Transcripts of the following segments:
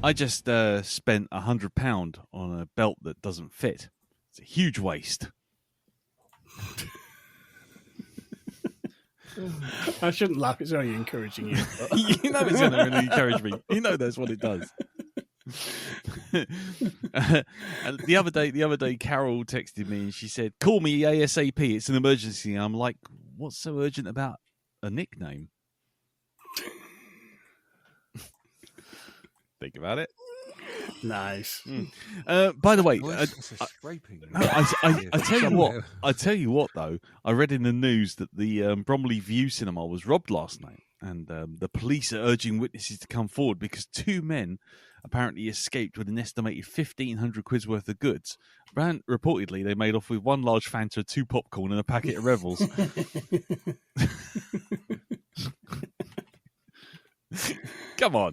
I just spent £100 on a belt that doesn't fit. It's a huge waste. I shouldn't laugh. It's only encouraging you. You know it's going to really encourage me. You know that's what it does. And the other day, Carol texted me and she said, "Call me ASAP. It's an emergency." I'm like, "What's so urgent about a nickname?" Think about it. Nice. By the way, scraping. I tell you what, though, I read in the news that the Bromley View Cinema was robbed last night, and the police are urging witnesses to come forward because two men apparently escaped with an estimated 1,500 quid's worth of goods. Reportedly, they made off with one large Fanta, 2 popcorn, and a packet of Rebels. Come on,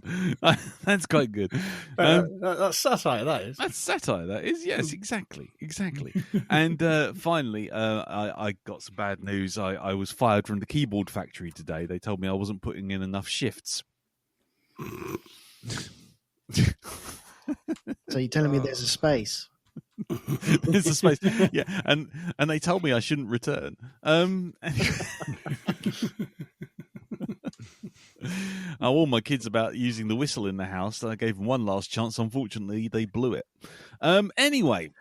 that's quite good. That's satire, that is. That's satire, that is. Yes, exactly. And finally, I got some bad news. I was fired from the keyboard factory today. They told me I wasn't putting in enough shifts. So you're telling me there's a space? There's a space, yeah. And they told me I shouldn't return. I warned my kids about using the whistle in the house. I gave them one last chance. Unfortunately, they blew it. Anyway,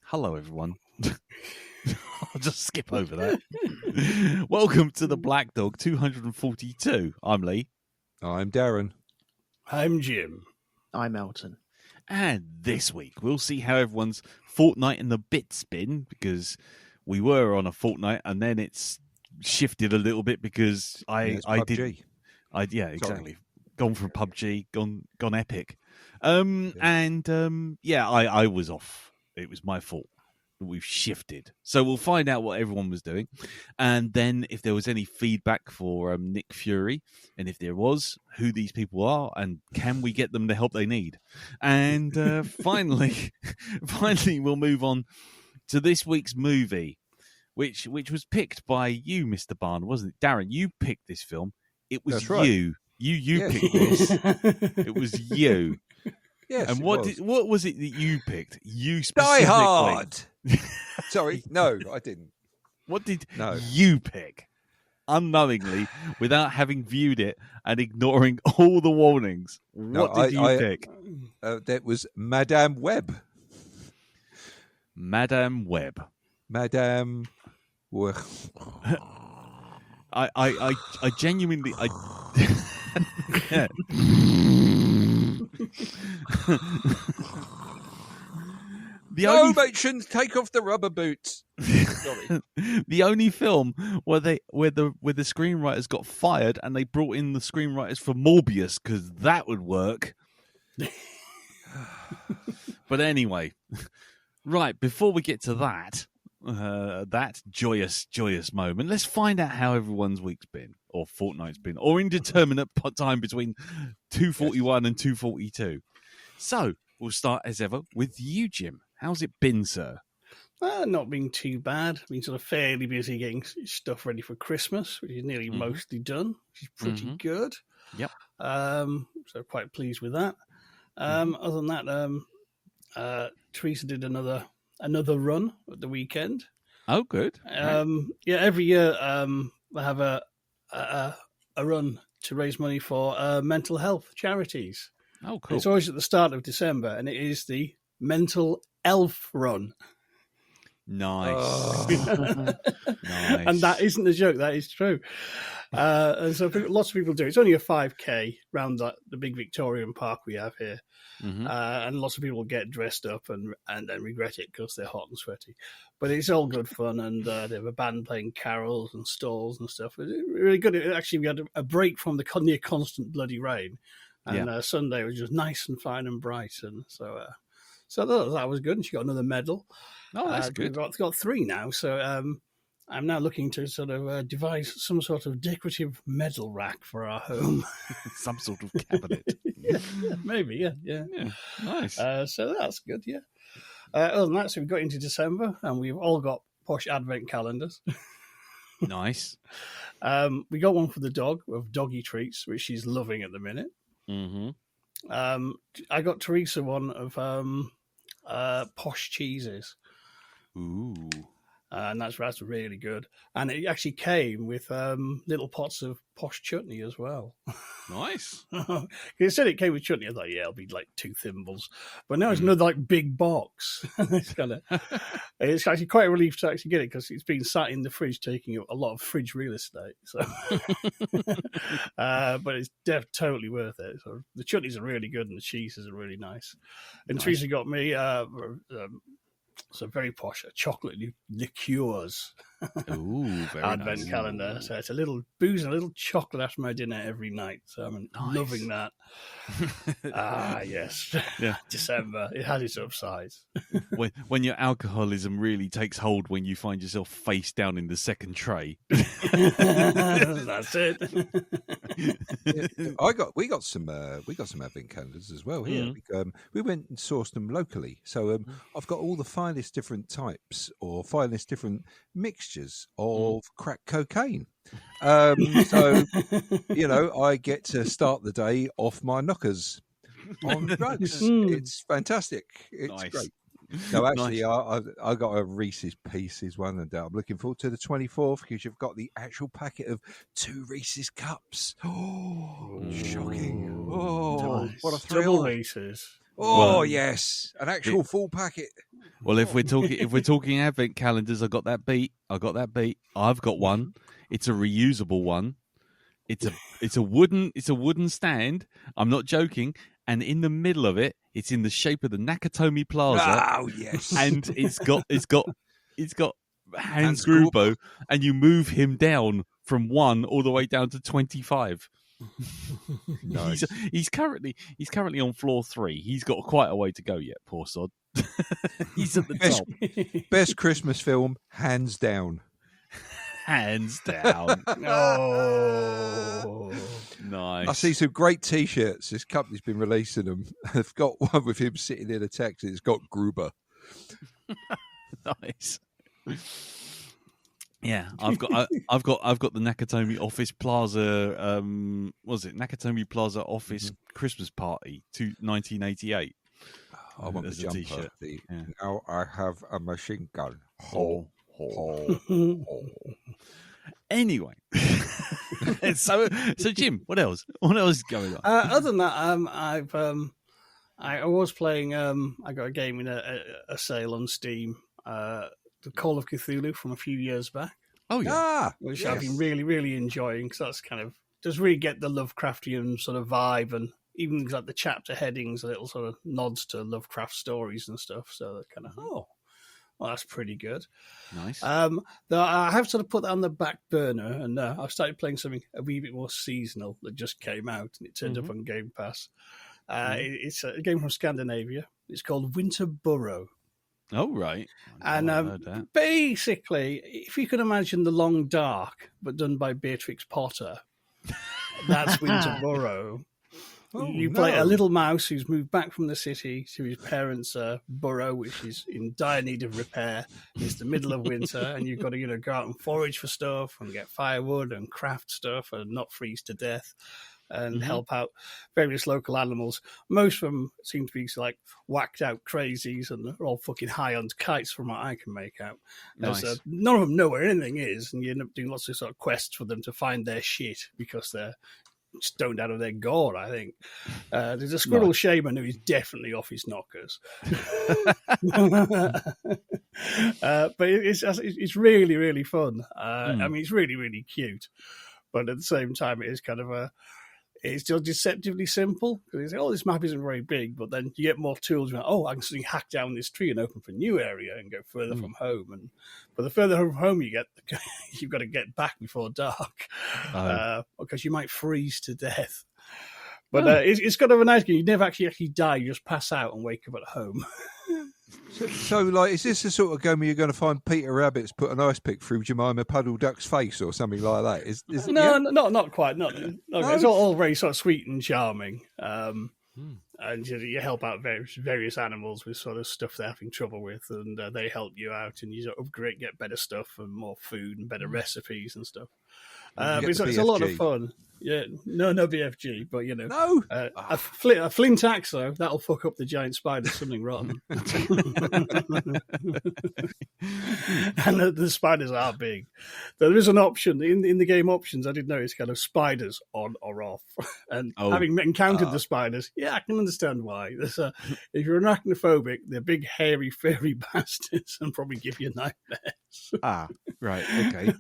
hello everyone. I'll just skip over that. Welcome to the Black Dog 242. I'm Lee. I'm Darren. I'm Jim. I'm Elton. And this week, we'll see how everyone's fortnight in the bit's been, because we were on a fortnight and then it's shifted a little bit because I did. Exactly. Sorry. Gone from PUBG, gone epic. I was off. It was my fault. We've shifted. So we'll find out what everyone was doing. And then if there was any feedback for Nick Fury, and if there was, who these people are, and can we get them the help they need? And finally, we'll move on to this week's movie, which was picked by you, Mr. Barn, wasn't it? Darren, you picked this film. It was That's right. you. You picked this. It was you. Yes. And what was it that you picked? You Die specifically. Hard. Sorry, no, I didn't. What did you pick? Unknowingly, without having viewed it and ignoring all the warnings. What did you pick? That was Madame Web. Madame Web. Madame. I genuinely yeah. Matrons, take off the rubber boots. Sorry. The only film where the screenwriters got fired and they brought in the screenwriters for Morbius, because that would work. But anyway, right, before we get to that joyous moment, let's find out how everyone's week's been, or fortnight's been, or indeterminate time between 241 and 242. So we'll start as ever with you, Jim. How's it been, sir? Not been too bad. Been sort of fairly busy getting stuff ready for Christmas, which is nearly mostly done, which is pretty good. Yep. So quite pleased with that. Other than that, Teresa did another run at the weekend. Oh, good. Every year I have a run to raise money for mental health charities. Oh, cool. It's always at the start of December, and it is the Mental Elf Run. Nice. Nice. And that isn't a joke, that is true. And so lots of people do. It's only a 5K around the big Victorian park we have here. And lots of people get dressed up and then regret it because they're hot and sweaty. But it's all good fun, and they have a band playing carols and stalls and stuff. It's really good. Actually, we had a break from the near constant bloody rain. And Sunday was just nice and fine and bright. And so that was good. And she got another medal. Oh, that's good. We've got 3 now. So I'm now looking to sort of devise some sort of decorative medal rack for our home. Some sort of cabinet. yeah, maybe, yeah. Nice. So that's good, yeah. Other than that, so we got into December, and we've all got posh advent calendars. Nice. We got one for the dog of doggy treats, which she's loving at the minute. I got Teresa one of Posh Cheeses. Ooh. And that's really good. And it actually came with little pots of Posh chutney as well. Nice. It said it came with chutney. I thought, yeah, it'll be like 2 thimbles. But now it's another like big box. It's actually quite a relief to actually get it because it's been sat in the fridge taking a lot of fridge real estate. So, but it's totally worth it. So the chutneys are really good and the cheeses are really nice. And Teresa got me so very posh, chocolate liqueurs. Ooh, very Advent nice. calendar. So it's a little booze and a little chocolate after my dinner every night. So I'm loving that. Yes. Yeah. December. It has its upsides. When your alcoholism really takes hold when you find yourself face down in the second tray. That's it. We got some advent calendars as well here. We went and sourced them locally, so I've got all the finest different types or finest different mixtures of crack cocaine. So I get to start the day off my knockers on drugs. It's fantastic. It's great. No, actually, I got a Reese's Pieces one, and I'm looking forward to the 24th because you've got the actual packet of 2 Reese's cups. Oh, shocking! Oh, Nice. what a thrill! Double Reese's. Oh, yes, an actual full packet. Well, if we're talking advent calendars, I got that beat. I've got one. It's a reusable one. It's a wooden stand. I'm not joking. And in the middle of it, it's in the shape of the Nakatomi Plaza. Oh, yes. And it's got Hans Gruber, and you move him down from 1 all the way down to 25. Nice. He's currently on floor 3. He's got quite a way to go yet, poor sod. He's at the top. Best Christmas film, hands down. Hands down. Oh, nice. I see some great T-shirts. This company's been releasing them. They've got one with him sitting in a taxi. It's got Gruber. Nice. Yeah, I've got the Nakatomi Office Plaza. Was it Nakatomi Plaza Office Christmas Party 1988? I want the There's a jumper. T-shirt. Now I have a machine gun. Anyway, so Jim, what else? What else is going on? other than that, I was playing. I got a game in a sale on Steam. The Call of Cthulhu from a few years back. Oh yeah, which I've been really, really enjoying because that's kind of does really get the Lovecraftian sort of vibe, and even like the chapter headings, a little sort of nods to Lovecraft stories and stuff. So that kind of well, that's pretty good. Nice. Though I have sort of put that on the back burner, and I've started playing something a wee bit more seasonal that just came out, and it turned up on Game Pass. It's a game from Scandinavia. It's called Winter Burrow. Oh, right. And basically, if you can imagine The Long Dark, but done by Beatrix Potter, that's Winter Burrow. You play a little mouse who's moved back from the city to his parents' burrow, which is in dire need of repair. It's the middle of winter, and you've got to go out and forage for stuff and get firewood and craft stuff and not freeze to death. And help out various local animals. Most of them seem to be like whacked out crazies, and they're all fucking high on kites from what I can make out. Nice. None of them know where anything is, and you end up doing lots of sort of quests for them to find their shit because they're stoned out of their gourd, I think. There's a squirrel shaman who is definitely off his knockers. But it's really, really fun. I mean, it's really, really cute. But at the same time, it is kind of it's still deceptively simple because you say, "Oh, this map isn't very big," but then you get more tools. Like, I can suddenly hack down this tree and open for a new area and go further from home. But the further from home you get, you've got to get back before dark because you might freeze to death. But it's kind of a nice game. You never actually die. You just pass out and wake up at home. So, like, is this the sort of game where you're going to find Peter Rabbit's put an ice pick through Jemima Puddle Duck's face or something like that? Not quite. No. It's all very sort of sweet and charming. And you help out various animals with sort of stuff they're having trouble with, and they help you out, and you sort of upgrade, get better stuff and more food and better recipes and stuff. But it's a lot of fun. Yeah, no BFG, but No. A flint axe though, that'll fuck up the giant spider. Something rotten. And the spiders are big. There is an option in the game options. I did notice kind of spiders on or off. And having encountered the spiders, I can understand why. If you're arachnophobic, they're big, hairy, furry bastards and probably give you nightmares. Right, okay,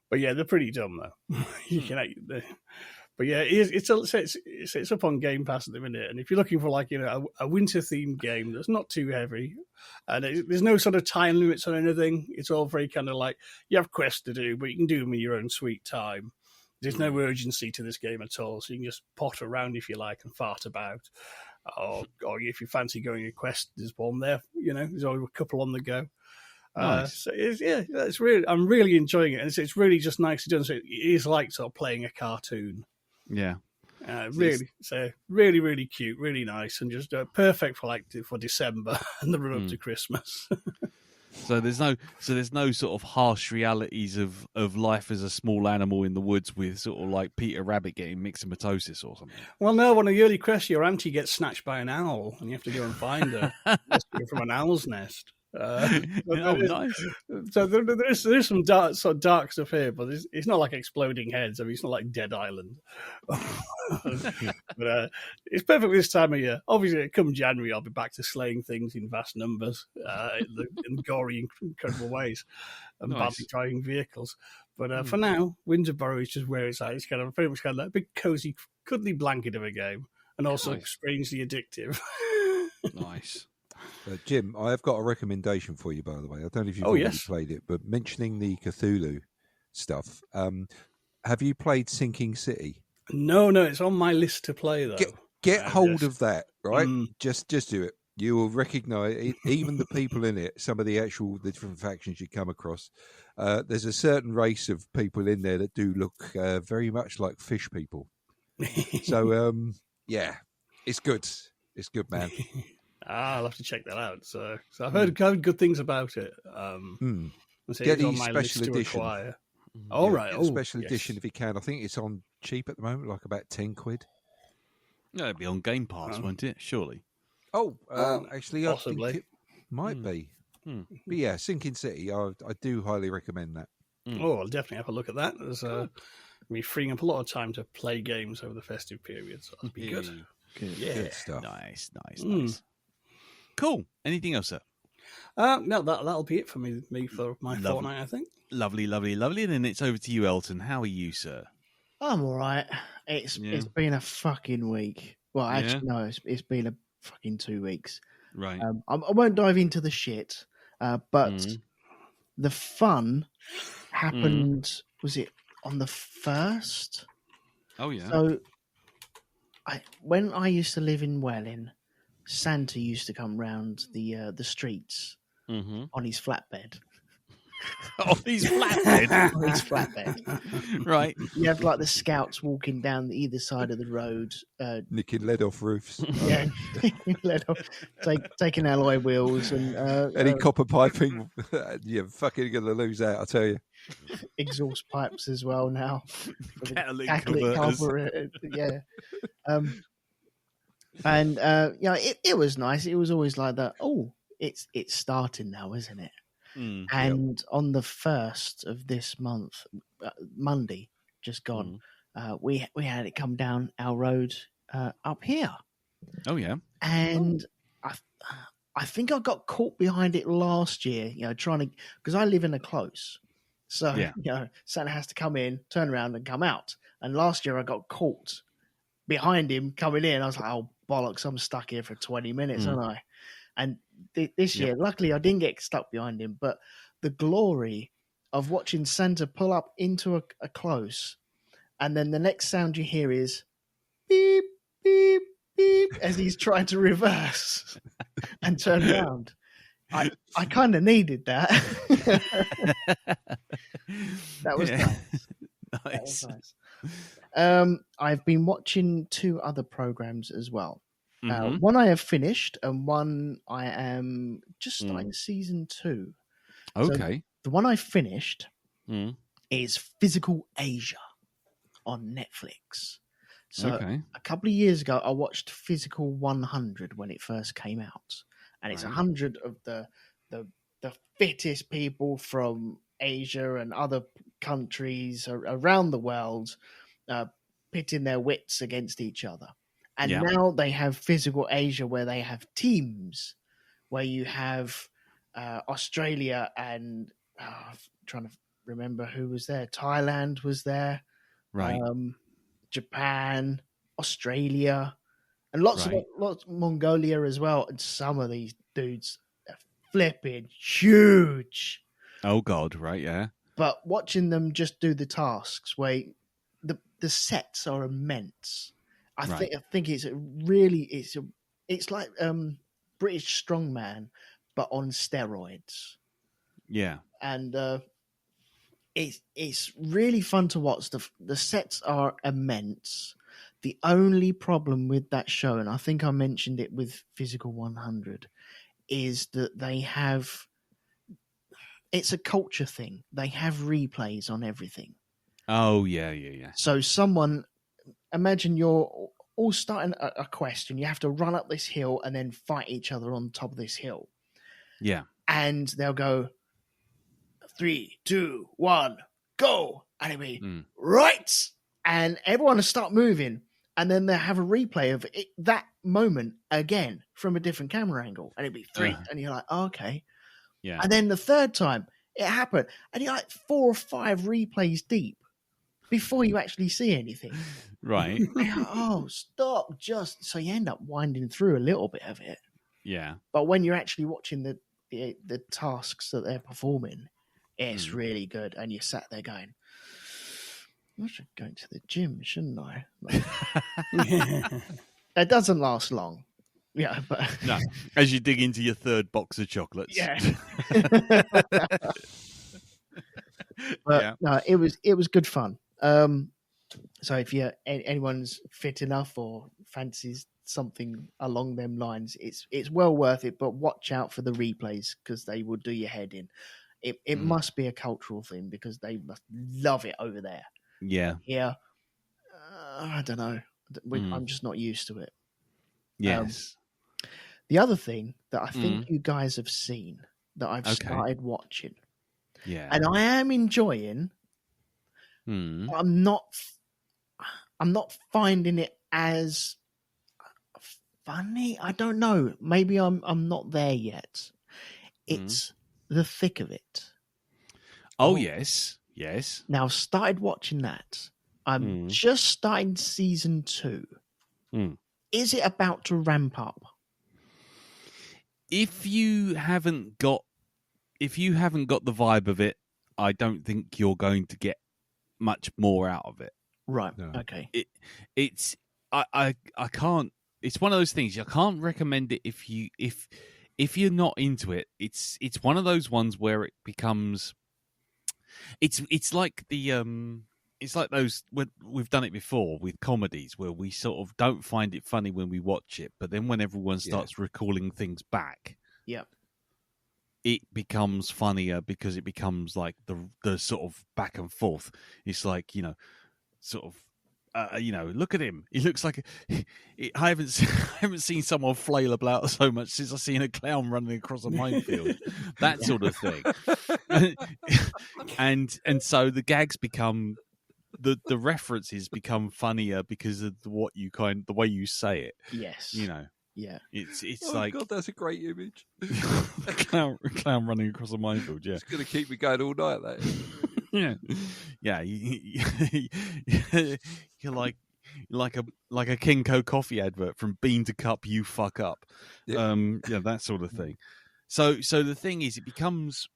But yeah, they're pretty dumb though. But yeah, it's up on Game Pass at the minute. And if you're looking for like a winter themed game that's not too heavy, and there's no sort of time limits on anything, it's all very kind of like you have quests to do, but you can do them in your own sweet time. There's no urgency to this game at all, so you can just pot around if you like and fart about. Or if you fancy going a quest, there's one there. There's always a couple on the go. Nice. So it's really. I'm really enjoying it, and it's really just nicely done. So it is like sort of playing a cartoon. Yeah, really, really cute, really nice, and just perfect for December and the run up to Christmas. So there's no sort of harsh realities of life as a small animal in the woods with sort of like Peter Rabbit getting myxomatosis or something. Well, no, one of the early quests, your auntie gets snatched by an owl, and you have to go and find her from an owl's nest. Nice. So there's some dark stuff here, but it's not like exploding heads. I mean, it's not like Dead Island. But it's perfect this time of year. Obviously, come January, I'll be back to slaying things in vast numbers, in gory, incredible ways, and badly driving vehicles. But for now, Winterboro is just where it's at. It's kind of pretty much kind of like a big, cozy, cuddly blanket of a game, and also strangely addictive. Nice. Jim, I have got a recommendation for you, by the way. I don't know if you've already played it, but mentioning the Cthulhu stuff, have you played Sinking City? No, it's on my list to play, though. Get hold of that, right? Just do it. You will recognise it, even the people in it, some of the different factions you come across. There's a certain race of people in there that do look very much like fish people. So, it's good. It's good, man. I'll have to check that out. So I've heard good things about it. Get the special edition. Right. Special edition if you can. I think it's on cheap at the moment, like about £10. Yeah, it'd be on Game Pass, won't it? Surely. Actually, possibly. I think it might be. But yeah, Sinking City, I do highly recommend that. I'll definitely have a look at that. There's me freeing up a lot of time to play games over the festive period, so that'll be good. Good stuff. Nice. Cool. Anything else, sir? No, that'll be it for me for my fortnight, I think. Lovely. And then it's over to you, Elton. How are you, sir? I'm all right. It's been a fucking week. Well, actually, no, it's been a fucking 2 weeks. Right. I won't dive into the shit, but the fun happened, was it on the 1st? Oh, yeah. So, when I used to live in Welling, Santa used to come round the streets on his flatbed. On his flatbed? On his flatbed. Right. You have like the scouts walking down either side of the road. Nicking lead off roofs. Yeah, lead off, taking alloy wheels and... Any copper piping, you're fucking going to lose out, I tell you. Exhaust pipes as well now. Catalytic converters. Yeah. And it was nice. It was always like that. Oh, it's starting now, isn't it? And on the 1st of this month, Monday, just gone, we had it come down our road up here. Oh yeah, and I think I got caught behind it last year. Trying to, because I live in a close, so Santa has to come in, turn around, and come out. And last year I got caught behind him coming in. I was like, oh bollocks, I'm stuck here for 20 minutes, aren't I? And this year, luckily, I didn't get stuck behind him. But the glory of watching Santa pull up into a close, and then the next sound you hear is beep, beep, beep, as he's trying to reverse and turn around. I kind of needed that. That was nice. Nice. That was nice. I've been watching 2 other programs as well. One I have finished, and one I am just starting season 2. Okay. So the one I finished is Physical Asia on Netflix. So Okay. a couple of years ago, I watched Physical 100 when it first came out, and it's 100 of the fittest people from Asia and other countries around the world pitting their wits against each other. And now they have Physical Asia, where they have teams, where you have Australia and I'm trying to remember who was there. Thailand was there, Right. Japan, Australia, and lots of Mongolia as well. And some of these dudes are flipping huge. Oh God, right? Yeah. But watching them just do the tasks, where the sets are immense. I think it's like British Strongman, but on steroids. Yeah. And it's really fun to watch. The sets are immense. The only problem with that show, and I think I mentioned it with Physical 100, is that it's a culture thing. They have replays on everything. Oh yeah. So imagine you're all starting a quest and you have to run up this hill and then fight each other on top of this hill. Yeah. And they'll go 3, 2, 1, go. And it'll be right. And everyone will start moving. And then they'll have a replay of that moment again from a different camera angle. And it'll be 3. And you're like, oh, okay. Yeah. And then the third time it happened. And you're like 4 or 5 replays deep before you actually see anything. Right. Like, oh, stop. Just so you end up winding through a little bit of it. Yeah. But when you're actually watching the tasks that they're performing, it's really good. And you're sat there going, I should go to the gym, shouldn't I? It doesn't last long. Yeah, but no. As you dig into your third box of chocolates. Yeah. But no, it was good fun. So if anyone's fit enough or fancies something along them lines, it's well worth it. But watch out for the replays, because they will do your head in. It must be a cultural thing, because they must love it over there. Yeah. Yeah. I don't know. I'm just not used to it. Yes. The other thing that I think you guys have seen that I've started watching, and I am enjoying. I'm not finding it as funny. I don't know. Maybe I'm not there yet. It's The Thick of It. Oh yes. Now I've started watching that. I'm just starting season 2. Is it about to ramp up? If you haven't got the vibe of it, I don't think you're going to get much more out of it. Right. No. Okay. I can't. It's one of those things. I can't recommend it if you're not into it. It's one of those ones where it becomes. It's like it's like those we've done it before with comedies where we sort of don't find it funny when we watch it, but then when everyone starts recalling things back, it becomes funnier because it becomes like the sort of back and forth. It's like, sort of. Look at him. He looks like I haven't seen someone flail about so much since I've seen a clown running across a minefield. That sort of thing. and so the gags become the references become funnier because of the way you say it. Yes. Yeah. It's like, God, that's a great image. a clown running across a minefield. Yeah, it's going to keep me going all night. That is. Yeah. You're like a Kinko coffee advert from bean to cup. You fuck up. That sort of thing. So the thing is, it becomes.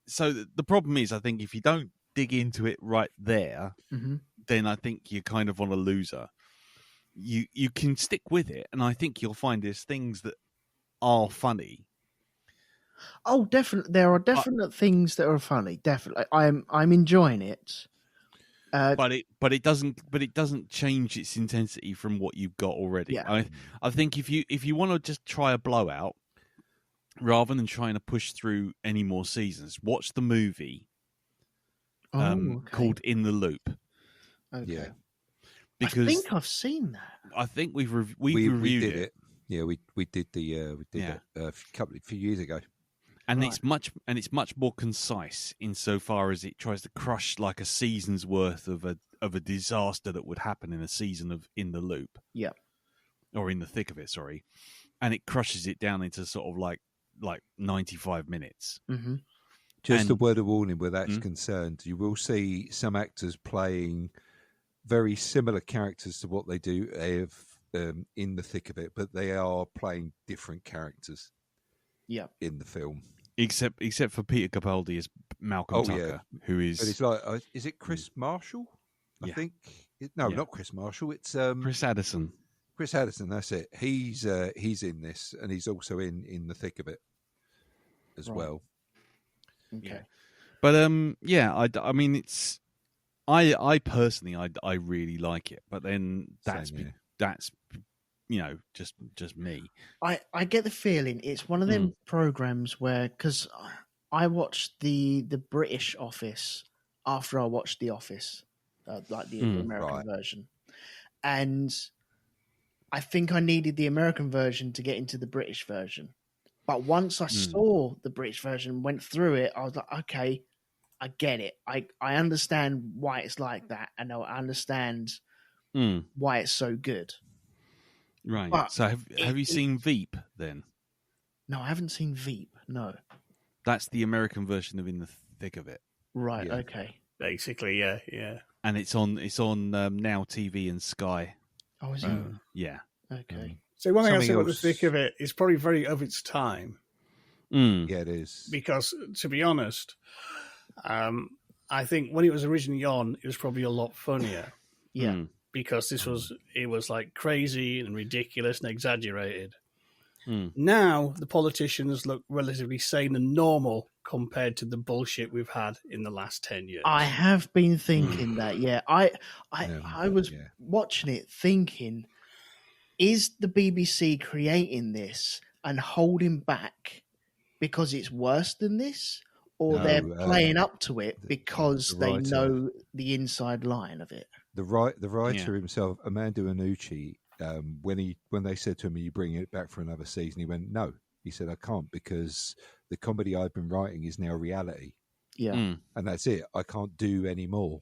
So the problem is, I think if you don't dig into it right there, then I think you're kind of on a loser. You can stick with it, and I think you'll find there's things that are funny. Oh, definitely. There are definite things that are funny. Definitely, I'm enjoying it. But it doesn't change its intensity from what you've got already. Yeah. I think if you want to just try a blowout, rather than trying to push through any more seasons, watch the movie. called In the Loop. Okay. Yeah. Because I think I've seen that. I think we reviewed did it. Yeah, we did it a few years ago. And it's much more concise insofar as it tries to crush like a season's worth of a disaster that would happen in a season of In the Loop. Yeah. Or In the Thick of It, sorry. And it crushes it down into sort of like 95 minutes. Mm-hmm. Just a word of warning where that's concerned. You will see some actors playing very similar characters to what they do in the thick of it, but they are playing different characters. Yeah, in the film, except for Peter Capaldi as Malcolm Tucker, who is. But it's like, is it Chris Marshall? I think not Chris Marshall. It's Chris Addison. Chris Addison. That's it. He's in this, and he's also in the thick of it as well. Okay, yeah. But I mean, it's. I personally, I really like it, but then that's just me. I get the feeling it's one of them programs where, because I watched the British Office after I watched The Office, like the American version, and I think I needed the American version to get into the British version. But once I saw the British version, went through it, I was like, okay, I get it. I understand why it's like that, and I understand why it's so good. Right. But so have you seen Veep then? No, I haven't seen Veep. No. That's the American version of In the Thick of It. Right. Yeah. Okay. Basically, yeah. And it's on Now TV and Sky. Oh, is it? Yeah. Okay. So one thing I Something say about the else- thick of it is probably very of its time. Yeah, it is. Because, to be honest, I think when it was originally on, it was probably a lot funnier. Yeah. Because it was like crazy and ridiculous and exaggerated. Now the politicians look relatively sane and normal compared to the bullshit we've had in the last 10 years. I have been thinking that. Yeah. I was watching it thinking, is the BBC creating this and holding back because it's worse than this? Or they're playing up to it because they know the inside line of it? The writer himself, Armando Iannucci, when they said to him, "Are you bringing it back for another season?" He went, "No." He said, "I can't, because the comedy I've been writing is now reality. Yeah, and that's it. I can't do any more.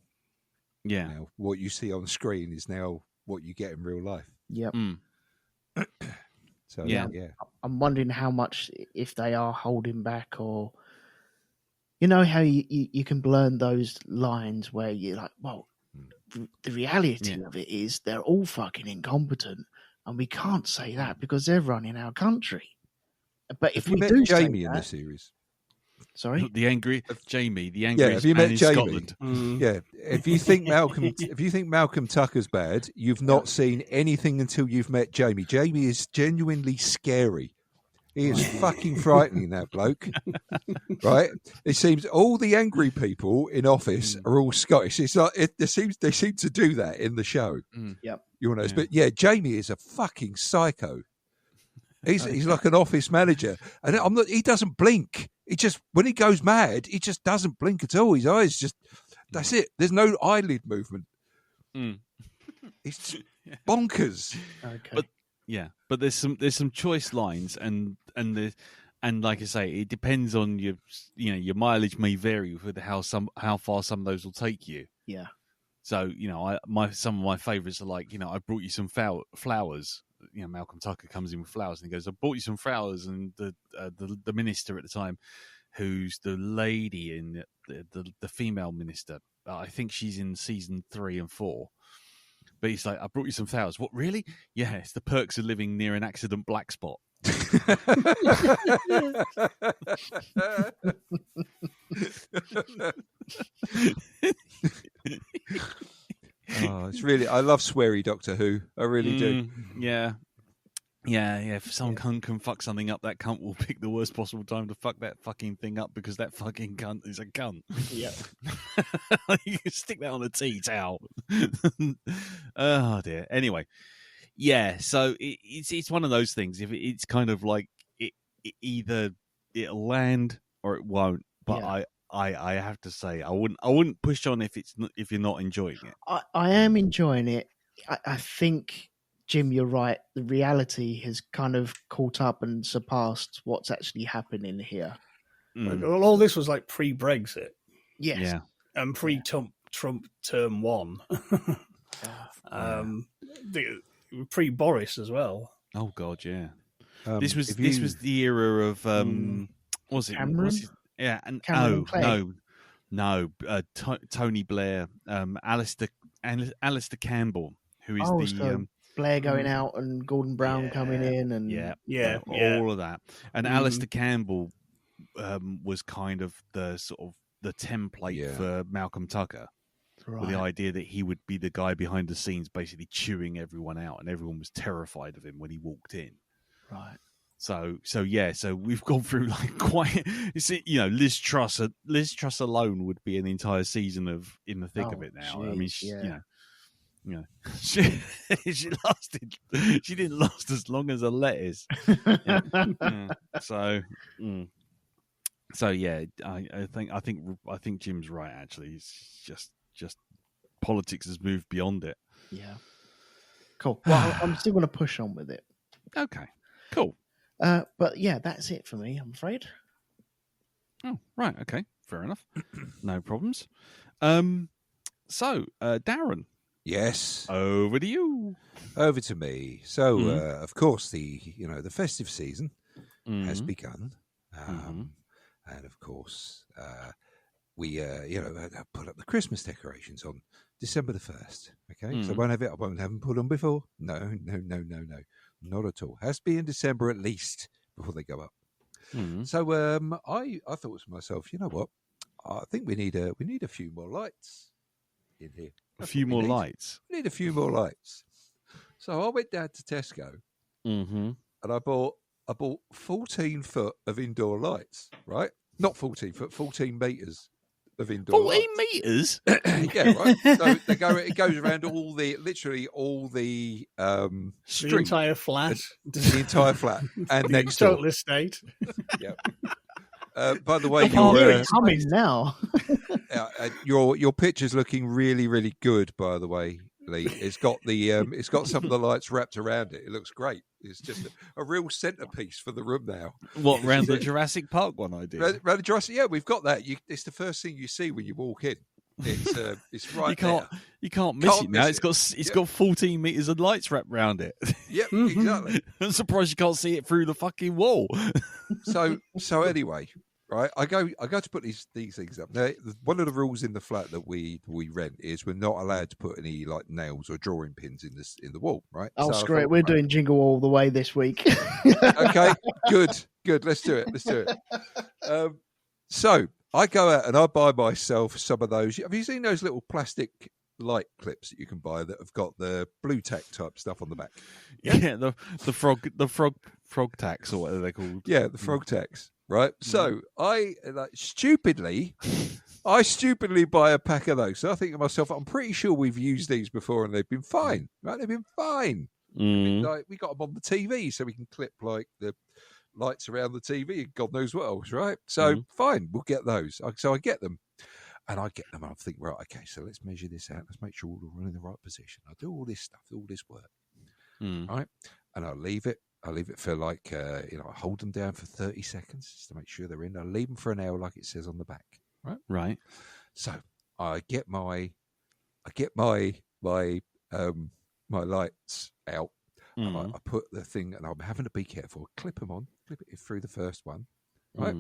Yeah, now, what you see on screen is now what you get in real life." Yep. So yeah, I'm wondering how much, if they are holding back, or you know how you can blur those lines where you're like, well, the reality of it is they're all fucking incompetent, and we can't say that because they're running our country. But if we do Jamie say in that, the series, Jamie, the angriest have you met man in Jamie? Scotland. Yeah, if you think Malcolm Tucker's bad, you've not seen anything until you've met Jamie. Jamie is genuinely scary. He is fucking frightening, that bloke. Right? It seems all the angry people in Office are all Scottish. It's like they seem to do that in the show. Yep. You know, but Jamie is a fucking psycho. He's like an office manager, and he doesn't blink. He just, when he goes mad, he just doesn't blink at all. His eyes just, that's it. There's no eyelid movement. He's bonkers. Okay. But there's some choice lines, and like I say, it depends on your mileage may vary with how far some of those will take you. Yeah. So some of my favourites are like, I brought you some flowers. Malcolm Tucker comes in with flowers and he goes, "I brought you some flowers," and the minister at the time, who's the lady in the female minister, I think she's in season 3 and 4. But he's like, "I brought you some flowers." What, really? Yeah, it's the perks of living near an accident black spot. Oh, it's really, I love sweary Doctor Who. I really do. Yeah. If some cunt can fuck something up, that cunt will pick the worst possible time to fuck that fucking thing up, because that fucking cunt is a cunt. Yeah. You can stick that on a tea towel. Oh dear. Anyway, so it's one of those things. If it's kind of like it either it'll land or it won't. But I have to say, I wouldn't push on if you're not enjoying it. I am enjoying it. I think, Jim, you're right. The reality has kind of caught up and surpassed what's actually happening here. Well, all this was like pre-Brexit. Yes. Yeah. And pre-Trump term 1. Pre-Boris as well. Oh God, yeah. This was the era of was it Cameron? and Cameron no, Tony Blair, Alistair Campbell, who is Blair going out and Gordon Brown coming in, and all of that. And Alistair Campbell was kind of the sort of the template for Malcolm Tucker. Right. With the idea that he would be the guy behind the scenes basically chewing everyone out, and everyone was terrified of him when he walked in. Right. So we've gone through like quite, Liz Truss alone would be an entire season of in the thick of it now. Geez, I mean, she lasted. She didn't last as long as a lettuce. So yeah, I think Jim's right. Actually, it's just politics has moved beyond it. Yeah. Cool. Well, I'm still going to push on with it. Okay. Cool. But yeah, that's it for me, I'm afraid. Oh, right. Okay. Fair enough. No problems. So, Darren. Yes. Over to you. Over to me. So, of course, the festive season has begun. And of course, we put up the Christmas decorations on December the 1st. Okay, so I won't have them put on before. No, not at all. Has to be in December at least before they go up. So I thought to myself, you know what? I think we need a few more lights in here. A few more lights. We need a few more lights. So I went down to Tesco, and I bought 14 foot of indoor lights. Right, not 14 foot, 14 meters. Of indoor 14 lights. meters? Yeah, right. So it goes around all the the entire flat. The entire flat. And next door. Total estate. Yeah. By the way, it's coming now. your picture's looking really, really good, by the way, Lee. It's got some of the lights wrapped around it. It looks great. It's just a real centerpiece for the room now. What, around the Jurassic Park one I did? Around the Jurassic, yeah, we've got that. It's the first thing you see when you walk in. It's right there. You can't miss it now. It's got 14 meters of lights wrapped around it. Yep, exactly. I'm surprised you can't see it through the fucking wall. So anyway, right? I go to put these things up. Now, one of the rules in the flat that we rent is we're not allowed to put any like nails or drawing pins in the wall, right? Oh, screw it. We're doing Jingle All the Way this week. Okay, good. Let's do it. So I go out and I buy myself some of those. Have you seen those little plastic light clips that you can buy that have got the blue tack type stuff on the back? Yeah, the frog tacks or whatever they're called. Yeah, the frog tacks. Right. So I stupidly buy a pack of those. So I think to myself, I'm pretty sure we've used these before and they've been fine. Right? They've been fine. Like, we got them on the TV so we can clip like the lights around the TV and God knows what else, right? So fine, we'll get those. So I get them. And I get them and I think, right, okay, so let's measure this out. Let's make sure we're in the right position. I'll do all this stuff, all this work. Right? And I'll leave it for like, I hold them down for 30 seconds just to make sure they're in. I leave them for an hour like it says on the back. Right? Right. So I get my lights out. And I put the thing, and I'm having to be careful. Clip it through the first one. Right?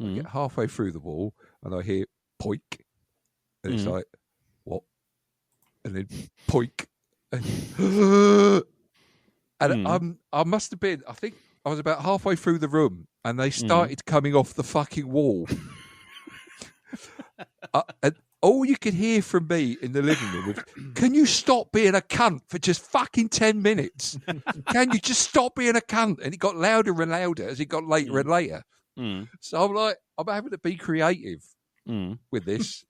I get halfway through the wall and I hear poink. And it's like, what? And then poink. And I must have been, I think I was about halfway through the room and they started coming off the fucking wall. And all you could hear from me in the living room was, can you stop being a cunt for just fucking 10 minutes? Can you just stop being a cunt? And it got louder and louder as it got later and later. So I'm like, I'm having to be creative with this.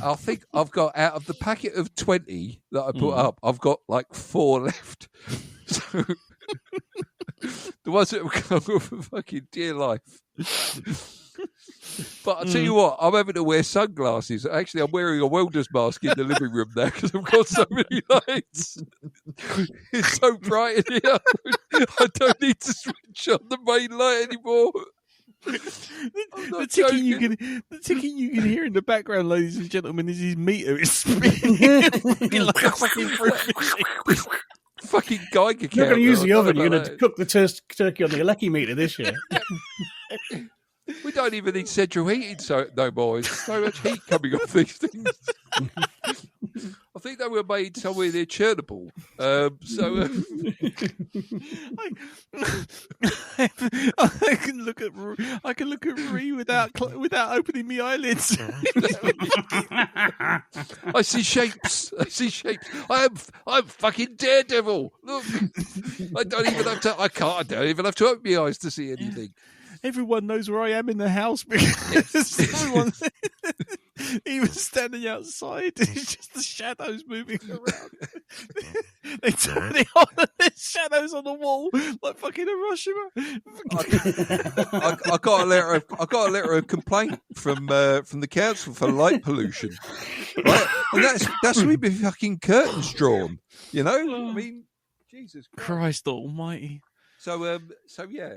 I think I've got, out of the packet of 20 that I put up, I've got like 4 left. So the ones that have come for fucking dear life. But I'll tell you what, I'm having to wear sunglasses. Actually, I'm wearing a welder's mask in the living room now because I've got so many lights. It's so bright in here. I don't need to switch on the main light anymore. The ticking you can hear in the background, ladies and gentlemen, is his meter. It's spinning like a fucking fucking Geiger counter. You're going to use the oven. You're going to cook the turkey on the Alecki meter this year. We don't even need central heating no more. There's so much heat coming off these things. I think they were made somewhere near Chernobyl. I can look at Ree without opening my eyelids. I see shapes. I'm fucking Daredevil. Look, I don't even have to open my eyes to see anything. Everyone knows where I am in the house because everyone's even standing outside. It's just the shadows moving around. They turn it on and there's shadows on the wall like fucking Hiroshima. I got a letter of complaint from the council for light pollution. Right? And that's when the fucking curtains drawn. You know? I mean, Jesus Christ Almighty. So yeah,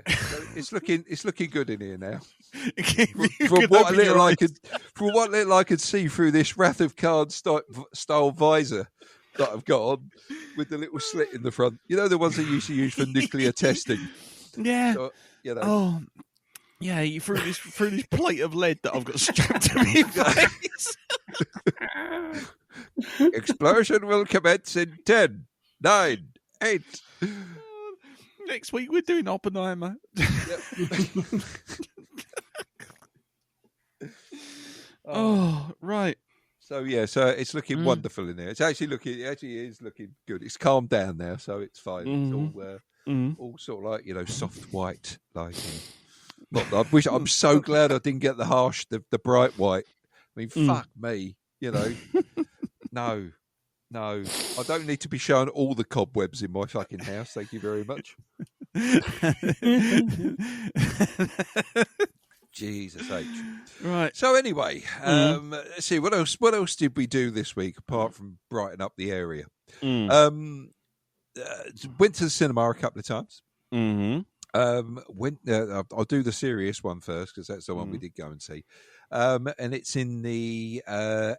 it's looking good in here now. From what little I could see through this Wrath of Khan style visor that I've got on with the little slit in the front. You know, the ones they used to use for nuclear testing. Yeah. So, you know. Oh, yeah. You threw this plate of lead that I've got strapped to my face. Explosion will commence in 10, 9, 8. Next week we're doing Oppenheimer. Yep. Oh, right. So yeah, so it's looking wonderful in there. It actually is looking good. It's calmed down now, so it's fine. It's all sort of like, you know, soft white lighting. I'm so glad I didn't get the harsh, the bright white. I mean, fuck me, you know. No, I don't need to be shown all the cobwebs in my fucking house. Thank you very much. Jesus H. Right. So anyway, let's see what else did we do this week apart from brighten up the area? Went to the cinema a couple of times. I'll do the serious one first because that's the one we did go and see. And it's in the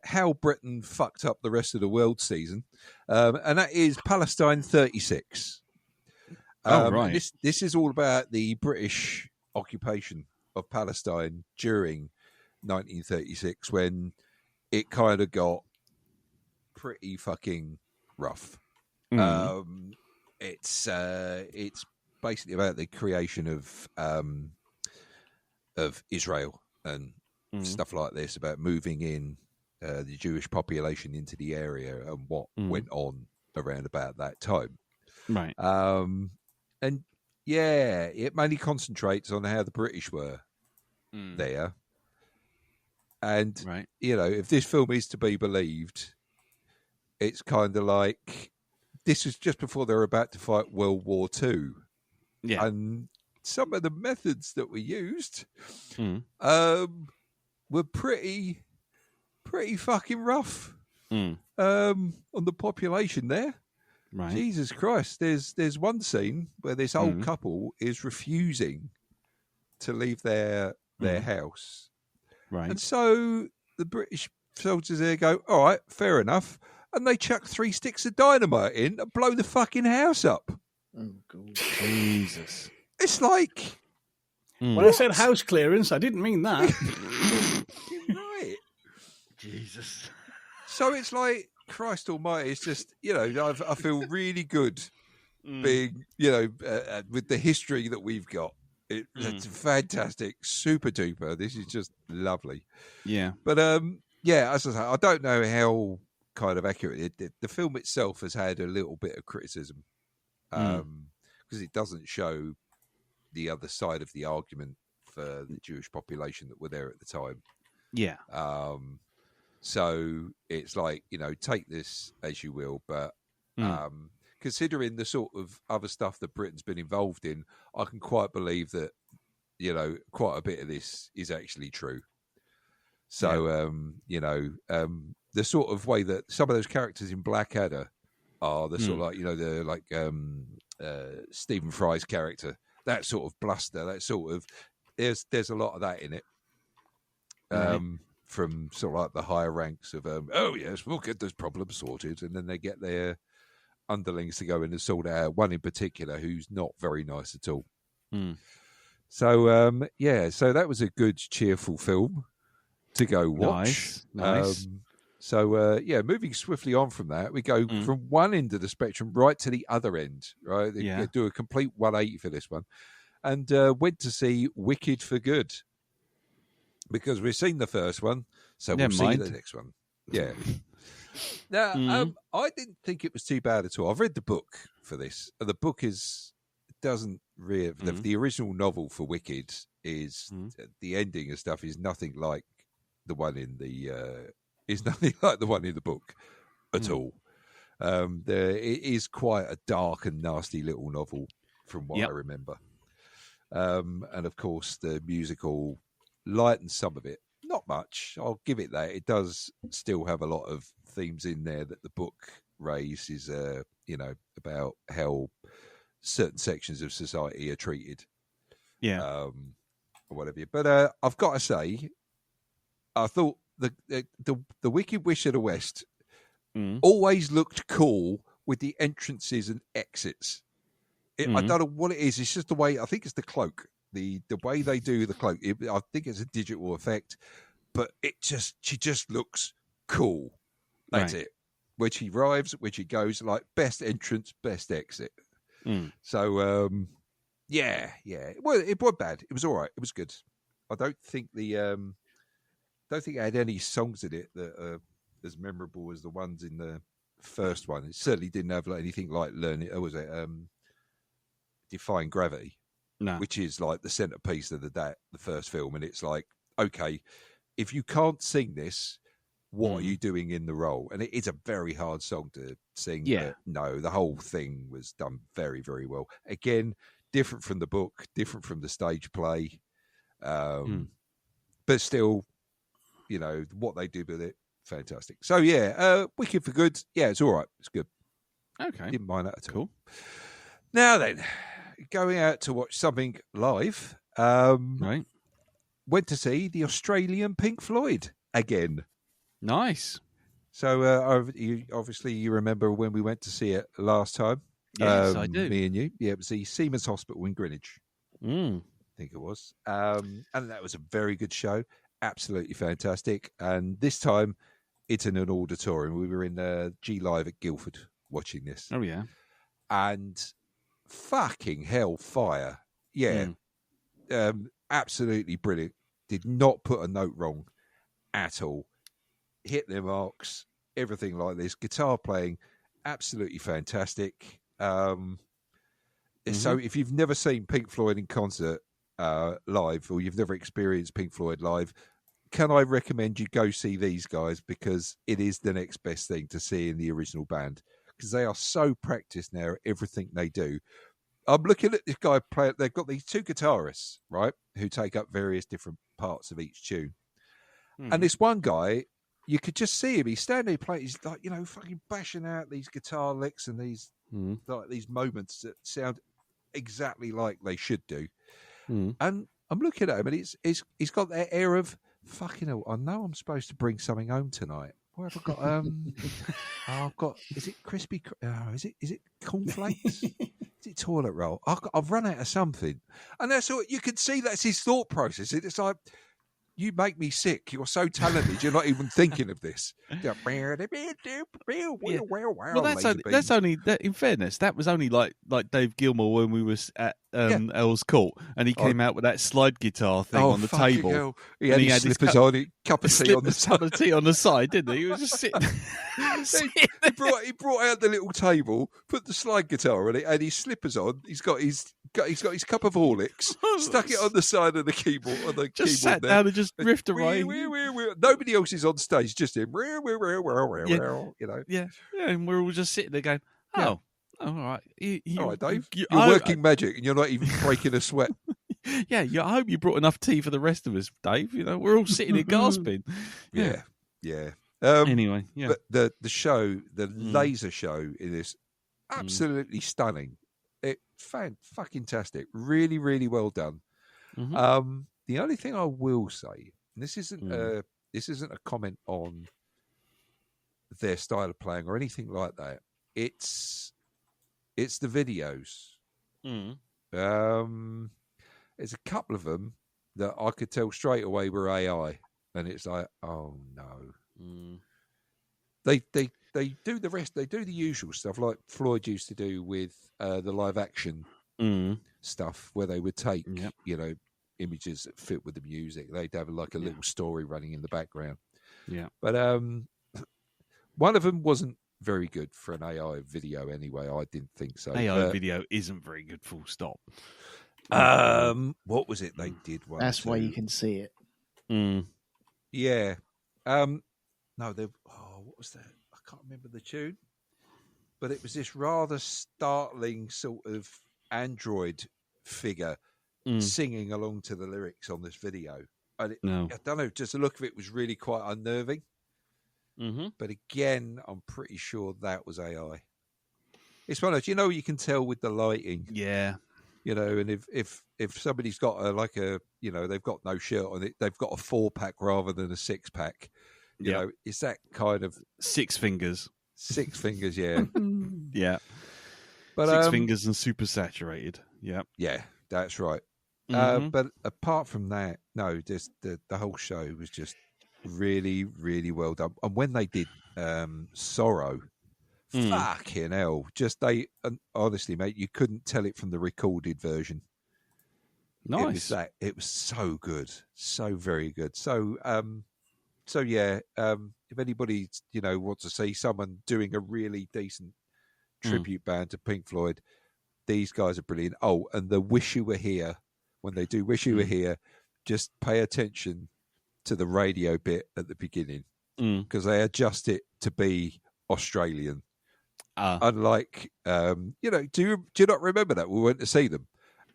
How Britain Fucked Up the Rest of the World season. And that is Palestine 36. Right. This is all about the British occupation of Palestine during 1936 when it kind of got pretty fucking rough. It's basically about the creation of Israel and stuff like this, about moving in the Jewish population into the area and what went on around about that time. Right. And yeah, it mainly concentrates on how the British were there. And, you know, if this film is to be believed, it's kind of like this is just before they were about to fight World War II. Yeah. And some of the methods that were used were pretty fucking rough on the population there. Right. Jesus Christ. There's one scene where this old couple is refusing to leave their house. Right. And so the British soldiers there go, all right, fair enough. And they chuck 3 sticks of dynamite in and blow the fucking house up. Oh, God. Jesus. It's like... When I said house clearance, I didn't mean that. Right. Jesus. So it's like, Christ almighty, it's just, you know, I feel really good being, you know, with the history that we've got. It's fantastic, super duper. This is just lovely. Yeah. But, yeah, as I say, I don't know how kind of accurate the film itself has had a little bit of criticism because it doesn't show the other side of the argument for the Jewish population that were there at the time. Yeah. So it's like, you know, take this as you will, but considering the sort of other stuff that Britain's been involved in, I can quite believe that, you know, quite a bit of this is actually true. So, the sort of way that some of those characters in Blackadder are the sort of like, the like Stephen Fry's character, that sort of bluster, that sort of, there's a lot of that in it. From sort of like the higher ranks of, oh yes, we'll get this problem sorted. And then they get their underlings to go in and sort out, one in particular who's not very nice at all. So, so that was a good, cheerful film to go watch. Nice. Moving swiftly on from that, we go from one end of the spectrum right to the other end, right? They do a complete 180 for this one. And went to see Wicked for Good. Because we've seen the first one, so we'll see the next one. Yeah. Now, I didn't think it was too bad at all. I've read the book for this. The book doesn't really... The original novel for Wicked is... The ending and stuff is nothing like the one in the... is nothing like the one in the book at all. It is quite a dark and nasty little novel from what I remember. And of course, the musical lightens some of it. Not much. I'll give it that. It does still have a lot of themes in there that the book raises, about how certain sections of society are treated. Yeah. Or whatever. But I've got to say, I thought the Wicked Witch of the West always looked cool with the entrances and exits. I don't know what it is. It's just the way, I think it's the cloak. The way they do the cloak, I think it's a digital effect, but she just looks cool. That's it. When she arrives, when she goes, like best entrance, best exit. So, Well, it wasn't bad. It was all right. It was good. I don't think it had any songs in it that are as memorable as the ones in the first one. It certainly didn't have anything like Defying Gravity. No. Which is like the centerpiece of the first film. And it's like, okay, if you can't sing this, what are you doing in the role? And it is a very hard song to sing. Yeah. But no, the whole thing was done very, very well. Again, different from the book, different from the stage play. But still, what they do with it, fantastic. So, Wicked for Good. Yeah, it's all right. It's good. Okay. Didn't mind that at all. Now then... Going out to watch something live, went to see the Australian Pink Floyd again. Nice. So you remember when we went to see it last time? Yes, I do. Me and you. Yeah, it was the Siemens Hospital in Greenwich. I think it was. And that was a very good show. Absolutely fantastic. And this time, it's in an auditorium. We were in G Live at Guildford watching this. Oh, yeah. And... fucking hellfire. Yeah. Absolutely brilliant. Did not put a note wrong at all. Hit their marks, everything like this. Guitar playing, absolutely fantastic. So if you've never seen Pink Floyd in concert live, or you've never experienced Pink Floyd live, can I recommend you go see these guys, because it is the next best thing to see in the original band. Because they are so practiced now at everything they do. I'm looking at this guy play. They've got these two guitarists, right, who take up various different parts of each tune. And this one guy, you could just see him. He's standing there playing. He's like, fucking bashing out these guitar licks and these like these moments that sound exactly like they should do. And I'm looking at him, and he's got that air of fucking hell. I know I'm supposed to bring something home tonight. What have I got? I've got. Is it crispy? Is it cornflakes? Is it toilet roll? I've run out of something, and that's all. You can see that's his thought process. It's like, you make me sick. You're so talented. You're not even thinking of this. Well, that's only. In fairness, that was only like Dave Gilmour when we was at Earl's Court, and he came out with that slide guitar thing on the table. Hell. He had his slippers on, cup of tea on the side, didn't he? He was just sitting. He brought out the little table, put the slide guitar on it, and his slippers on. He's got his cup of Horlicks, stuck it on the side of the keyboard. Just sat down and just riffed away. Nobody else is on stage, just him. Yeah, and we're all just sitting there going, "Oh, all right, all right, Dave. You're working magic, and you're not even breaking a sweat." Yeah, I hope you brought enough tea for the rest of us, Dave. You know, we're all sitting here gasping. Yeah. Anyway, yeah. But the show, the laser show in this, absolutely stunning. It fucking-tastic. Really, really well done. Mm-hmm. The only thing I will say, and this isn't a comment on their style of playing or anything like that. It's the videos. There's a couple of them that I could tell straight away were AI, and it's like, oh no. They do the rest. They do the usual stuff like Floyd used to do with the live action stuff, where they would take images that fit with the music. They'd have like a little story running in the background. Yeah, but one of them wasn't very good for an AI video anyway. I didn't think so. AI video isn't very good, full stop. What was it they did? That's why you can see it. Yeah. No, what was that? I can't remember the tune, but it was this rather startling sort of android figure singing along to the lyrics on this video. And I don't know, just the look of it was really quite unnerving. But again, I'm pretty sure that was AI. It's one of those, you can tell with the lighting. Yeah. And if somebody's got they've got no shirt on it, they've got a 4-pack rather than a 6-pack. You know, it's that kind of 6 fingers. 6 fingers, yeah. Yeah. But 6 fingers and super saturated. Yeah. Yeah, that's right. But apart from that, no, just the whole show was just really, really well done. And when they did Sorrow, fucking hell, honestly, mate, you couldn't tell it from the recorded version. Nice. It was so good, so very good. So yeah, if anybody wants to see someone doing a really decent tribute band to Pink Floyd, these guys are brilliant. Oh, and the Wish You Were Here, when they do Wish You Were Here, just pay attention to the radio bit at the beginning, because they adjust it to be Australian. Unlike, do you not remember that? We went to see them,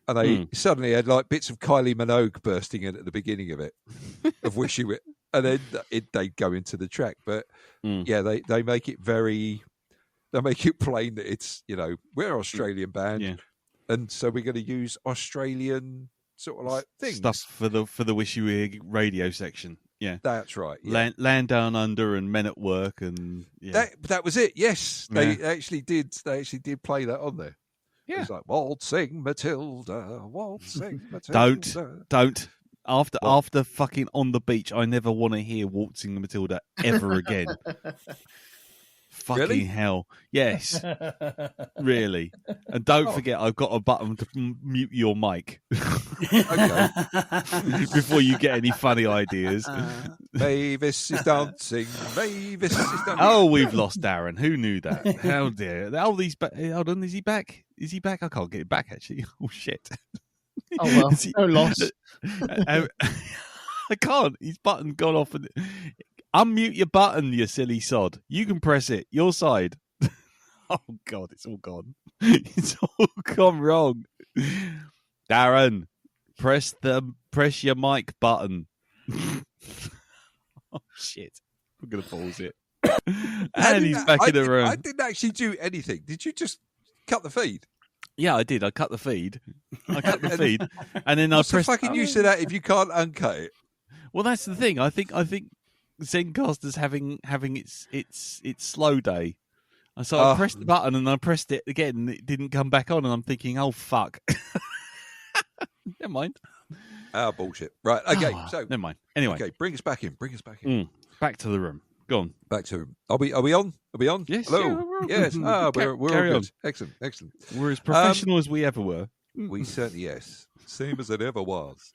and they suddenly had like bits of Kylie Minogue bursting in at the beginning of it, of Wish You Were, and then they go into the track. But yeah, they make it they make it plain that it's, we're an Australian band, and so we're going to use Australian sort of like things, stuff for the Wish You Were Here radio section. Yeah, that's right. Yeah. Land Down Under and Men at Work, and that was it. Yes, they actually did. They actually did play that on there. Yeah, it's like waltzing Matilda, waltzing Matilda. Don't. After fucking On the Beach, I never want to hear Waltzing Matilda ever again. Fucking really? Hell. Yes. Really. And don't forget, I've got a button to mute your mic. Okay. Before you get any funny ideas. Mavis is dancing. Mavis is dancing. Oh, we've lost Darren. Who knew that? How dare. Oh, hold on. Is he back? Is he back? I can't get it back, actually. Oh, shit. Oh, well. No loss. I can't. His button gone off. Unmute your button, you silly sod. You can press it. Your side. Oh, God, it's all gone. It's all gone wrong. Darren, press your mic button. Oh, shit. We're going to pause it. And he's back in the room. I didn't actually do anything. Did you just cut the feed? Yeah, I did. I cut the feed. And then What's I pressed. The fucking use of that if you can't uncut it? Well, that's the thing. I think Zencaster's having its slow day. So I pressed the button and I pressed it again and it didn't come back on, and I'm thinking, oh fuck. Never mind. Bullshit. Right. Okay. So never mind. Anyway. Okay. Bring us back in. Back to the room. Go on. Back to him. Are we on? Are we on? Yes. Hello. Yeah, yes. We're all good. On. Excellent. We're as professional as we ever were. We certainly, yes. Same as it ever was.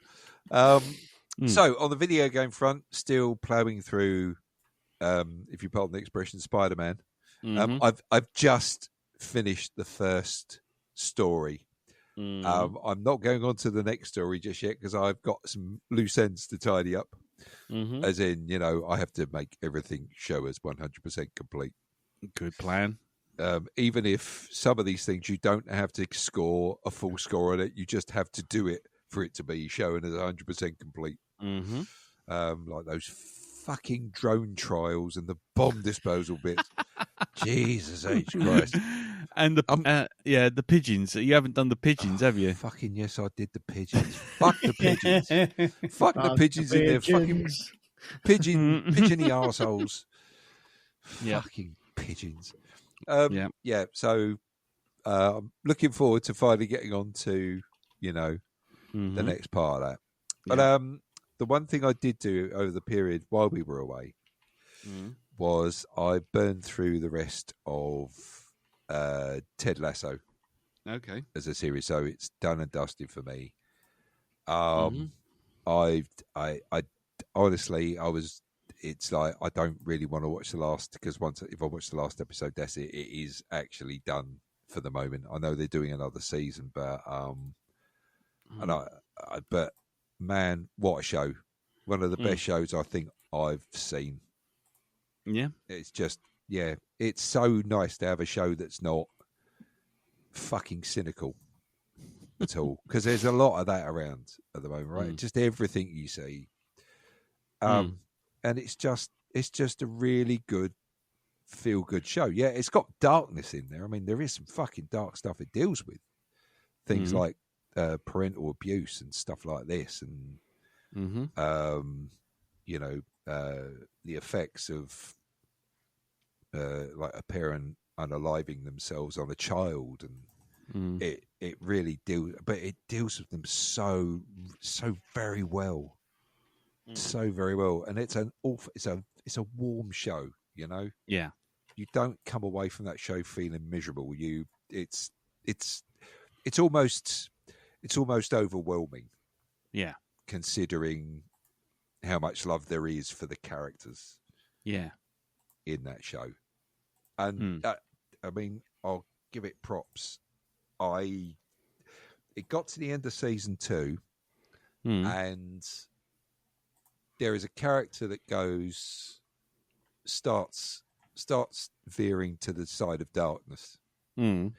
So on the video game front, still ploughing through, if you pardon the expression, Spider-Man. I've just finished the first story. I'm not going on to the next story just yet because I've got some loose ends to tidy up. As in, I have to make everything show as 100% complete. Good plan. Even if some of these things you don't have to score a full score on it, you just have to do it for it to be shown as 100% complete. Like those fucking drone trials and the bomb disposal bits. Jesus H. Christ. And the pigeons. You haven't done the pigeons, have you? Fucking yes, I did the pigeons. Fuck the pigeons. Fuck the pigeons in there. Fucking pigeony arseholes. Fucking pigeons. Yeah. So I'm looking forward to finally getting on to, the next part of that. But the one thing I did do over the period while we were away was I burned through the rest of Ted Lasso. Okay. As a series, so it's done and dusted for me. I honestly, it's like I don't really want to watch the last, because if I watch the last episode, that's it. It is actually done for the moment. I know they're doing another season, but but man, what a show! One of the best shows I think I've seen. Yeah, it's just it's so nice to have a show that's not fucking cynical at all, because there's a lot of that around at the moment, right? Just everything you see, and it's just a really good feel good show. Yeah, it's got darkness in there. I mean, there is some fucking dark stuff it deals with, things like parental abuse and stuff like this, and the effects of like a parent unaliving themselves on a child, and it really deals with them so very well, so very well, and it's a warm show, Yeah, you don't come away from that show feeling miserable. It's almost overwhelming. Yeah, considering how much love there is for the characters. Yeah, in that show, and I mean, I'll give it props. It got to the end of season 2, and there is a character that starts veering to the side of darkness, and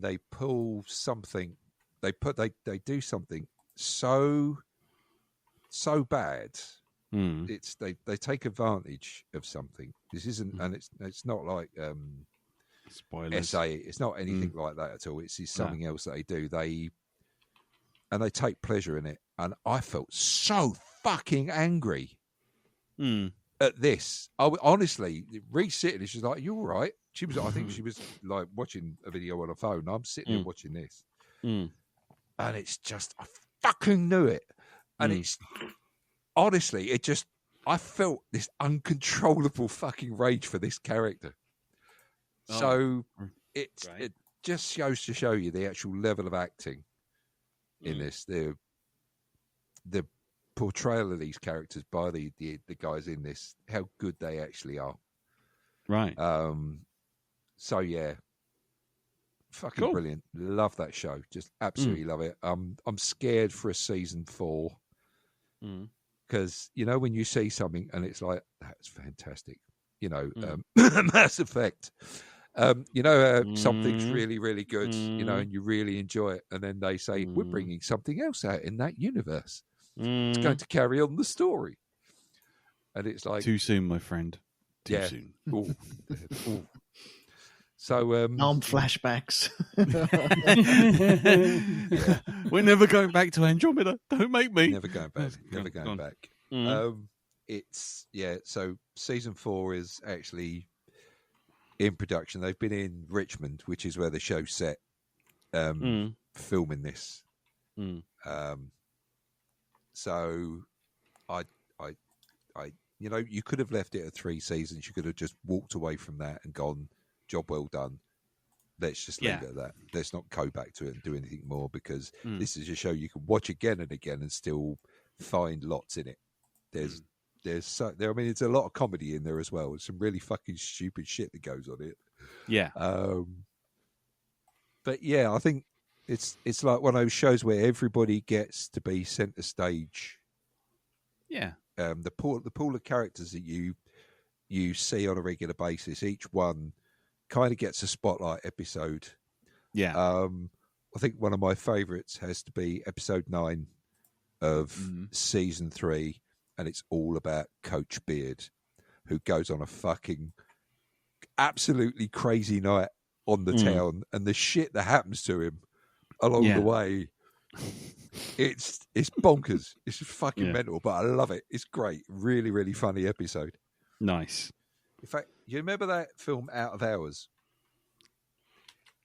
they pull something. They do something so bad. It's they take advantage of something. This isn't, and it's not like spoilers. SA. It's not anything like that at all. It's something else that they do. They take pleasure in it, and I felt so fucking angry at this. Honestly, Reese sitting there, she's like, "You all right?" She was. I think she was like watching a video on her phone. I'm sitting there watching this, and it's just, I fucking knew it, and it's. Honestly, I felt this uncontrollable fucking rage for this character. So it just goes to show you the actual level of acting in this. The portrayal of these characters by the guys in this, how good they actually are. Right. So yeah, fucking brilliant. Love that show. Just absolutely love it. I'm scared for a season 4. Because, when you see something and it's like, that's fantastic, Mass Effect, something's really, really good, and you really enjoy it. And then they say, we're bringing something else out in that universe. It's going to carry on the story. And it's like... Too soon, my friend. Too soon. Ooh. So, arm flashbacks. We're never going back to Andromeda. Don't make me. Never going back. Never going back. So season 4 is actually in production. They've been in Richmond, which is where the show's set, filming this. So I you could have left it at 3 seasons. You could have just walked away from that and gone, job well done. Let's just leave it at that. Let's not go back to it and do anything more, because this is a show you can watch again and again and still find lots in it. There's it's a lot of comedy in there as well. There's some really fucking stupid shit that goes on it. Yeah. But yeah, I think it's like one of those shows where everybody gets to be centre stage. Yeah. The pool of characters that you see on a regular basis, each one kind of gets a spotlight episode. Yeah. I think one of my favourites has to be episode 9 of season 3, and it's all about Coach Beard, who goes on a fucking absolutely crazy night on the town, and the shit that happens to him along the way. It's bonkers. It's fucking mental, but I love it. It's great. Really, really funny episode. Nice. In fact, you remember that film Out of Hours?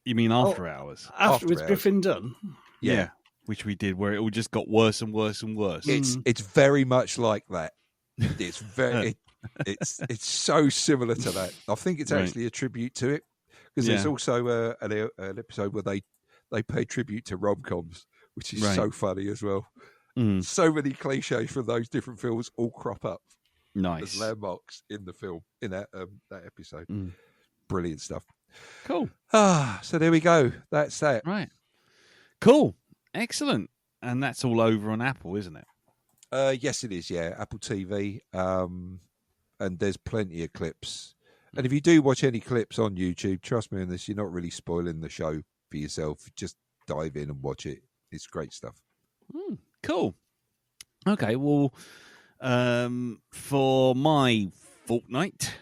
You mean After Hours? After with Griffin Dunn? Yeah. Which we did, where it all just got worse and worse and worse. It's very much like that. It's very it's so similar to that. I think it's actually a tribute to it, because there's also an episode where they pay tribute to rom-coms, which is so funny as well. So many cliches from those different films all crop up. Nice. As landmarks in the film, in that episode. Brilliant stuff. Cool. So there we go. That's that. Right. Cool. Excellent. And that's all over on Apple, isn't it? Yes, it is. Yeah, Apple TV. And there's plenty of clips. And if you do watch any clips on YouTube, trust me on this, you're not really spoiling the show for yourself. Just dive in and watch it. It's great stuff. Cool. Okay, well, for my fortnight,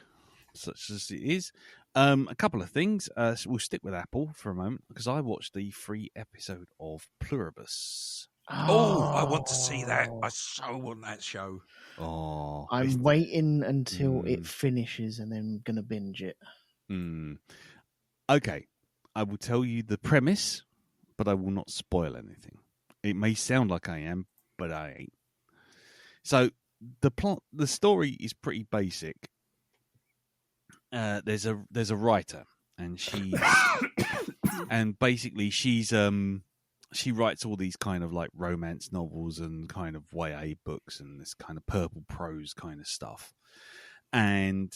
such as it is, a couple of things. We'll stick with Apple for a moment, because I watched the free episode of Pluribus. Oh, I want to see that. I so want that show. Oh, I'm waiting until it finishes and then going to binge it. Okay, I will tell you the premise, but I will not spoil anything. It may sound like I am, but I ain't. So the story is pretty basic. There's a writer, and she's and basically she writes all these kind of like romance novels and kind of YA books and this kind of purple prose kind of stuff. And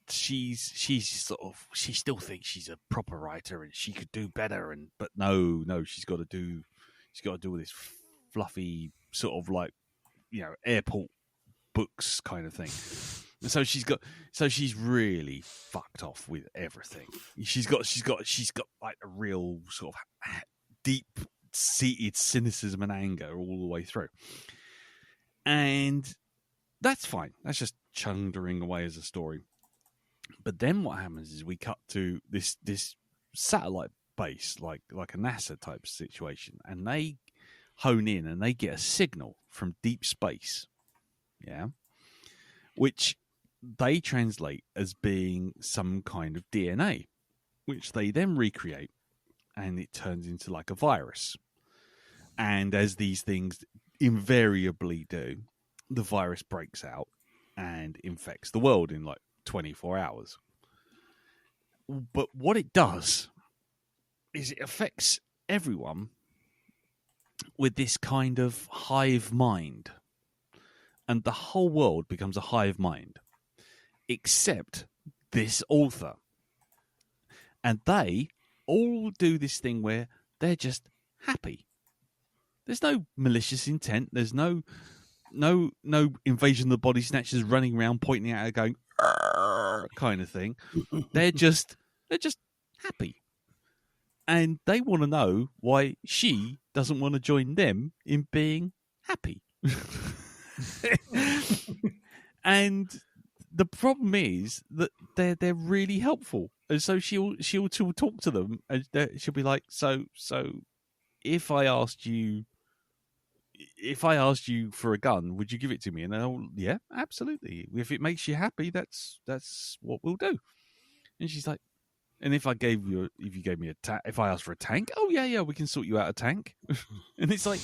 she still thinks she's a proper writer and she could do better, but no, she's got to do all this fluffy sort of like, airport books kind of thing. And so she's really fucked off with everything. She's got like a real sort of deep seated cynicism and anger all the way through. And that's fine. That's just chundering away as a story. But then what happens is we cut to this satellite base, like a NASA type situation, and they hone in and they get a signal from deep space. Yeah. Which they translate as being some kind of DNA, which they then recreate, and it turns into like a virus. And as these things invariably do, the virus breaks out and infects the world in like 24 hours. But what it does is it affects everyone with this kind of hive mind. And the whole world becomes a hive mind, except this author. And they all do this thing where they're just happy. There's no malicious intent. There's no invasion of the body snatchers running around pointing at her going kind of thing. They're just happy. And they want to know why she doesn't want to join them in being happy. And the problem is that they're really helpful, and so she'll talk to them, and she'll be like, so if I asked you for a gun, would you give it to me? And they'll, yeah, absolutely. If it makes you happy, that's what we'll do. And she's like, and if you gave me if I asked for a tank, oh yeah, we can sort you out a tank. And it's like.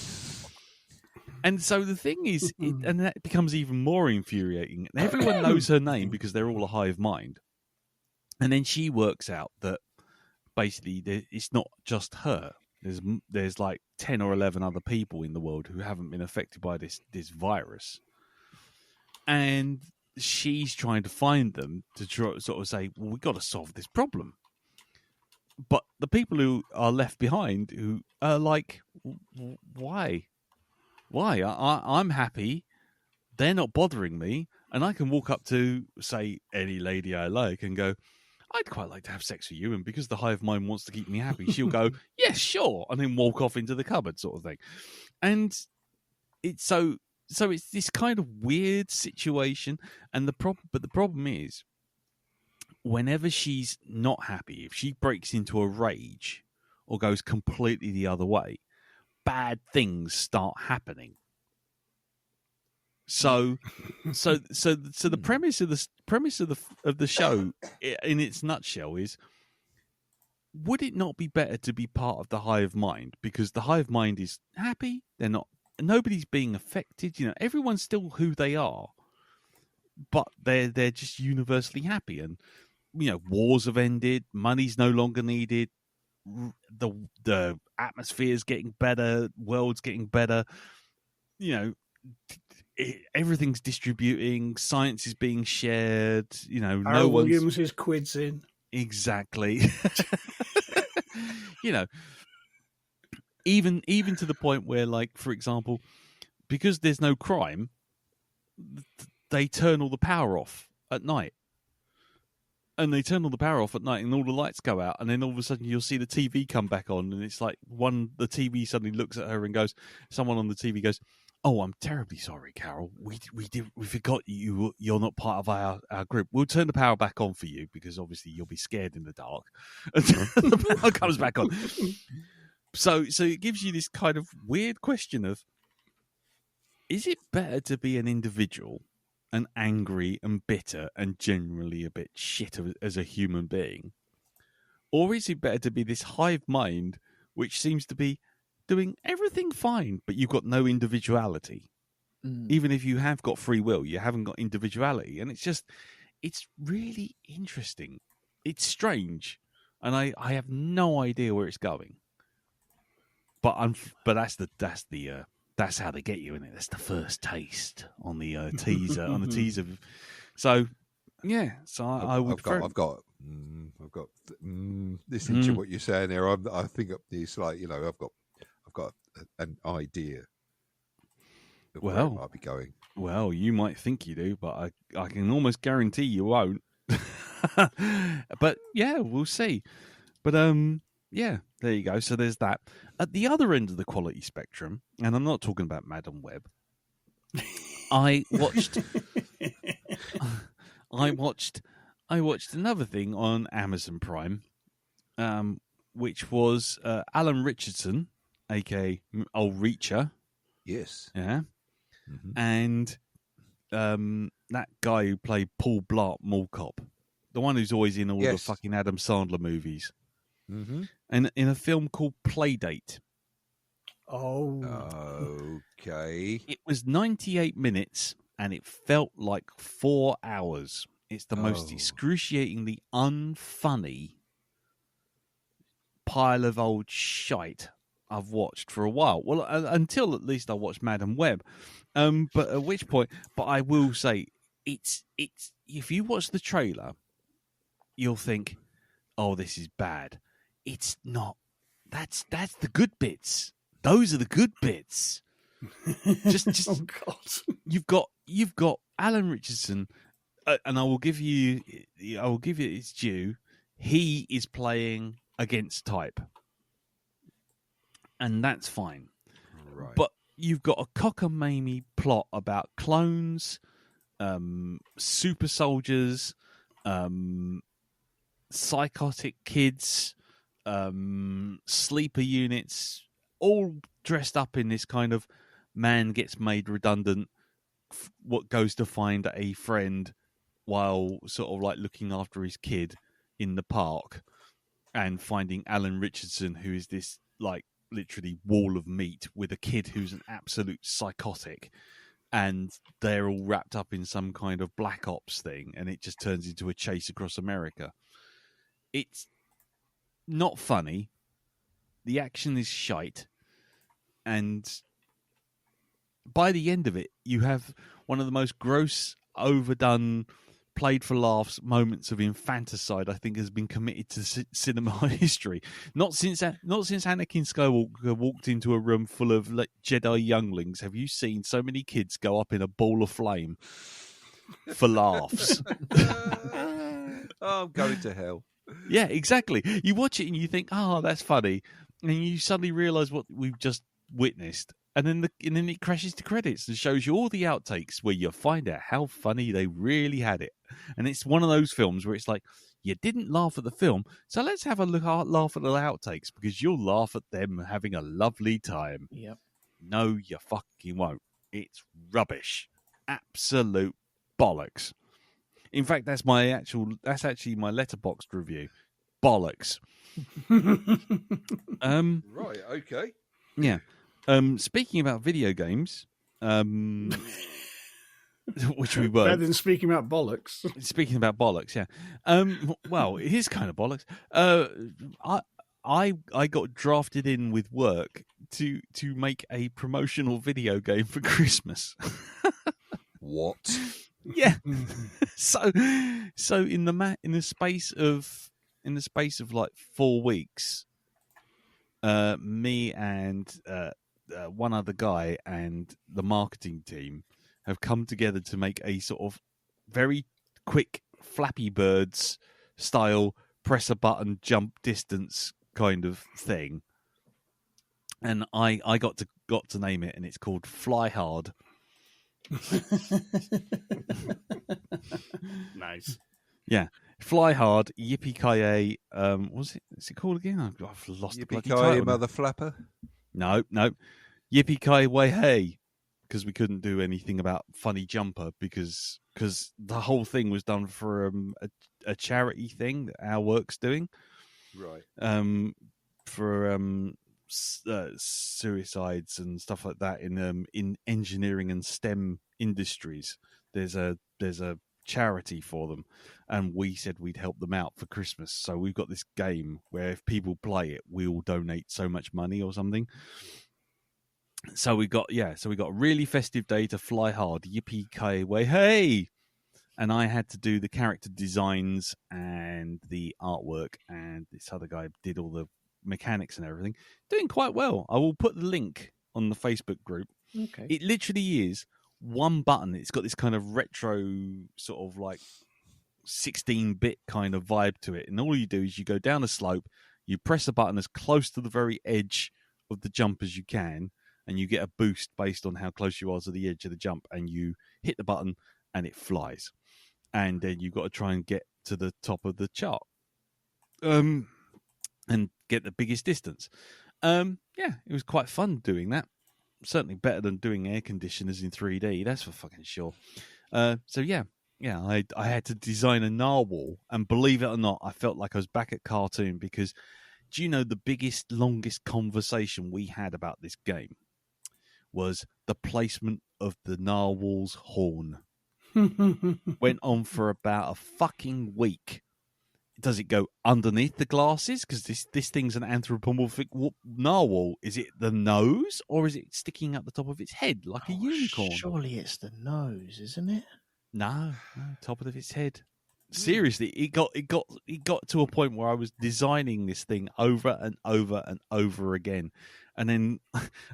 And so the thing is, and that becomes even more infuriating. And everyone knows her name because they're all a hive mind. And then she works out that basically it's not just her. There's like 10 or 11 other people in the world who haven't been affected by this virus. And she's trying to find them to sort of say, well, we've got to solve this problem. But the people who are left behind, who are like, why? I'm happy. They're not bothering me. And I can walk up to, say, any lady I like and go, I'd quite like to have sex with you, and because the hive mind wants to keep me happy, she'll go, yes, sure, and then walk off into the cupboard, sort of thing. And it's so it's this kind of weird situation, and the problem is, whenever she's not happy, if she breaks into a rage or goes completely the other way, bad things start happening. So the premise of the show, in its nutshell, is: would it not be better to be part of the hive mind? Because the hive mind is happy; nobody's being affected. Everyone's still who they are, but they're just universally happy. And wars have ended, money's no longer needed, the atmosphere's getting better, world's getting better. Everything's distributing, science is being shared. No one's... Williams is quids in. Exactly. Even to the point where, like, for example, because there's no crime, they turn all the power off at night. And they turn all the power off at night, and all the lights go out, and then all of a sudden you'll see the TV come back on, and it's like the TV suddenly looks at her and goes, someone on the TV goes, "Oh, I'm terribly sorry, Carol. We forgot you're not part of our group. We'll turn the power back on for you, because obviously you'll be scared in the dark." And the power comes back on. So it gives you this kind of weird question of, is it better to be an individual and angry and bitter and generally a bit shit as a human being? Or is it better to be this hive mind which seems to be doing everything fine, but you've got no individuality? Even if you have got free will, you haven't got individuality. And it's really interesting. It's strange. And I have no idea where it's going. But that's how they get you in it. That's the first taste on the teaser. On the teaser. So yeah. So I've got listening to what you're saying there. I think it's like I've got an idea of where it might be going. Well, you might think you do, but I can almost guarantee you won't. But yeah, we'll see. But yeah, there you go. So there's that. At the other end of the quality spectrum, and I'm not talking about Madam Web, I watched another thing on Amazon Prime, which was Alan Richardson, aka Old Reacher. Yes. Yeah. Mm-hmm. And that guy who played Paul Blart Mall Cop, the one who's always in all the fucking Adam Sandler movies. Mm-hmm. And in a film called Playdate. Oh. Okay. It was 98 minutes and it felt like 4 hours. It's the most excruciatingly unfunny pile of old shite I've watched for a while. Well, until at least I watched Madam Web. But at which point, I will say, it's if you watch the trailer, you'll think, oh, this is bad. It's not. That's the good bits. Those are the good bits. Just oh God. You've got Alan Richardson, and I will give you its due. He is playing against type, and that's fine. Right. But you've got a cockamamie plot about clones, super soldiers, psychotic kids, sleeper units, all dressed up in this kind of man gets made redundant, what goes to find a friend while sort of like looking after his kid in the park, and finding Alan Richardson, who is this like literally wall of meat with a kid who's an absolute psychotic, and they're all wrapped up in some kind of black ops thing, and it just turns into a chase across America. It's not funny. The action is shite. And by the end of it, you have one of the most gross, overdone, played for laughs moments of infanticide I think has been committed to cinema history. Not since Anakin Skywalker walked into a room full of Jedi younglings have you seen so many kids go up in a ball of flame for laughs. I'm going to hell. Yeah, exactly. You watch it and you think, "Oh, that's funny," and you suddenly realise what we've just witnessed, and then it crashes to credits and shows you all the outtakes where you find out how funny they really had it. And it's one of those films where it's like, you didn't laugh at the film, so let's have a laugh at the outtakes because you'll laugh at them having a lovely time. Yep. No, you fucking won't. It's rubbish. Absolute bollocks. In fact, that's actually my Letterboxd review. Bollocks. Right, okay. Yeah. Speaking about video games, which we were. Better than speaking about bollocks. Speaking about bollocks, yeah. Well, it is kind of bollocks. I got drafted in with work to make a promotional video game for Christmas. What? Yeah. So in the space of like 4 weeks, me and one other guy and the marketing team have come together to make a sort of very quick Flappy Birds style press a button jump distance kind of thing. And I got to name it, and it's called Fly Hard. Nice. Yeah. Fly Hard, Yippee-ki-yay. What's it called again? I've lost the bloody title. Yippee-ki-yay, mother flapper. No. Yippee-ki-way hey, because we couldn't do anything about Funny Jumper because the whole thing was done for a charity thing that our work's doing. Right. For suicides and stuff like that in engineering and STEM industries. There's a charity for them, and we said we'd help them out for Christmas. So we've got this game where if people play it, we'll donate so much money or something. So we got a really festive day to Fly Hard, Yippee-ki-yay, hey! And I had to do the character designs and the artwork, and this other guy did all the mechanics and everything. Doing quite well. I will put the link on the Facebook group. Okay. It literally is one button. It's got this kind of retro sort of like 16-bit kind of vibe to it. And all you do is you go down a slope, you press a button as close to the very edge of the jump as you can, and you get a boost based on how close you are to the edge of the jump, and you hit the button and it flies. And then you've got to try and get to the top of the chart. And get the biggest distance. Yeah, it was quite fun doing that. Certainly better than doing air conditioners in 3D, that's for fucking sure. So yeah, I had to design a narwhal, and believe it or not, I felt like I was back at Cartoon, because do you know the biggest, longest conversation we had about this game was the placement of the narwhal's horn. Went on for about a fucking week. Does it go underneath the glasses? Because this thing's an anthropomorphic narwhal. Is it the nose, or is it sticking up the top of its head like a unicorn? Surely it's the nose, isn't it? No, top of its head. Seriously, it got to a point where I was designing this thing over and over and over again, and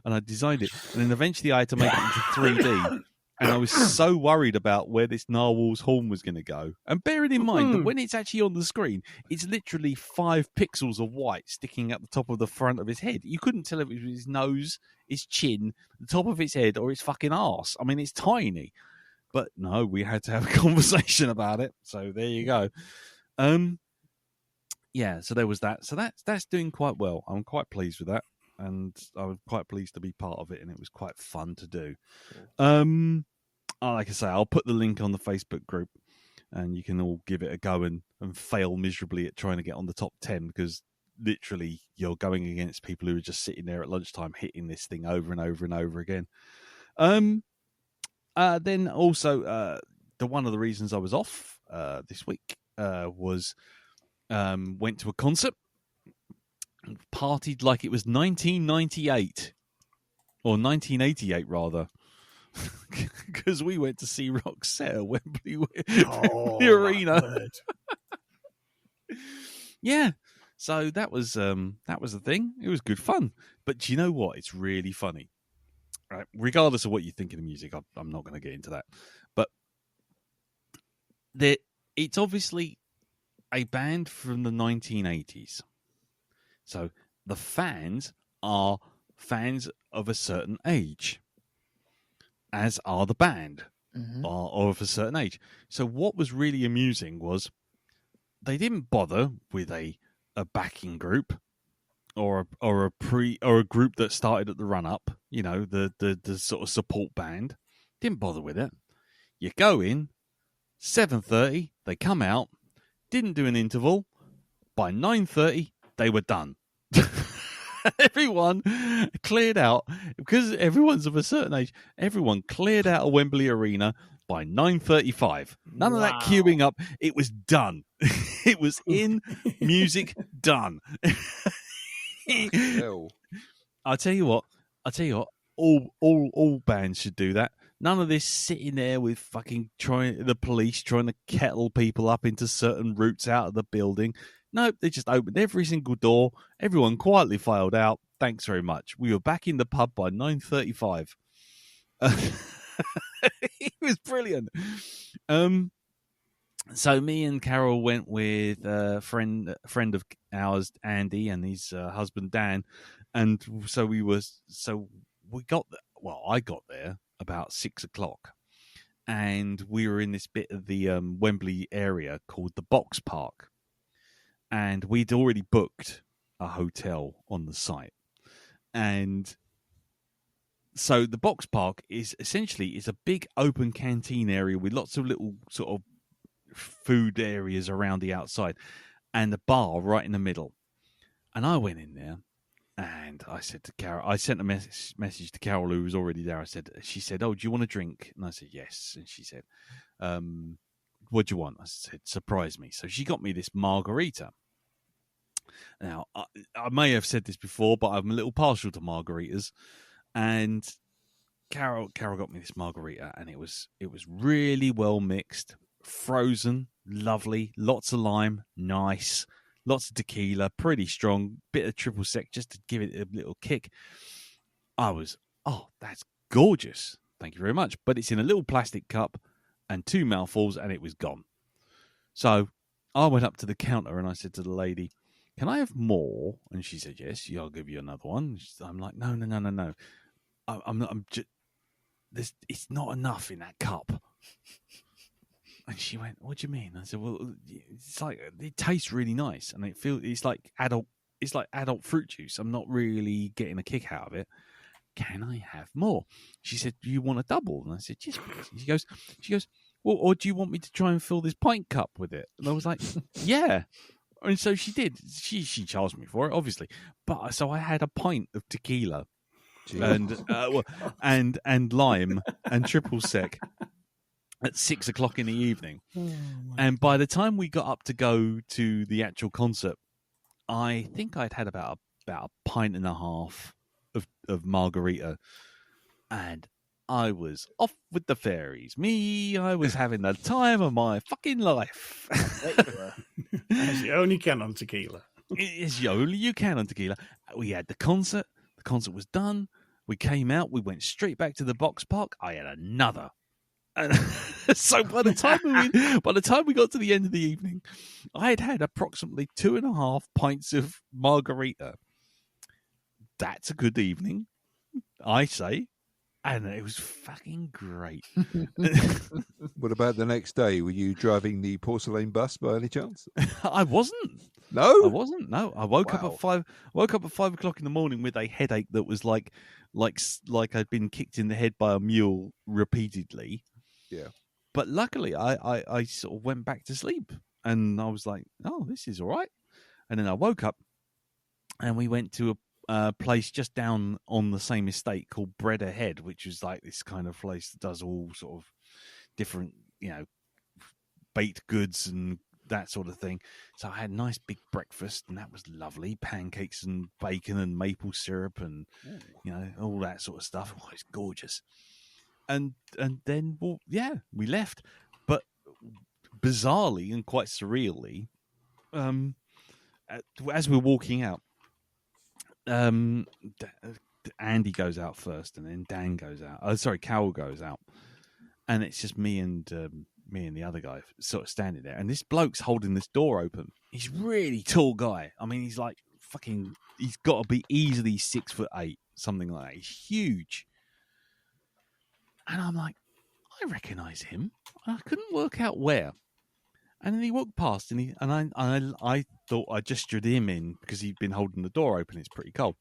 I designed it, and then eventually I had to make it into 3D. And I was so worried about where this narwhal's horn was going to go. And bearing in mind that when it's actually on the screen, it's literally 5 pixels of white sticking at the top of the front of his head. You couldn't tell if it was his nose, his chin, the top of his head, or his fucking arse. I mean, it's tiny. But no, we had to have a conversation about it. So there you go. Yeah, so there was that. So that's doing quite well. I'm quite pleased with that. And I was quite pleased to be part of it, and it was quite fun to do. Like I say, I'll put the link on the Facebook group, and you can all give it a go and fail miserably at trying to get on the top 10, because literally you're going against people who are just sitting there at lunchtime hitting this thing over and over and over again. Then also, one of the reasons I was off this week was went to a concert. Partied like it was 1998 or 1988 rather, because we went to see Roxette at Wembley Arena. Yeah, so that was the thing. It was good fun. But do you know what? It's really funny. Right? Regardless of what you think of the music, I'm not going to get into that. But it's obviously a band from the 1980s. So the fans are fans of a certain age, as are the band, are of a certain age. So what was really amusing was they didn't bother with a backing group or a group that started at the run up, the sort of support band. Didn't bother with it. You go in, 7:30, they come out, didn't do an interval. By 9:30, they were done. Everyone cleared out, because everyone's of a certain age, everyone cleared out of Wembley Arena by 9:35. None of that queuing up. It was done. It was in, music done. I'll tell you what, all bands should do that. None of this sitting there with fucking the police trying to kettle people up into certain routes out of the building. Nope, they just opened every single door. Everyone quietly filed out. Thanks very much. We were back in the pub by 9:35. It was brilliant. So me and Carol went with a friend of ours, Andy, and his husband Dan, and I got there about 6:00, and we were in this bit of the Wembley area called the Box Park. And we'd already booked a hotel on the site. And so the Box Park is a big open canteen area with lots of little sort of food areas around the outside and the bar right in the middle. And I went in there and I said to Carol, I sent a message to Carol, who was already there. She said, "Oh, do you want a drink?" And I said, "Yes." And she said, "What do you want?" I said, "Surprise me." So she got me this margarita. Now, I may have said this before, but I'm a little partial to margaritas. And Carol got me this margarita, and it was really well mixed, frozen, lovely, lots of lime, nice, lots of tequila, pretty strong, bit of triple sec just to give it a little kick. That's gorgeous. Thank you very much. But it's in a little plastic cup and 2 mouthfuls, and it was gone. So I went up to the counter and I said to the lady, "Can I have more?" And she said, "Yes, I'll give you another one." I'm like, "No. I'm just, it's not enough in that cup." And she went, "What do you mean?" I said, "Well, it's like, it tastes really nice, and it's like adult fruit juice. I'm not really getting a kick out of it. Can I have more?" She said, "Do you want a double?" And I said, "Yes, please." She goes, "Well, or do you want me to try and fill this pint cup with it?" And I was like, "Yeah." And so she did. She charged me for it, obviously. But so I had a pint of tequila and lime and triple sec at 6:00 in the evening. And by the time we got up to go to the actual concert, I think I'd had about a pint and a half of margarita, and I was off with the fairies. I was having the time of my fucking life. As you only can on tequila. As you can on tequila. We had the concert. The concert was done. We came out. We went straight back to the Box Park. I had another. And so by the time we got to the end of the evening, I had approximately 2.5 pints of margarita. That's a good evening, I say. And it was fucking great. What about the next day? Were you driving the porcelain bus by any chance? I wasn't. No, I wasn't. No, I woke up at 5. Woke up at 5:00 in the morning with a headache that was like I'd been kicked in the head by a mule repeatedly. Yeah. But luckily, I sort of went back to sleep, and I was like, "Oh, this is all right." And then I woke up, and we went to a place just down on the same estate called Bread Ahead, which is like this kind of place that does all sort of different, baked goods and that sort of thing. So I had a nice big breakfast, and that was lovely. Pancakes and bacon and maple syrup and, all that sort of stuff. Oh, it's gorgeous. And then, we left. But bizarrely and quite surreally, as we're walking out, Andy goes out first, and then Dan goes out. Carol goes out, and it's just me and me and the other guy sort of standing there, and this bloke's holding this door open. He's a really tall guy. I mean, he's like fucking. He's got to be easily 6'8", something like that. He's huge. And I'm like, I recognise him. I couldn't work out where. And then he walked past, and I thought I gestured him in because he'd been holding the door open. It's pretty cold.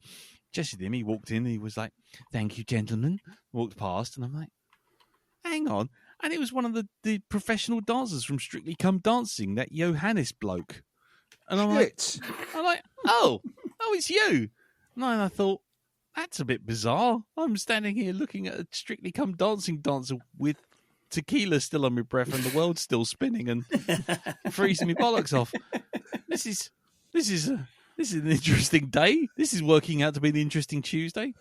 Gestured him. He walked in. And he was like, "Thank you, gentlemen." Walked past, and I'm like, "Hang on." And it was one of the professional dancers from Strictly Come Dancing, that Johannes bloke. And I'm like, oh, it's you. And I thought, that's a bit bizarre. I'm standing here looking at a Strictly Come Dancing dancer with tequila still on my breath and the world's still spinning and freezing me bollocks off. This is an interesting day. This is working out to be an interesting Tuesday.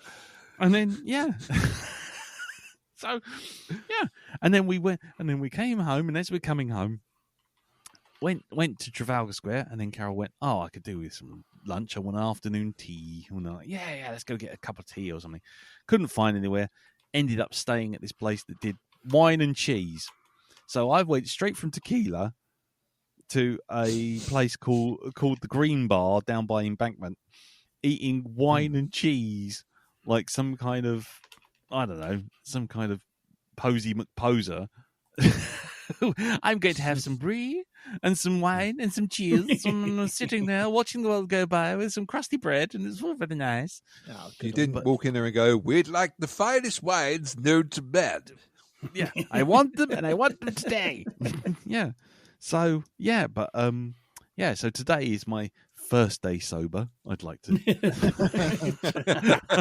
And then so and then we came home, and as we're coming home, went to Trafalgar Square, and then Carol went, "Oh, I could do with some lunch. I want an afternoon tea." And I'm like, yeah, let's go get a cup of tea or something. Couldn't find anywhere. Ended up staying at this place that did wine and cheese. So I went straight from tequila to a place called the Green Bar down by Embankment, eating wine and cheese like some kind of, I don't know, some kind of Posy McPoser. I'm going to have some brie and some wine and some cheese. I'm sitting there watching the world go by with some crusty bread, and it's all very nice. Oh, you didn't walk in there and go, "We'd like the finest wines known to man." Yeah, I want them, and I want them today. Yeah. So but so today is my first day sober. I'd like to.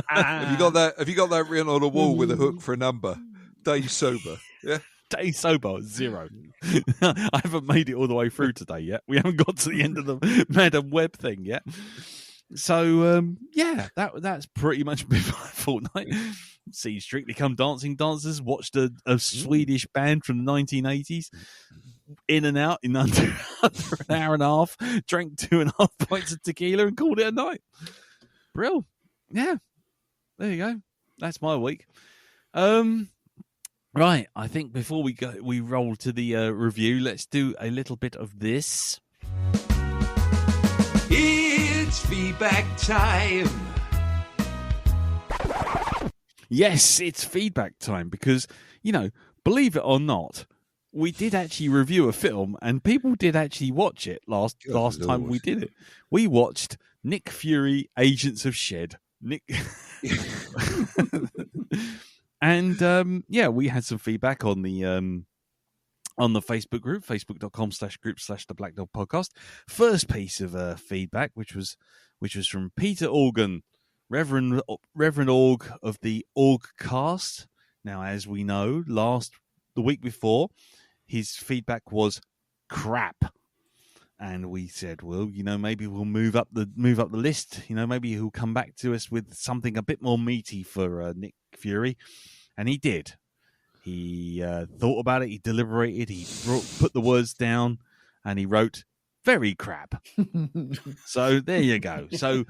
Have you got that written on a wall with a hook for a number? Day sober. Yeah. Day sober, 0. I haven't made it all the way through today yet. We haven't got to the end of the Madam Web thing yet. So that's pretty much been my fortnight. See Strictly Come Dancing dancers, watched a Swedish band from the 1980s, in and out in under an hour and a half, drank 2.5 pints of tequila and called it a night. Brill. Yeah. There you go. That's my week. Right, I think before we roll to the review, let's do a little bit of this. It's feedback time. Yes, it's feedback time because, believe it or not, we did actually review a film and people did actually watch it last time we did it. We watched Nick Fury, Agents of S.H.I.E.L.D. And we had some feedback on the Facebook group, facebook.com/group/the Black Dog Podcast. First piece of feedback, which was from Peter Organ, Reverend Org of the Orgcast. Now, as we know, the week before, his feedback was crap, and we said, well, maybe we'll move up the list. Maybe he'll come back to us with something a bit more meaty for Nick Fury. And he did. He thought about it. He deliberated. He put the words down, and he wrote, "Very crap." So there you go. So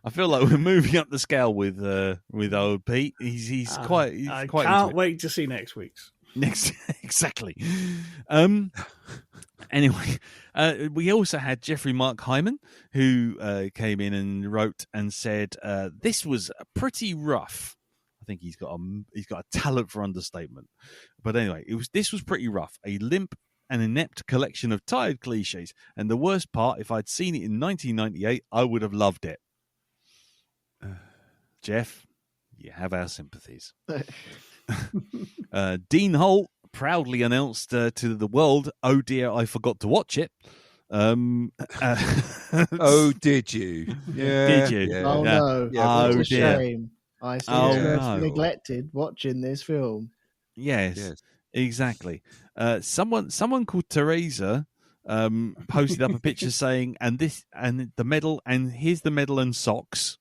I feel like we're moving up the scale with old Pete. He's quite. I can't wait to see next week's. Exactly. Anyway, we also had Jeffrey Mark Hyman, who came in and wrote and said this was pretty rough. I think he's got a talent for understatement. But anyway, this was pretty rough. A limp and inept collection of tired cliches. And the worst part, if I'd seen it in 1998, I would have loved it. Jeff, you have our sympathies. Dean Holt proudly announced to the world, "Oh dear, I forgot to watch it." Oh, did you? Yeah. Did you? Yeah. Oh Yeah. no! Oh, It's a dear. shame. I no. neglected watching this film. Yes. Exactly. Someone called Teresa posted up a picture saying, and the medal, and here's the medal and socks,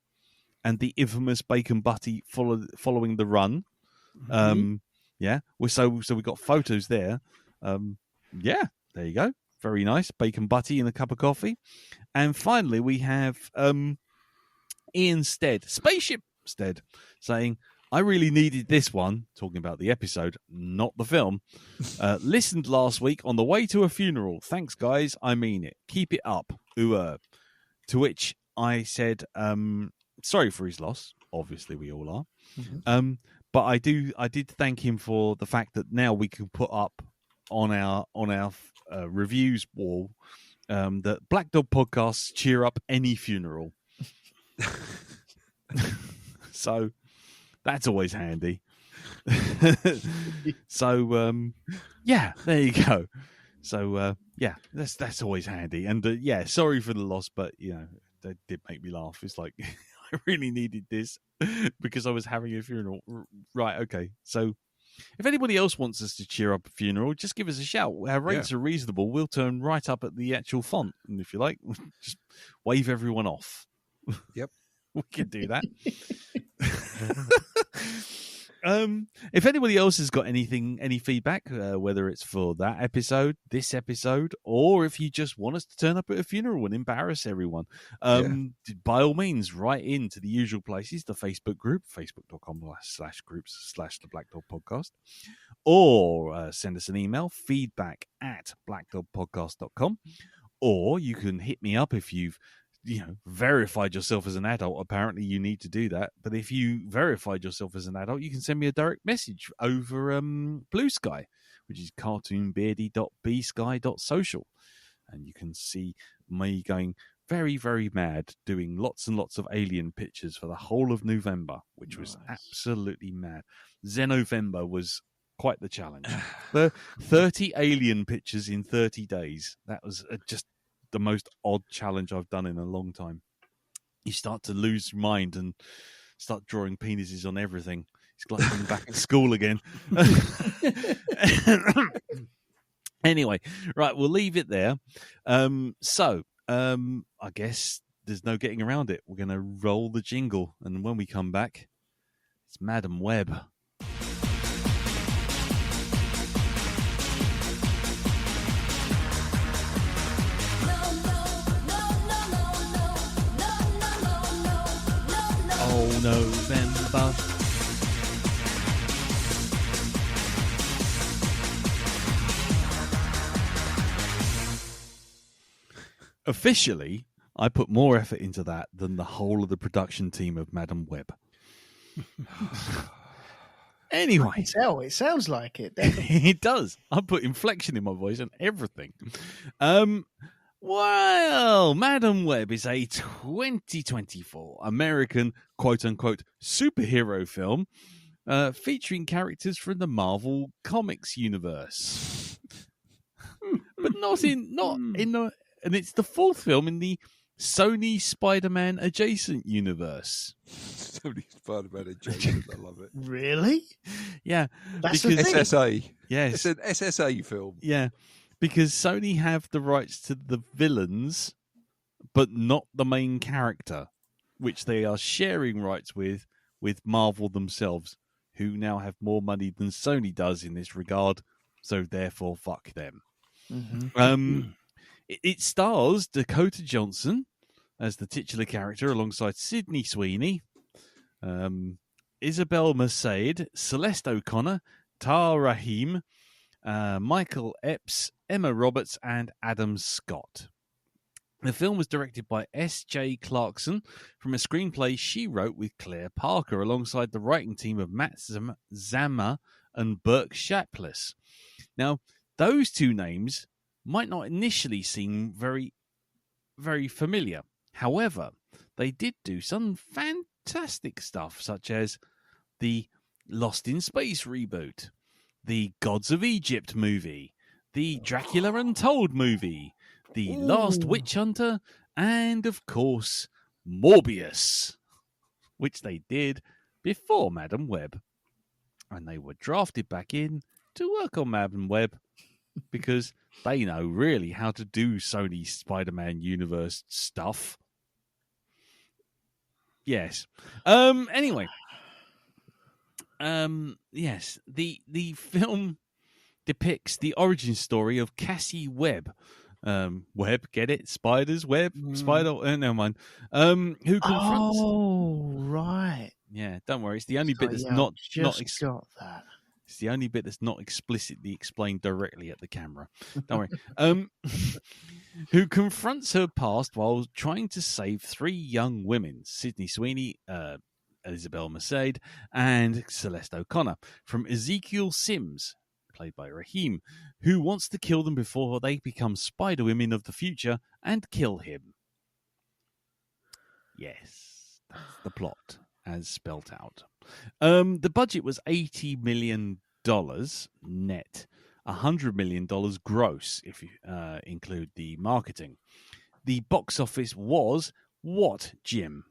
and the infamous bacon butty following the run. So we got photos there. There you go. Very nice bacon butty and a cup of coffee. And finally, we have Ian Spaceship Stead, saying, I really needed this one, talking about the episode, not the film. Listened last week on the way to a funeral. Thanks, guys. I mean it. Keep it up. To which I said, sorry for his loss. Obviously, we all are. Mm-hmm. But I did thank him for the fact that now we can put up on our reviews wall that Black Dog podcasts cheer up any funeral. So that's always handy. So yeah, there you go. So yeah, that's always handy. And yeah, sorry for the loss, but you know, that did make me laugh. It's like I really needed this because I was having a funeral. Right, okay. So if anybody else wants us to cheer up a funeral, just give us a shout. Our rates are reasonable. We'll turn right up at the actual font, and if you like, just wave everyone off. Yep. We can do that. If anybody else has got any feedback, whether it's for that episode, this episode, or if you just want us to turn up at a funeral and embarrass everyone, by all means, write into the usual places, the Facebook group, facebook.com/groups/the Black Dog Podcast, or send us an email, feedback@blackdogpodcast.com, or you can hit me up if you've verified yourself as an adult. Apparently you need to do that, but if you verified yourself as an adult, you can send me a direct message over Blue Sky, which is cartoonbeardy.bsky.social, and you can see me going very, very mad, doing lots and lots of alien pictures for the whole of November, which was absolutely mad. Xenovember was quite the challenge. The 30 alien pictures in 30 days. That was just the most odd challenge I've done in a long time. You start to lose your mind and start drawing penises on everything. It's like being back at school again. Anyway, right, we'll leave it there. So I guess there's no getting around it. We're going to roll the jingle, and when we come back, it's Madam Web. Oh, November. Officially, I put more effort into that than the whole of the production team of Madam Web. Anyway. It sounds like it. It does. I put inflection in my voice and everything. Well, Madam Web is a 2024 American quote-unquote superhero film featuring characters from the Marvel Comics universe. But not in the, and it's the fourth film in the Sony Spider-Man adjacent universe. Sony Spider-Man adjacent, I love it. Really? Yeah. That's because SSA. Yes. It's an SSA film. Yeah. Because Sony have the rights to the villains, but not the main character, which they are sharing rights with Marvel themselves, who now have more money than Sony does in this regard, so therefore fuck them. Mm-hmm. It stars Dakota Johnson as the titular character alongside Sydney Sweeney, Isabel Merced, Celeste O'Connor, Tar Rahim, Michael Epps, Emma Roberts, and Adam Scott. The film was directed by S.J. Clarkson from a screenplay she wrote with Claire Parker alongside the writing team of Matt Zama and Burke Shapless. Now, those two names might not initially seem very, very familiar. However, they did do some fantastic stuff, such as the Lost in Space reboot, the Gods of Egypt movie, the Dracula Untold movie, the Last Witch Hunter, and, of course, Morbius, which they did before Madam Web. And they were drafted back in to work on Madam Web because they know really how to do Sony Spider-Man universe stuff. Yes. Anyway. Yes. The film depicts the origin story of Cassie Webb. Web, get it? Spider's web? Spider? Never mind. Who confronts... Oh, right. Yeah, don't worry. It's the only bit that's got that. It's the only bit that's not explicitly explained directly at the camera. Don't worry. Who confronts her past while trying to save 3 young women, Sydney Sweeney, Isabel Merced, and Celeste O'Connor, from Ezekiel Sims, played by Raheem, who wants to kill them before they become Spider Women of the future and kill him. Yes, that's the plot as spelt out. The budget was $80 million net, $100 million gross if you include the marketing. The box office was what, Jim?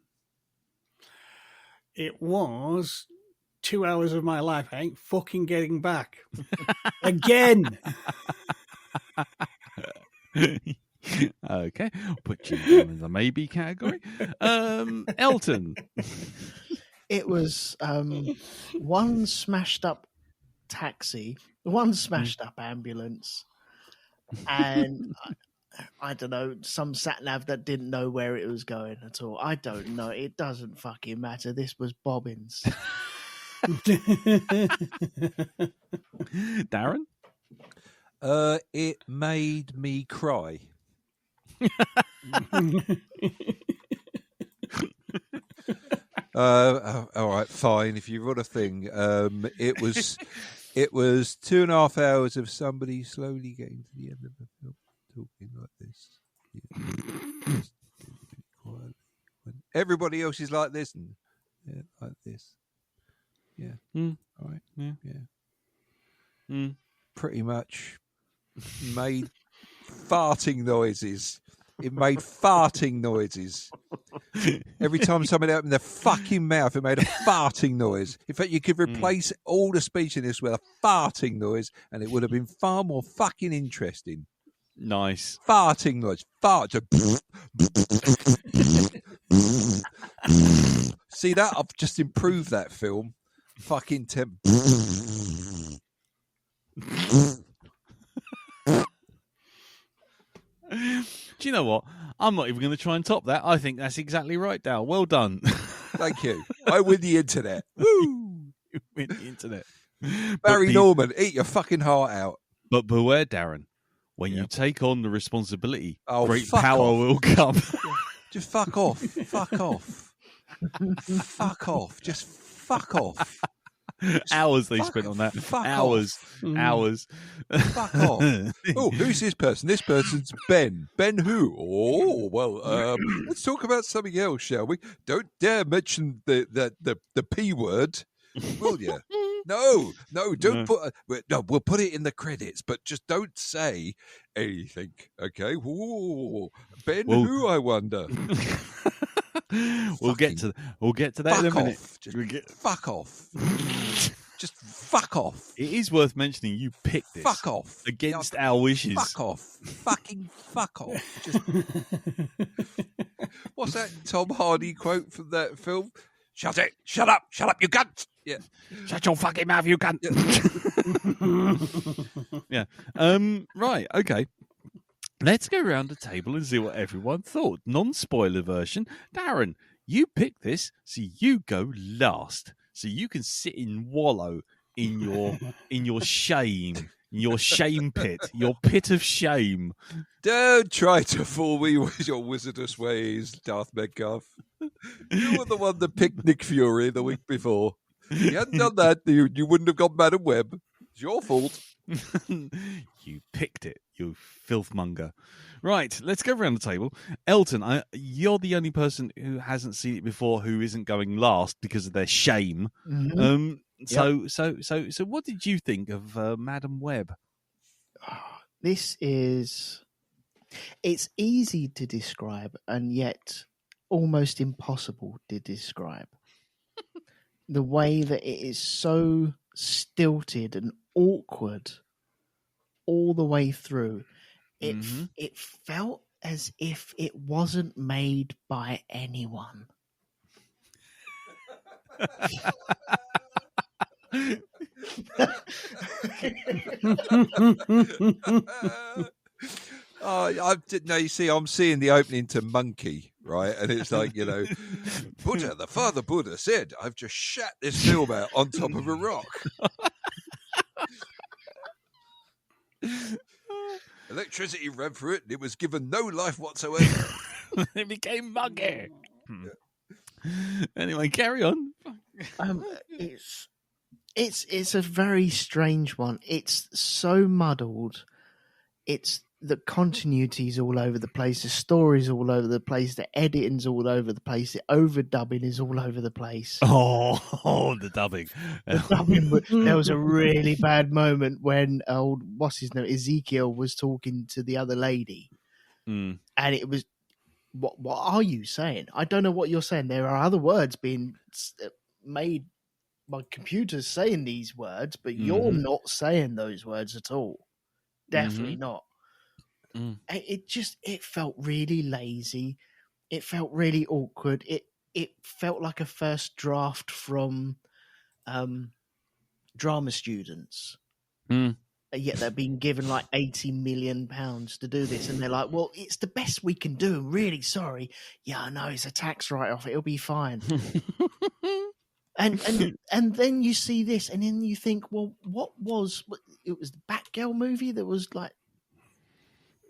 It was 2 hours of my life I ain't fucking getting back. Again. Okay, put you down in the maybe category. Elton. It was one smashed up taxi, one smashed up ambulance, and I don't know, some sat nav that didn't know where it was going at all. I don't know. It doesn't fucking matter. This was Bobbins. Darren? It made me cry. All right, fine. If you run a thing, it was 2.5 hours of somebody slowly getting to the end of the film, talking like this. Just quietly. When everybody else is like this, and like this. Yeah. All right. Yeah. Pretty much made farting noises. It made farting noises. Every time somebody opened their fucking mouth, it made a farting noise. In fact, you could replace all the speech in this with a farting noise, and it would have been far more fucking interesting. Nice. Farting noise. Fart. See that? I've just improved that film. Fucking temp. Do you know what? I'm not even going to try and top that. I think that's exactly right, Dal. Well done. Thank you. I win the internet. Woo! You win the internet. Barry Norman, eat your fucking heart out. But beware, Darren. When you take on the responsibility, great fuck power off. will come. Just fuck off. Fuck off. Fuck off. Just fuck off. Hours they spent on that. Hours. Fuck off. Oh, who's this person? This person's Ben. Ben who? Oh, well, let's talk about something else, shall we? Don't dare mention the P word, will you? No, don't put. No, we'll put it in the credits, but just don't say anything. Okay? Ooh, Ben who? I wonder. We'll get to that in a minute. Fuck off. Just fuck off. It is worth mentioning you picked this. Fuck off. Against our wishes. Fuck off. Fucking fuck off. Just... What's that Tom Hardy quote from that film? Shut it. Shut up, you cunt. Yeah. Shut your fucking mouth, you cunt. Yeah. Right, okay. Let's go around the table and see what everyone thought. Non-spoiler version. Darren, you picked this, so you go last. So you can sit and wallow in your shame, your shame pit, your pit of shame. Don't try to fool me with your wizardous ways, Darth Metcalf. You were the one that picked Nick Fury the week before. If you hadn't done that, you wouldn't have got Madam Web. It's your fault. You picked it, you filthmonger. Right, let's go around the table. Elton, you're the only person who hasn't seen it before who isn't going last because of their shame. Mm-hmm. So what did you think of Madam Web? It's easy to describe and yet almost impossible to describe. The way that it is so stilted and awkward all the way through. It felt as if it wasn't made by anyone. You see, I'm seeing the opening to Monkey, right? And it's like, Buddha, the father Buddha, said, "I've just shat this film out on top of a rock." Electricity ran through it, and it was given no life whatsoever. It became muggy. Anyway, carry on. It's a very strange one. It's so muddled. It's the continuity's all over the place. The story's all over the place. The editing's all over the place. The overdubbing is all over the place. Oh, the dubbing. There was a really bad moment when what's his name, Ezekiel, was talking to the other lady, and it was, what are you saying? I don't know what you're saying. There are other words being made by computers saying these words, but you're not saying those words at all. Definitely not. It felt really lazy. It felt really awkward. It felt like a first draft from drama students. Yet they're being given like £80 million to do this, and they're like, "Well, it's the best we can do. I'm really sorry. Yeah, I know, it's a tax write-off. It'll be fine." And then you see this, and then you think, well, it was the Batgirl movie that was like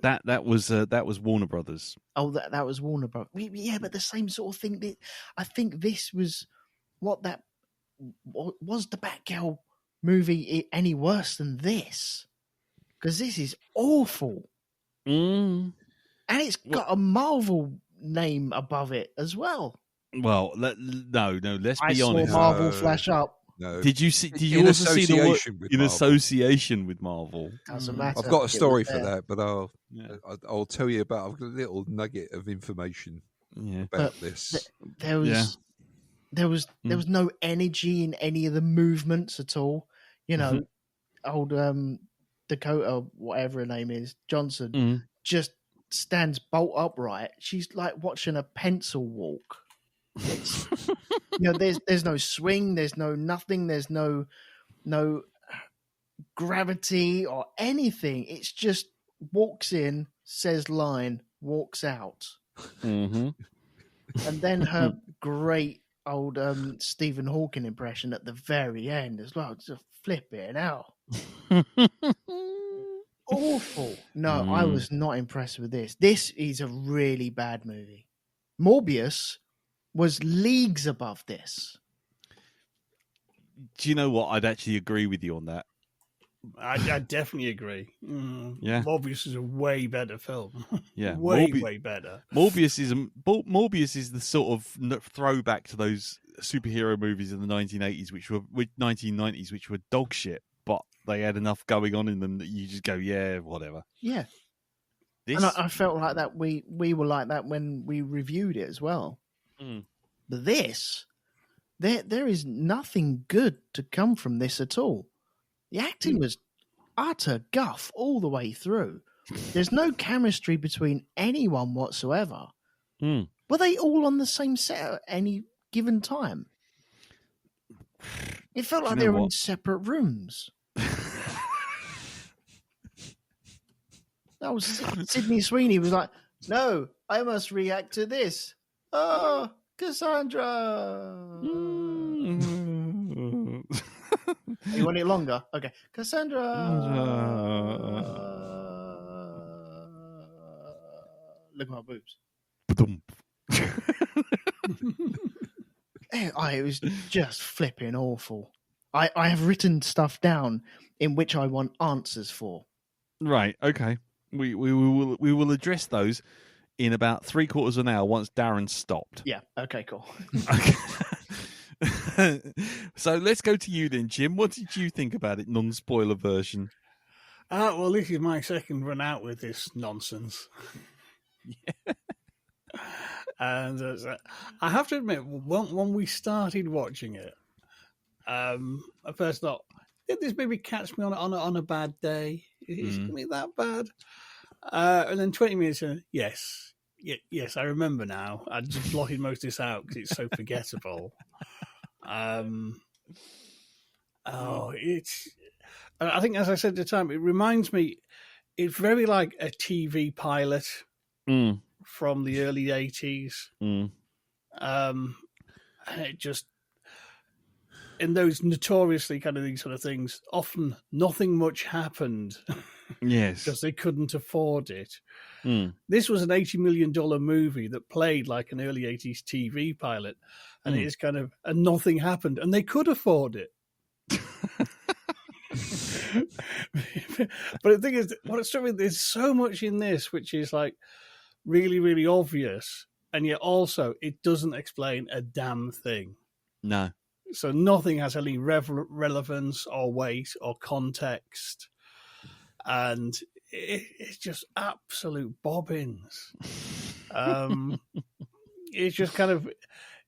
that was Warner Brothers. Oh, that was Warner Brothers. Yeah, but the same sort of thing. I think this was was the Batgirl movie any worse than this? Because this is awful, and it's got a Marvel name above it as well. Well, no. Let's be honest. I saw Marvel flash up. No. Did you see? Did you also see the word in association with Marvel? Doesn't matter. I've got a story for that, but I'll tell you about. I've got a little nugget of information about this. There was no energy in any of the movements at all. You know, old Dakota, whatever her name is, Johnson, just stands bolt upright. She's like watching a pencil walk. It's, there's no swing, there's no nothing, there's no gravity or anything. It's just walks in, says line, walks out, and then her great old Stephen Hawking impression at the very end as well. Just flipping out. Awful. No, I was not impressed with this. This is a really bad movie. Morbius was leagues above this. Do you know what? I'd actually agree with you on that. I definitely agree. Yeah, Morbius is a way better film. Yeah, way better. Morbius is the sort of throwback to those superhero movies in the 1980s, which were 1990s, which were dog shit, but they had enough going on in them that you just go, yeah, whatever. Yeah. And I felt like that. We were like that when we reviewed it as well. But this, there is nothing good to come from this at all. The acting was utter guff all the way through. There's no chemistry between anyone whatsoever. Were they all on the same set at any given time? It felt like they were in separate rooms. That was Sydney Sweeney was like, "No, I must react to this." Oh, Cassandra. You want it longer? Okay. Cassandra. Look at my boobs. It was just flipping awful. I have written stuff down in which I want answers for. Right. Okay. We will address those in about 3/4 of an hour once Darren stopped. Yeah. Okay. Cool. Okay. So let's go to you then, Jim. What did you think about it, non-spoiler version? Well, this is my second run out with this nonsense. Yeah. And I have to admit, when we started watching it, I first thought, did this maybe catch me on a bad day? Is it going to be that bad? And then 20 minutes in, yes, I remember now. I just blotted most of this out because it's so forgettable. I think, as I said at the time, it reminds me, it's very like a TV pilot from the early 80s. And it just, in those notoriously kind of these sort of things, often nothing much happened. Yes. Because they couldn't afford it. Mm. This was an $80 million movie that played like an early 80s TV pilot. And it is kind of, and nothing happened. And they could afford it. But the thing is, what struck me, there's so much in this which is like really, really obvious. And yet also, it doesn't explain a damn thing. No. So nothing has any relevance or weight or context. And it's just absolute bobbins. It's just kind of,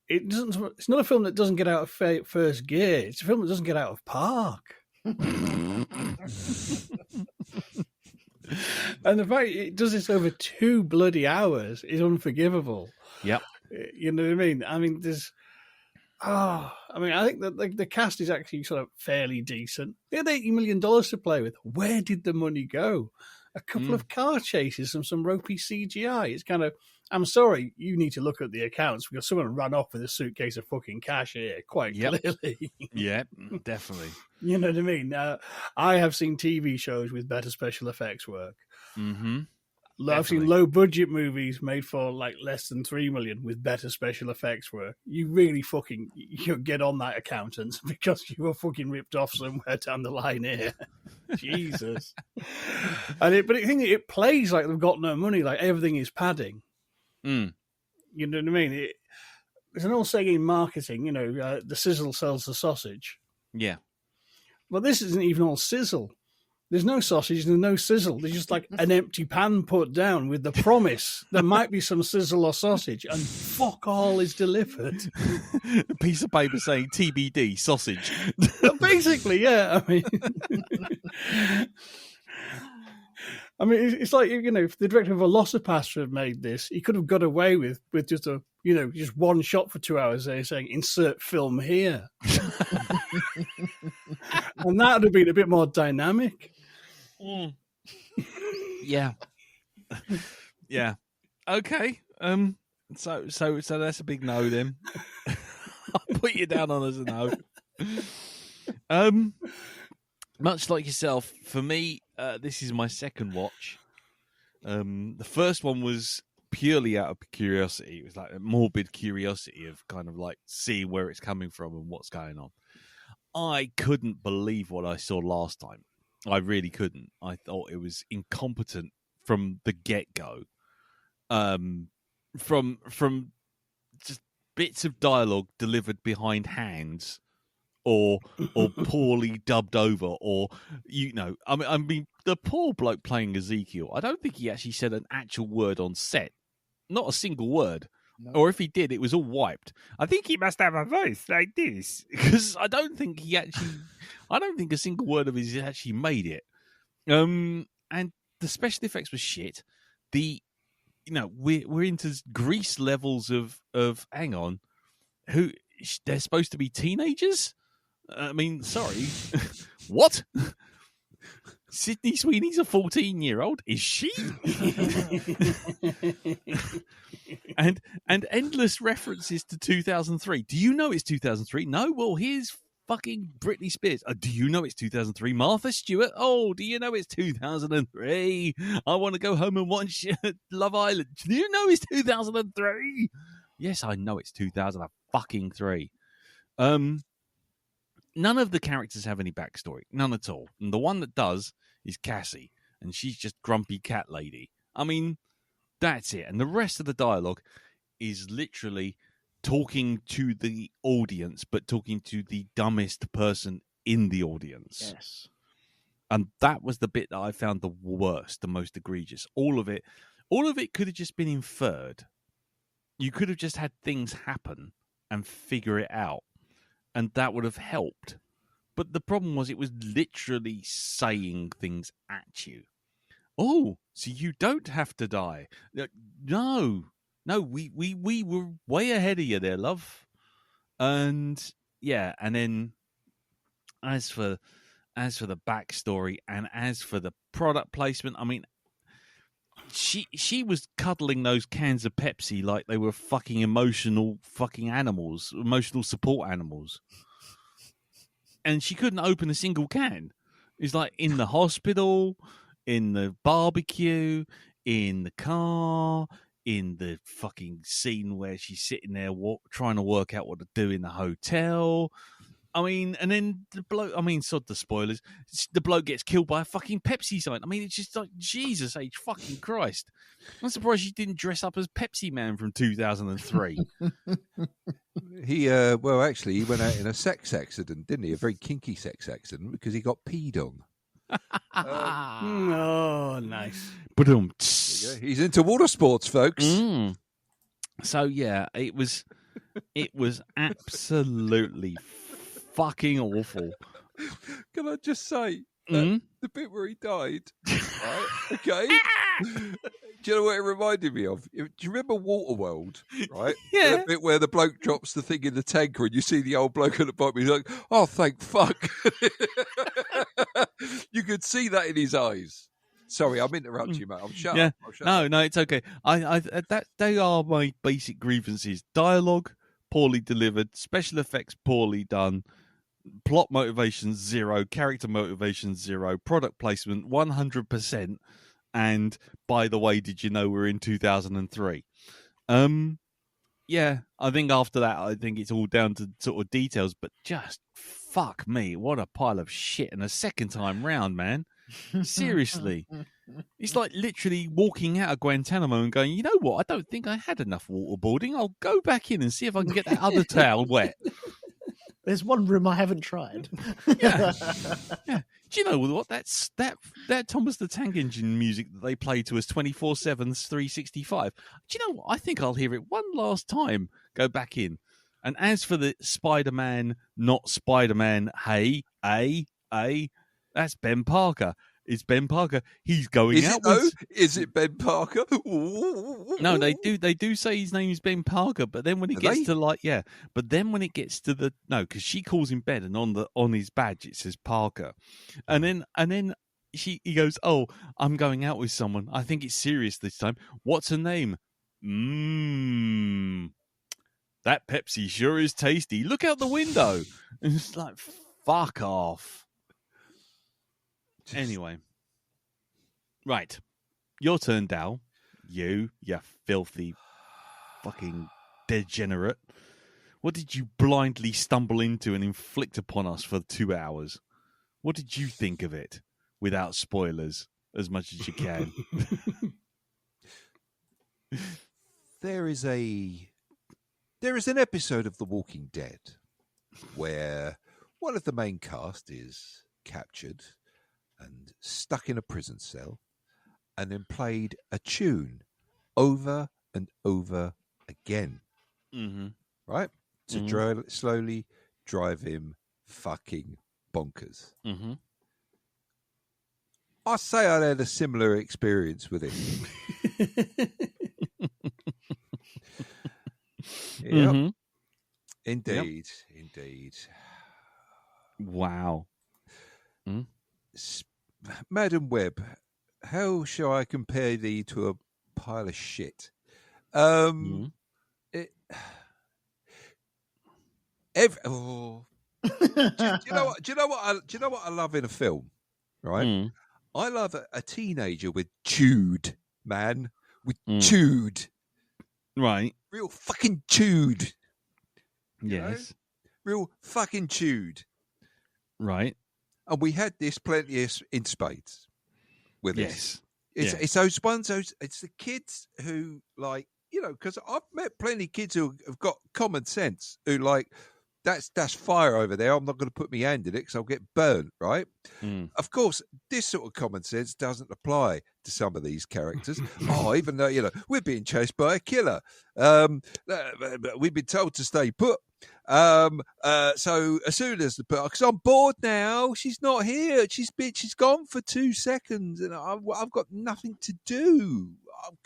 it's not a film that doesn't get out of first gear. It's a film that doesn't get out of park. And the fact it does this over 2 bloody hours is unforgivable. Yep. You know what I mean? I mean, I think that the cast is actually sort of fairly decent. They had $80 million to play with. Where did the money go? A couple of car chases and some ropey CGI. It's kind of, I'm sorry, you need to look at the accounts because someone ran off with a suitcase of fucking cash here, quite clearly. Yeah, definitely. You know what I mean? I have seen TV shows with better special effects work. Mm-hmm. I've seen low-budget movies made for like less than $3 million with better special effects work. You really you get on that, accountant, because you were fucking ripped off somewhere down the line here. Jesus. But it plays like they've got no money, like everything is padding. Mm. You know what I mean? There's an old saying in marketing, the sizzle sells the sausage. Yeah. Well, this isn't even all sizzle. There's no sausage and no sizzle. There's just like an empty pan put down with the promise there might be some sizzle or sausage, and fuck all is delivered. A piece of paper saying TBD, sausage. Basically, yeah. I mean, it's like, if the director of Velocipaster had made this, he could have got away with just just one shot for 2 hours there saying, insert film here. And that would have been a bit more dynamic. Mm. Yeah. Yeah. Okay. So that's a big no then. I'll put you down on as a no. Much like yourself, for me, this is my second watch. The first one was purely out of curiosity. It was like a morbid curiosity of kind of like seeing where it's coming from and what's going on. I couldn't believe what I saw last time. I really couldn't. I thought it was incompetent from the get-go. From just bits of dialogue delivered behind hands or poorly dubbed over, or I mean the poor bloke playing Ezekiel, I don't think he actually said an actual word on set. Not a single word. No. Or if he did, it was all wiped. I think he must have a voice like this, because I don't think a single word of his actually made it. And the special effects were shit. We're into Grease levels of hang on, who they're supposed to be teenagers? I mean, sorry, what? Sydney Sweeney's a 14-year-old, is she? and endless references to 2003. Do you know it's 2003? No. Well, here's fucking Britney Spears. Do you know it's 2003? Martha Stewart. Oh, do you know it's 2003? I want to go home and watch Love Island. Do you know it's 2003? Yes, I know it's 2003. None of the characters have any backstory. None at all. And the one that does is Cassie. And she's just grumpy cat lady. I mean, that's it. And the rest of the dialogue is literally talking to the audience, but talking to the dumbest person in the audience. Yes. And that was the bit that I found the worst, the most egregious. All of it could have just been inferred. You could have just had things happen and figure it out. And that would have helped. But the problem was it was literally saying things at you. Oh, so you don't have to die. No, we were way ahead of you there, love. And yeah, and then as for the backstory and as for the product placement, I mean, she was cuddling those cans of Pepsi like they were fucking emotional fucking animals, emotional support animals. And she couldn't open a single can. It's like in the hospital, in the barbecue, in the car, in the fucking scene where she's sitting there trying to work out what to do in the hotel. I mean, and then the bloke, sod the spoilers, the bloke gets killed by a fucking Pepsi sign. I mean, it's just like, Jesus H. fucking Christ. I'm surprised she didn't dress up as Pepsi Man from 2003. He actually, he went out in a sex accident, didn't he? A very kinky sex accident because he got peed on. Oh, nice. But he's into water sports, folks. So yeah, it was absolutely fucking awful. Can I just say the bit where he died? Right? Okay. Do you know what it reminded me of? Do you remember Waterworld? Right? Yeah. The bit where the bloke drops the thing in the tanker and you see the old bloke at the bottom. He's like, "Oh, thank fuck!" You could see that in his eyes. Sorry, I'm interrupting you, mate. I'm shut up. No, it's okay. That they are my basic grievances: dialogue poorly delivered, special effects poorly done, plot motivation 0, character motivation 0, product placement 100%. And by the way, did you know we're in 2003? Yeah, I think after that, I think it's all down to sort of details. But just fuck me, what a pile of shit! And a second time round, man. Seriously, it's like literally walking out of Guantanamo and going, you know what? I don't think I had enough waterboarding. I'll go back in and see if I can get that other towel wet. There's one room I haven't tried. Yeah. Do you know what? That's that Thomas the Tank Engine music that they play to us 24/7, 365. Do you know what? I think I'll hear it one last time. Go back in. And as for the Spider-Man, not Spider-Man, hey, that's Ben Parker. It's Ben Parker. He's going out. Is it Ben Parker? No, they do say his name is Ben Parker, but then when it gets to because she calls him Ben, and on his badge it says Parker, and then he goes, "Oh, I'm going out with someone. I think it's serious this time. What's her name? That Pepsi sure is tasty. Look out the window." And it's like, fuck off. Anyway, right, your turn, Dal. You filthy fucking degenerate. What did you blindly stumble into and inflict upon us for 2 hours? What did you think of it, without spoilers, as much as you can? There is an episode of The Walking Dead where one of the main cast is captured and stuck in a prison cell, and then played a tune over and over again, right? To slowly drive him fucking bonkers. I say I had a similar experience with it. Yep. Indeed. Wow. Madam Webb, how shall I compare thee to a pile of shit? Do you know what I love in a film? Right? I love a teenager with chewed, man, with chewed, right? Real fucking chewed. Yes. Real fucking chewed. Right. And we had this plenty in spades with us. It's those ones, it's the kids who, like, you know, because I've met plenty of kids who have got common sense, who like, that's fire over there. I'm not going to put my hand in it because I'll get burnt, right? Of course, this sort of common sense doesn't apply to some of these characters. Even though, you know, we're being chased by a killer. We've been told to stay put. So as soon as because I'm bored now, she's not here. She's gone for 2 seconds, and I've got nothing to do.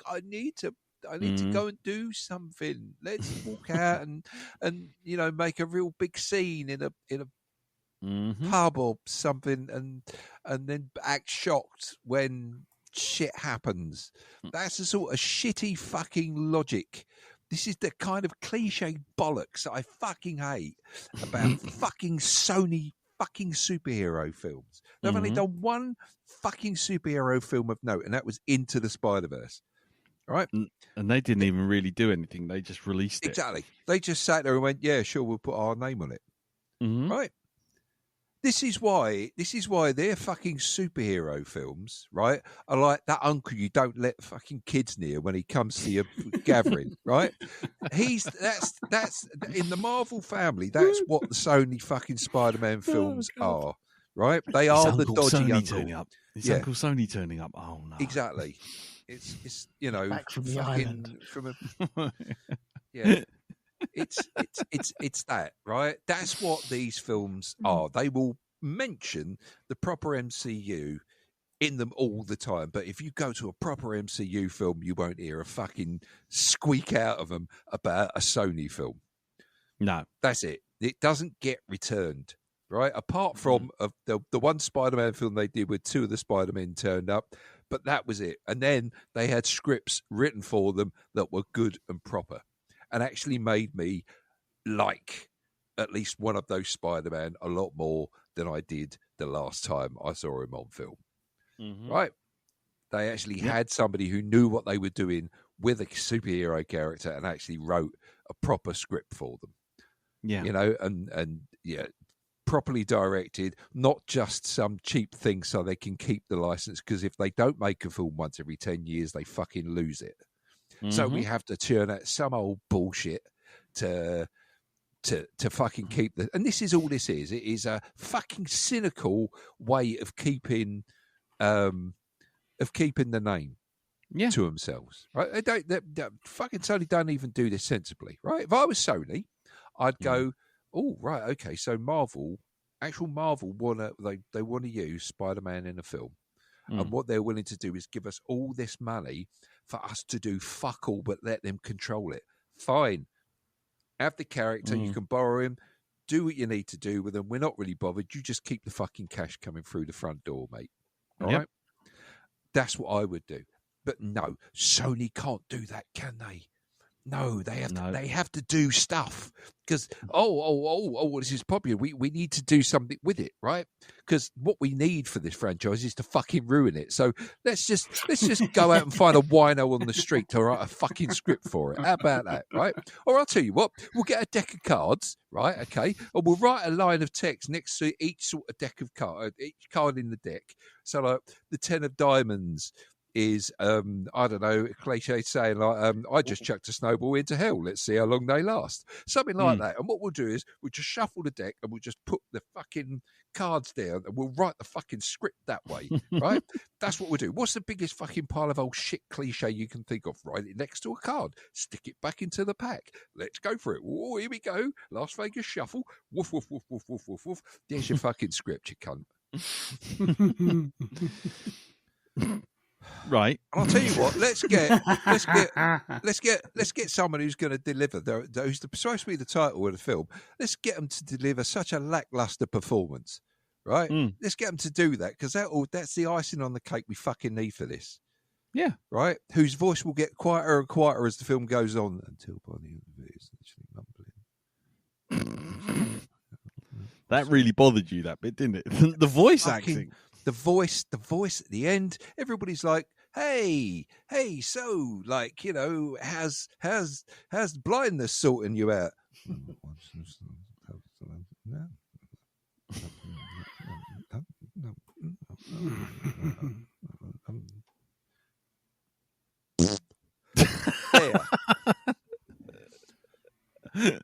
I need to go and do something. Let's walk out and you know, make a real big scene in a pub or something, and then act shocked when shit happens. That's the sort of shitty fucking logic. This is the kind of cliche bollocks that I fucking hate about fucking Sony fucking superhero films. They've only done one fucking superhero film of note, and that was Into the Spider-Verse. Right? And they didn't even really do anything. They just released it. Exactly. They just sat there and went, yeah, sure, we'll put our name on it. Right? This is why their fucking superhero films, right, are like that uncle you don't let fucking kids near when he comes to your gathering, right? That's in the Marvel family. That's what the Sony fucking Spider-Man films are, right? They are the dodgy Sony uncle. turning up. It's Uncle Sony turning up. Oh no! Exactly. It's back from the island. It's that, right? That's what these films are. They will mention the proper MCU in them all the time, but if you go to a proper MCU film, you won't hear a fucking squeak out of them about a Sony film. No, that's it. It doesn't get returned, right? Apart from the one Spider-Man film they did where two of the Spider-Men turned up, but that was it. And then they had scripts written for them that were good and proper, and actually made me like at least one of those Spider-Man a lot more than I did the last time I saw him on film. Right? They actually had somebody who knew what they were doing with a superhero character and actually wrote a proper script for them. Yeah. You know, and properly directed, not just some cheap thing so they can keep the license, because if they don't make a film once every 10 years, they fucking lose it. So we have to churn out some old bullshit to fucking keep the. And this is all this is. It is a fucking cynical way of keeping the name to themselves. Right? They fucking Sony don't even do this sensibly. Right? If I was Sony, I'd go, oh right, okay. So Marvel they want to use Spider-Man in a film. And what they're willing to do is give us all this money for us to do fuck all but let them control it. Fine. Have the character, you can borrow him, do what you need to do with them. We're not really bothered. You just keep the fucking cash coming through the front door, mate. All right? That's what I would do. But no, Sony can't do that, can they? No, they have to do stuff because this is popular. We need to do something with it, right? Because what we need for this franchise is to fucking ruin it. So let's just go out and find a wino on the street to write a fucking script for it. How about that, right? Or I'll tell you what, we'll get a deck of cards, right? Okay, and we'll write a line of text next to each sort of deck of cards, each card in the deck. So like the 10 of diamonds is, I don't know, cliche saying like, I just chucked a snowball into hell. Let's see how long they last. Something like that. And what we'll do is we'll just shuffle the deck and we'll just put the fucking cards down and we'll write the fucking script that way, right? That's what we'll do. What's the biggest fucking pile of old shit cliche you can think of? Write it next to a card. Stick it back into the pack. Let's go for it. Oh, here we go. Las Vegas shuffle. Woof, woof, woof, woof, woof, woof, woof. There's your fucking script, you cunt. Right. And I'll tell you what, let's get someone who's going to deliver, who's supposed to be the title of the film. Let's get them to deliver such a lackluster performance, right? Let's get them to do that, because that's the icing on the cake we fucking need for this. Yeah. Right? Whose voice will get quieter and quieter as the film goes on until by the end of it is actually mumbling. That really bothered you, that bit, didn't it? The voice acting. The voice at the end, everybody's like, hey, so, like, you know, how's blindness sorting you out?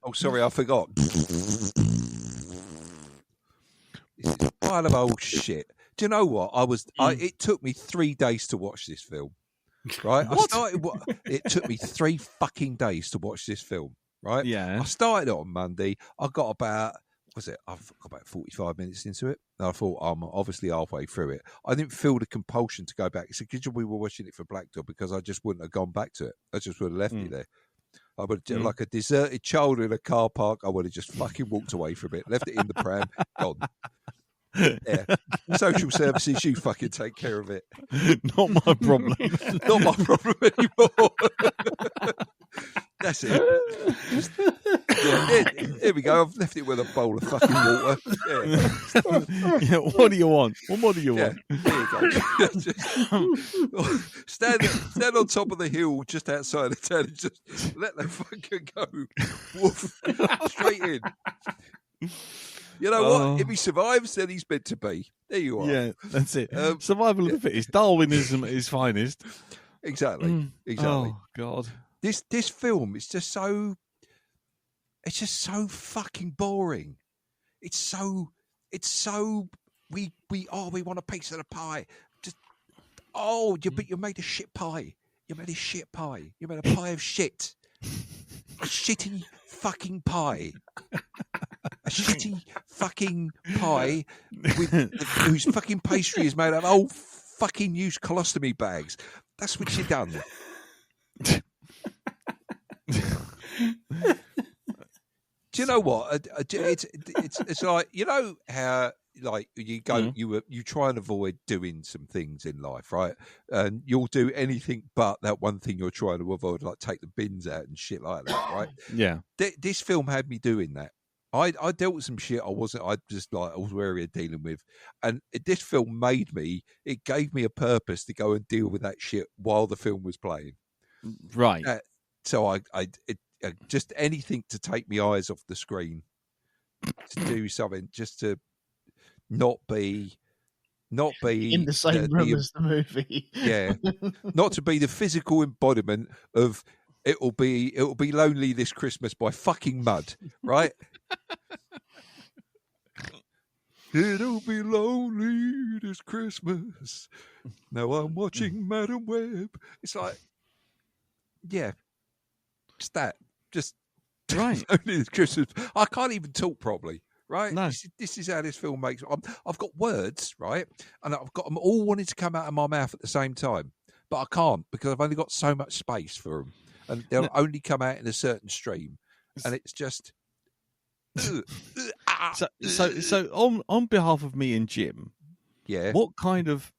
Oh, sorry, I forgot. This is a pile of old shit. Do you know what? It took me 3 days to watch this film. Right? It took me 3 fucking days to watch this film. Right? Yeah. I started it on Monday. I got about 45 minutes into it. And I thought, I'm obviously halfway through it. I didn't feel the compulsion to go back. It's because we were watching it for Black Dog, because I just wouldn't have gone back to it. I just would have left it there. I would have, like a deserted child in a car park, I would have just fucking walked away from it, left it in the pram, gone. Yeah. Social services, you fucking take care of it. Not my problem. Not my problem anymore. That's it. Here we go. I've left it with a bowl of fucking water. Yeah. What do you want? What more do you want? Here you go. Stand on top of the hill just outside the town and just let them fucking go. Woof. Straight in. You know what? If he survives, then he's meant to be. There you are. Yeah, that's it. Survival of the fittest. Darwinism at its finest. Exactly. Exactly. Oh God. This film is just so fucking boring. It's so we want a piece of the pie. Just but you made a shit pie. You made a shit pie. You made a pie of shit. A shitty fucking pie. A shitty fucking pie whose fucking pastry is made out of old fucking used colostomy bags. That's what you done. Do you know what? It's like, you know how like you go you try and avoid doing some things in life, right? And you'll do anything but that one thing you're trying to avoid, like take the bins out and shit like that, right? Yeah. This film had me doing that. I dealt with some shit I was wary of dealing with, and this film it gave me a purpose to go and deal with that shit while the film was playing. Right. So I just anything to take my eyes off the screen, to do something, just to not be in the same room as the movie. Yeah, not to be the physical embodiment of it'll be lonely this Christmas by fucking Mud, right? It'll be lonely this Christmas. Now I'm watching Madam Web. It's like, yeah, just that. Just right. Only this Christmas. I can't even talk properly, right? No. This is how this film makes. I've got words, right, and I've got them all wanting to come out of my mouth at the same time, but I can't because I've only got so much space for them, and they'll only come out in a certain stream, and it's just. So on behalf of me and Jim, yeah, what kind of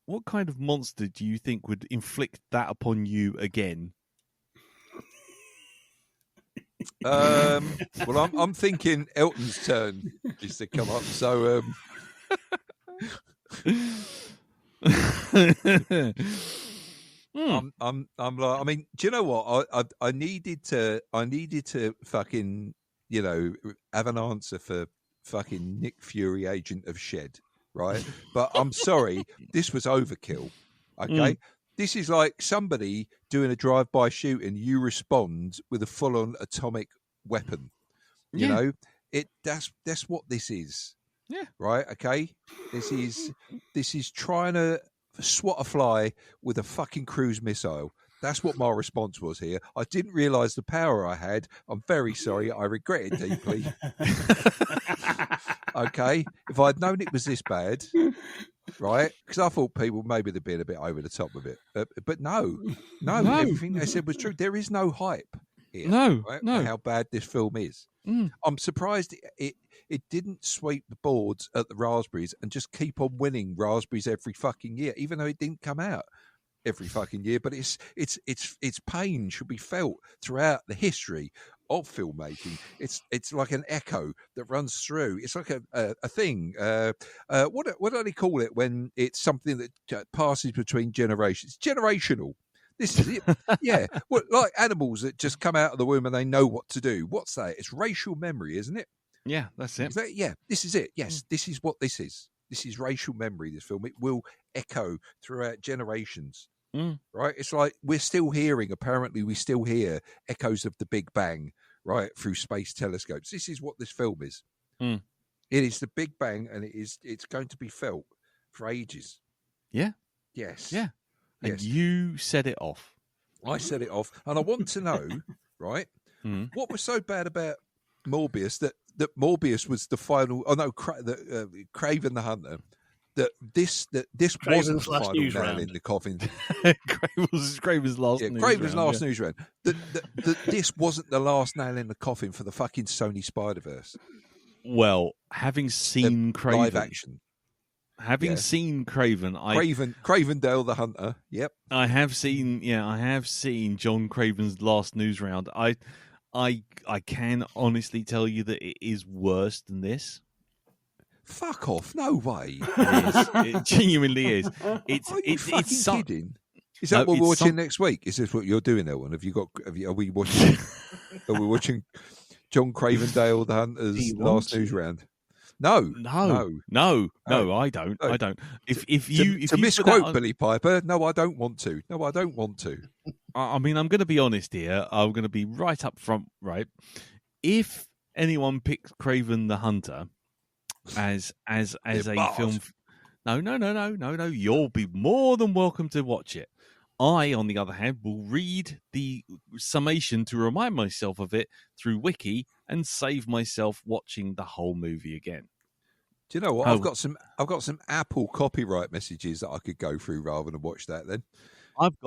monster do you think would inflict that upon you again? Well, I'm thinking Elton's turn is to come up. So I'm like, I mean, do you know what? I needed to fucking, you know, have an answer for fucking Nick Fury, Agent of Shed, right? But I'm sorry, this was overkill. Okay. This is like somebody doing a drive-by shooting. You respond with a full-on atomic weapon. You know, that's what this is. Yeah. Right. Okay. This is trying to swat a fly with a fucking cruise missile. That's what my response was here. I didn't realise the power I had. I'm very sorry. I regret it deeply. Okay. If I'd known it was this bad, right? Because I thought people maybe they'd been a bit over the top with it. But no. Everything they said was true. There is no hype here. No. For how bad this film is. I'm surprised it didn't sweep the boards at the Raspberries and just keep on winning Raspberries every fucking year, even though it didn't come out every fucking year. But its pain should be felt throughout the history of filmmaking. It's like an echo that runs through. It's like a thing. What do they call it when it's something that passes between generations? It's generational. This is it. Yeah. Well, like animals that just come out of the womb and they know what to do. What's that? It's racial memory, isn't it? Yeah, that's it. Yeah, this is it. Yes, this is what this is. This is racial memory, this film. It will echo throughout generations. Right? It's like we still hear echoes of the Big Bang, right, through space telescopes. This is what this film is. It is the Big Bang, and it's going to be felt for ages. Yeah. Yes. Yeah. And you set it off. I set it off. And I want to know, right, what was so bad about Morbius that Morbius was the final. Oh no, Kraven the Hunter. That this wasn't the final nail in the coffin. Kraven's last. Yeah, Kraven's last news round. That this wasn't the last nail in the coffin for the fucking Sony Spider-Verse. Well, having seen Kraven live action, Having seen Craven, Cravendale the Hunter. Yep. I have seen John Craven's Last News Round. I can honestly tell you that it is worse than this. Fuck off! No way. It genuinely is. Are you fucking kidding? Is that what we're watching next week? Is this what you're doing, Elwyn? Are we watching? Are we watching John Cravendale the Hunter's Last News Round? No, I don't. I don't. If you misquote Billy Piper, no, I don't want to. I mean, I'm going to be honest here. I'm going to be right up front. Right, if anyone picks Craven the Hunter as a film, no, you'll be more than welcome to watch it. I, on the other hand, will read the summation to remind myself of it through Wiki and save myself watching the whole movie again. Do you know what? I've got some Apple copyright messages that I could go through rather than watch that. Then I've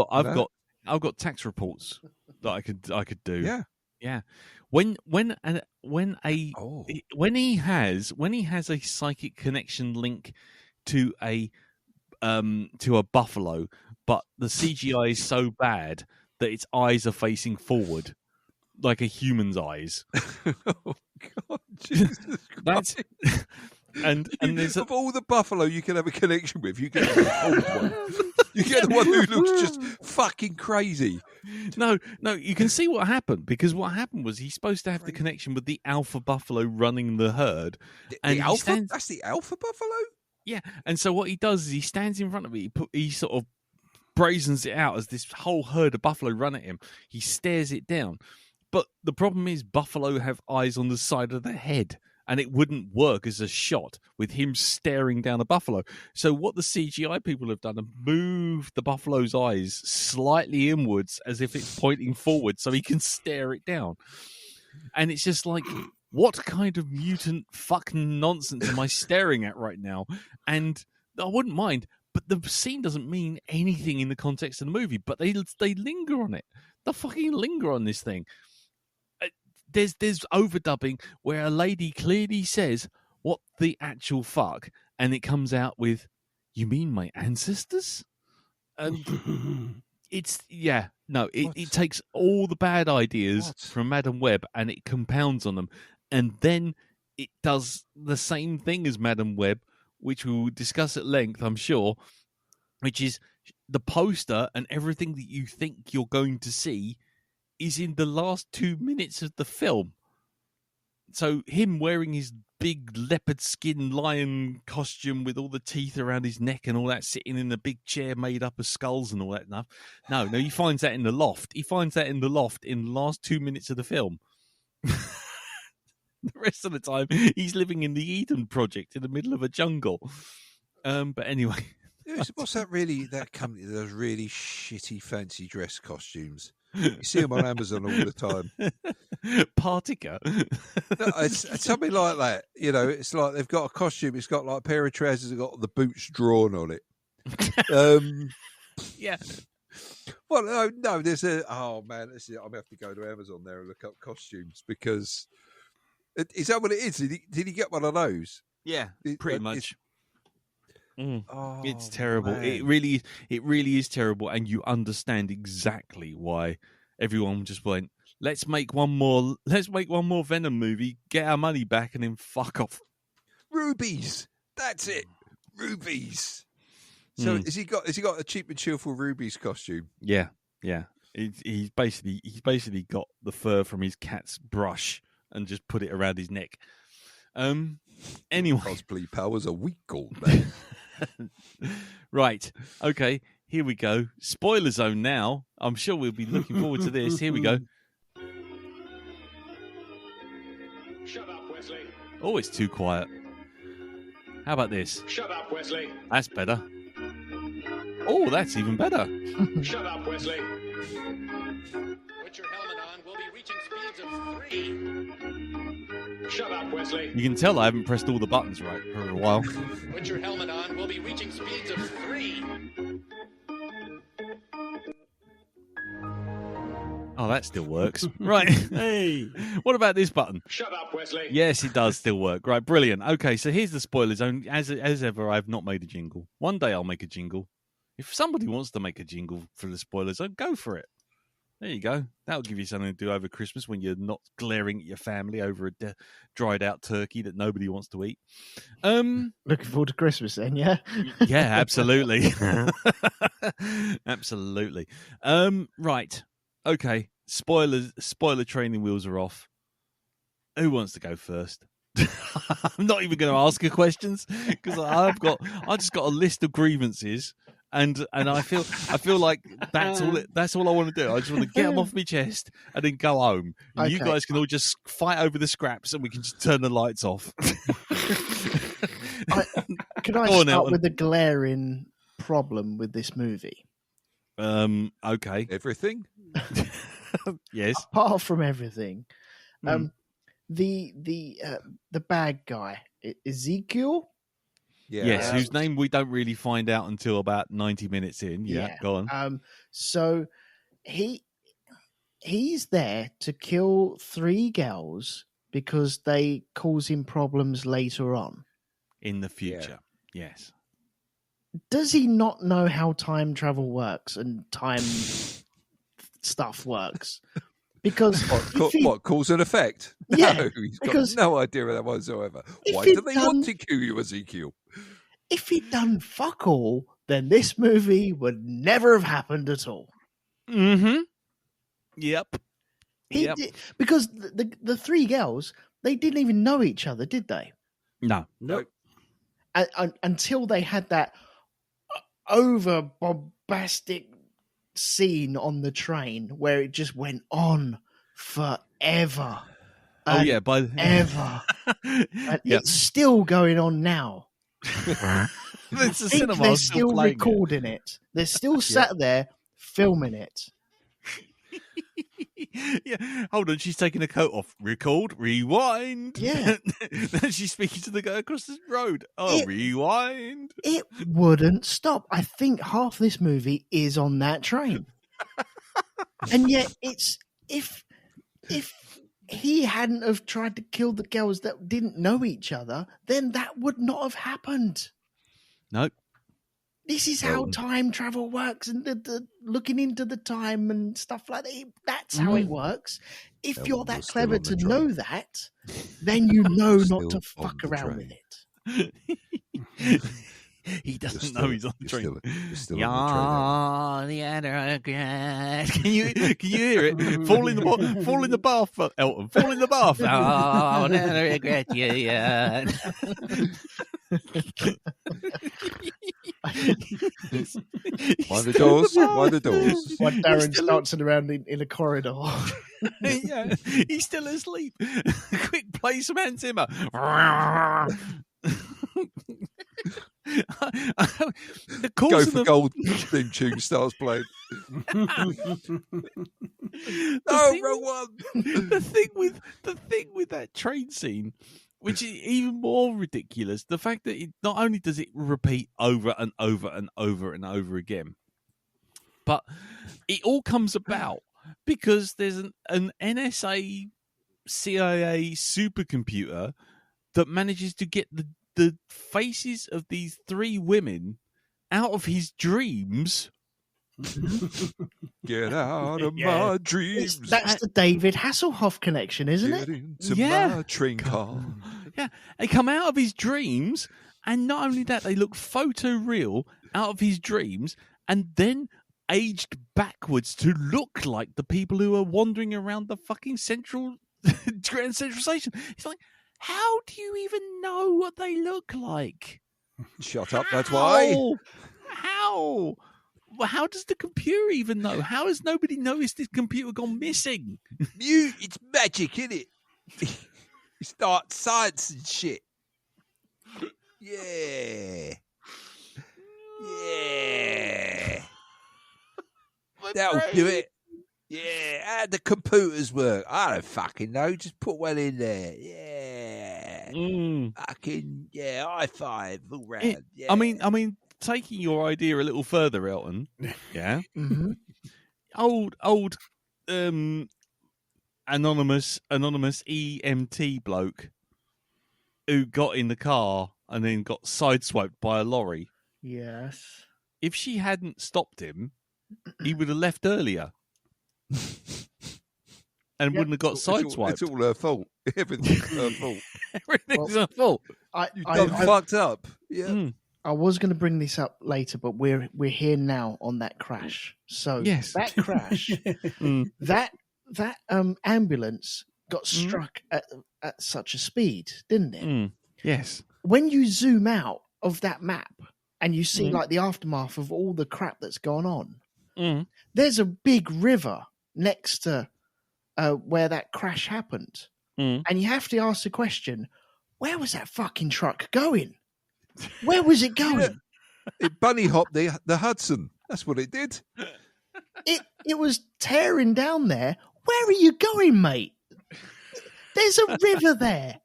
got tax reports that I could do. Yeah. When he has a psychic connection link to a buffalo, but the CGI is so bad that its eyes are facing forward, like a human's eyes. Oh God, Jesus Christ. And there's of all the buffalo you can have a connection with, you get the old one. You get the one who looks just fucking crazy. No, you can see what happened, because what happened was he's supposed to have the connection with the alpha buffalo running the herd. That's the alpha buffalo? Yeah, and so what he does is he stands in front of it. He sort of brazens it out as this whole herd of buffalo run at him. He stares it down. But the problem is buffalo have eyes on the side of their head, and it wouldn't work as a shot with him staring down a buffalo. So what the CGI people have done is moved the buffalo's eyes slightly inwards as if it's pointing forward so he can stare it down. And it's just like, what kind of mutant fucking nonsense am I staring at right now? And I wouldn't mind, but the scene doesn't mean anything in the context of the movie, but they linger on it. They fucking linger on this thing. There's overdubbing where a lady clearly says, "What the actual fuck?" and it comes out with, "You mean my ancestors?" And it takes all the bad ideas from Madame Web and it compounds on them, and then it does the same thing as Madame Web, which we will discuss at length, I'm sure, which is the poster and everything that you think you're going to see is in the last 2 minutes of the film. So him wearing his big leopard skin lion costume with all the teeth around his neck and all that, sitting in a big chair made up of skulls and all that stuff. No, he finds that in the loft. He finds that in the loft in the last 2 minutes of the film. The rest of the time, he's living in the Eden Project in the middle of a jungle. But anyway. What's that company that does really shitty fancy dress costumes? You see them on Amazon all the time. Partica. No, it's something like that. You know, it's like they've got a costume. It's got like a pair of trousers that got the boots drawn on it. Yeah. Well, no. There's I'm gonna have to go to Amazon there and look up costumes, because is that what it is? Did he get one of those? Yeah, pretty much. It's terrible. Man. It really is terrible, and you understand exactly why everyone just went, let's make one more Venom movie, get our money back, and then fuck off. Rubies, that's it. Rubies. So has he got a Cheap and Cheerful Rubies costume? Yeah. He's basically got the fur from his cat's brush and just put it around his neck. Anyway, cosplay powers are weak, old man. Right. Okay. Here we go. Spoiler zone now. I'm sure we'll be looking forward to this. Here we go. Shut up, Wesley. Oh, it's too quiet. How about this? Shut up, Wesley. That's better. Oh, that's even better. Shut up, Wesley. Put your helmet on. We'll be reaching speeds of 3. Shut up, Wesley. You can tell I haven't pressed all the buttons right for a while. Put your helmet on. We'll be reaching speeds of 3. Oh, Oh, that still works. Right. Hey, what about this button? Shut up, Wesley. Yes, it does still work. Right, brilliant. Okay, so here's the spoiler zone. As ever, I've not made a jingle. One day I'll make a jingle. If somebody wants to make a jingle for the spoiler zone, go for it. There you go. That'll give you something to do over Christmas when you're not glaring at your family over a dried out turkey that nobody wants to eat. Looking forward to Christmas then, yeah? Yeah, absolutely. Absolutely. Right. Okay. Spoiler training wheels are off. Who wants to go first? I'm not even going to ask her questions because I just got a list of grievances. And I feel like that's all I want to do. I just want to get them off my chest and then go home. And you guys can all just fight over the scraps, and we can just turn the lights off. Can I start with the glaring problem with this movie? Okay. Everything? Yes. Apart from everything, the bad guy, Ezekiel. Yeah. Yes, whose name we don't really find out until about 90 minutes in. Yeah, go on. So he's there to kill 3 girls because they cause him problems later on. In the future, yes. Does he not know how time travel works and time stuff works? Because what cause and effect? Yeah, no, he's got no idea of that whatsoever. Why do they want to kill you, Ezekiel? If he'd done fuck all, then this movie would never have happened at all. Mm-hmm. Yep. Because the 3 girls, they didn't even know each other, did they? No. Nope. Until they had that over bombastic scene on the train where it just went on forever. Oh yeah, ever. It's still going on now. It's a cinema. They're still recording it. They're still sat there filming it. Yeah, hold on. She's taking her coat off. Record, rewind. Yeah. Then she's speaking to the guy across the road. Oh, rewind. It wouldn't stop. I think half this movie is on that train, and yet it's if he hadn't have tried to kill the girls that didn't know each other, then that would not have happened. Nope. This is how time travel works, and the looking into the time and stuff like that. That's how it works. If you're that clever to know that, then you know not to fuck around with it. He doesn't know he's on the train. Still on the underground. Can you hear it? Fall in the bath, Elton. Fall in the bath. Oh, I'll never regret you yet. Mind the doors. Mind the doors. While Darren's dancing around in a corridor. Yeah, he's still asleep. Quick, play some Hans Zimmer. Go for gold theme tune starts playing. Wrong one. The thing with that train scene, which is even more ridiculous, the fact that it not only does it repeat over and over and over and over again, but it all comes about because there's an NSA CIA supercomputer that manages to get the faces of these 3 women out of his dreams. Get out of my dreams. That's the David Hasselhoff connection, isn't it? Into my train car. Yeah, they come out of his dreams, and not only that, they look photoreal out of his dreams, and then aged backwards to look like the people who are wandering around the fucking Grand Central Station. It's like, how do you even know what they look like? Shut up, that's why. How? How does the computer even know? How has nobody noticed this computer gone missing? It's magic, isn't it? You start science and shit. Yeah. That'll do it. Yeah, how the computers work? I don't fucking know. Just put one in there. Yeah. Fucking, high five all round. Yeah. I mean, taking your idea a little further, Elton. Yeah. Mm-hmm. Old anonymous EMT bloke who got in the car and then got sideswiped by a lorry. Yes. If she hadn't stopped him, he would have left earlier. And wouldn't have got sideswiped. It's all her fault. Everything's her fault. Everything's her fault. You've done fucked up. Yeah. I was going to bring this up later, but we're here now on that crash. So yes. That crash, that ambulance got struck at such a speed, didn't it? Yes. When you zoom out of that map and you see like the aftermath of all the crap that's gone on, there's a big river next to where that crash happened. And you have to ask the question, where was that fucking truck going? Where was it going? It bunny hopped the Hudson. That's what it did. It was tearing down there. Where are you going, mate? There's a river there.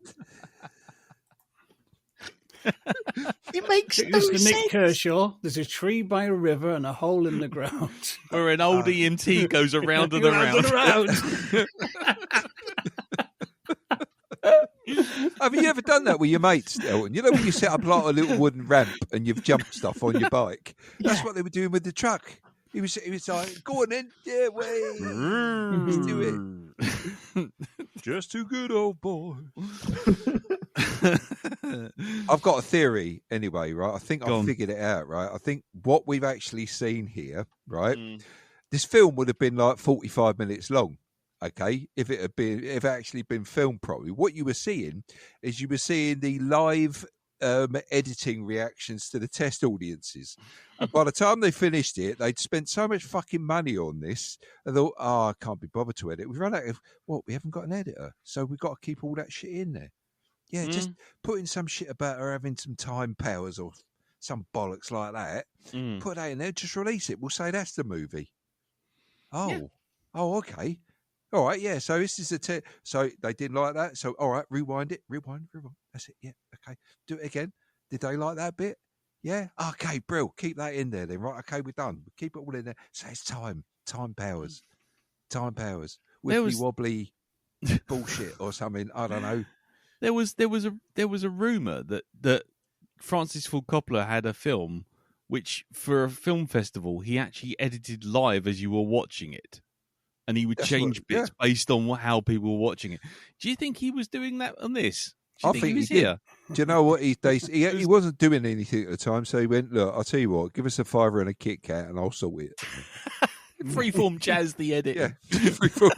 It makes no sense. Nick Kershaw, there's a tree by a river and a hole in the ground. Where an old EMT goes around and around. Have you ever done that with your mates, Elton? You know when you set up like a little wooden ramp and you've jumped stuff on your bike? That's what they were doing with the truck. He was like, go on then. Yeah, wait. Let's do it. Just too good, old boy. I've got a theory anyway, right? I think I've figured it out, right? I think what we've actually seen here, right? This film would have been like 45 minutes long. Okay, if it had actually been filmed properly, what you were seeing is you were seeing the live editing reactions to the test audiences. And by the time they finished it, they'd spent so much fucking money on this. I thought, I can't be bothered to edit. We've run out of we haven't got an editor, so we've got to keep all that shit in there. Yeah, just put in some shit about her having some time powers or some bollocks like that. Put that in there, just release it. We'll say that's the movie. Oh, okay. All right, yeah. So this is so they didn't like that. So all right, rewind it, rewind. That's it. Yeah, okay. Do it again. Did they like that bit? Yeah. Okay, Brill. Keep that in there then. Right. Okay, we're done. Keep it all in there. So it's time powers, wibbly wobbly bullshit or something. I don't know. There was a rumor that Francis Ford Coppola had a film which, for a film festival, he actually edited live as you were watching it. And he would change bits based on how people were watching it. Do you think he was doing that on this? I think he was here. Do you know what? He wasn't doing anything at the time, so he went, look, I'll tell you what, give us a $5 and a Kit Kat and I'll sort it. Freeform jazz, the edit. Yeah. Freeform.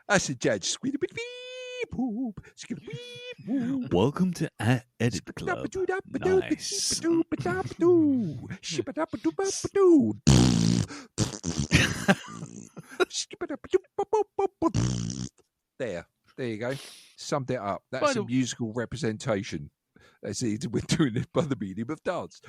That's a jazz. Welcome to Edit Club. Nice. There you go. Summed it up. That's a musical representation. That's it. We're doing it by the medium of dance.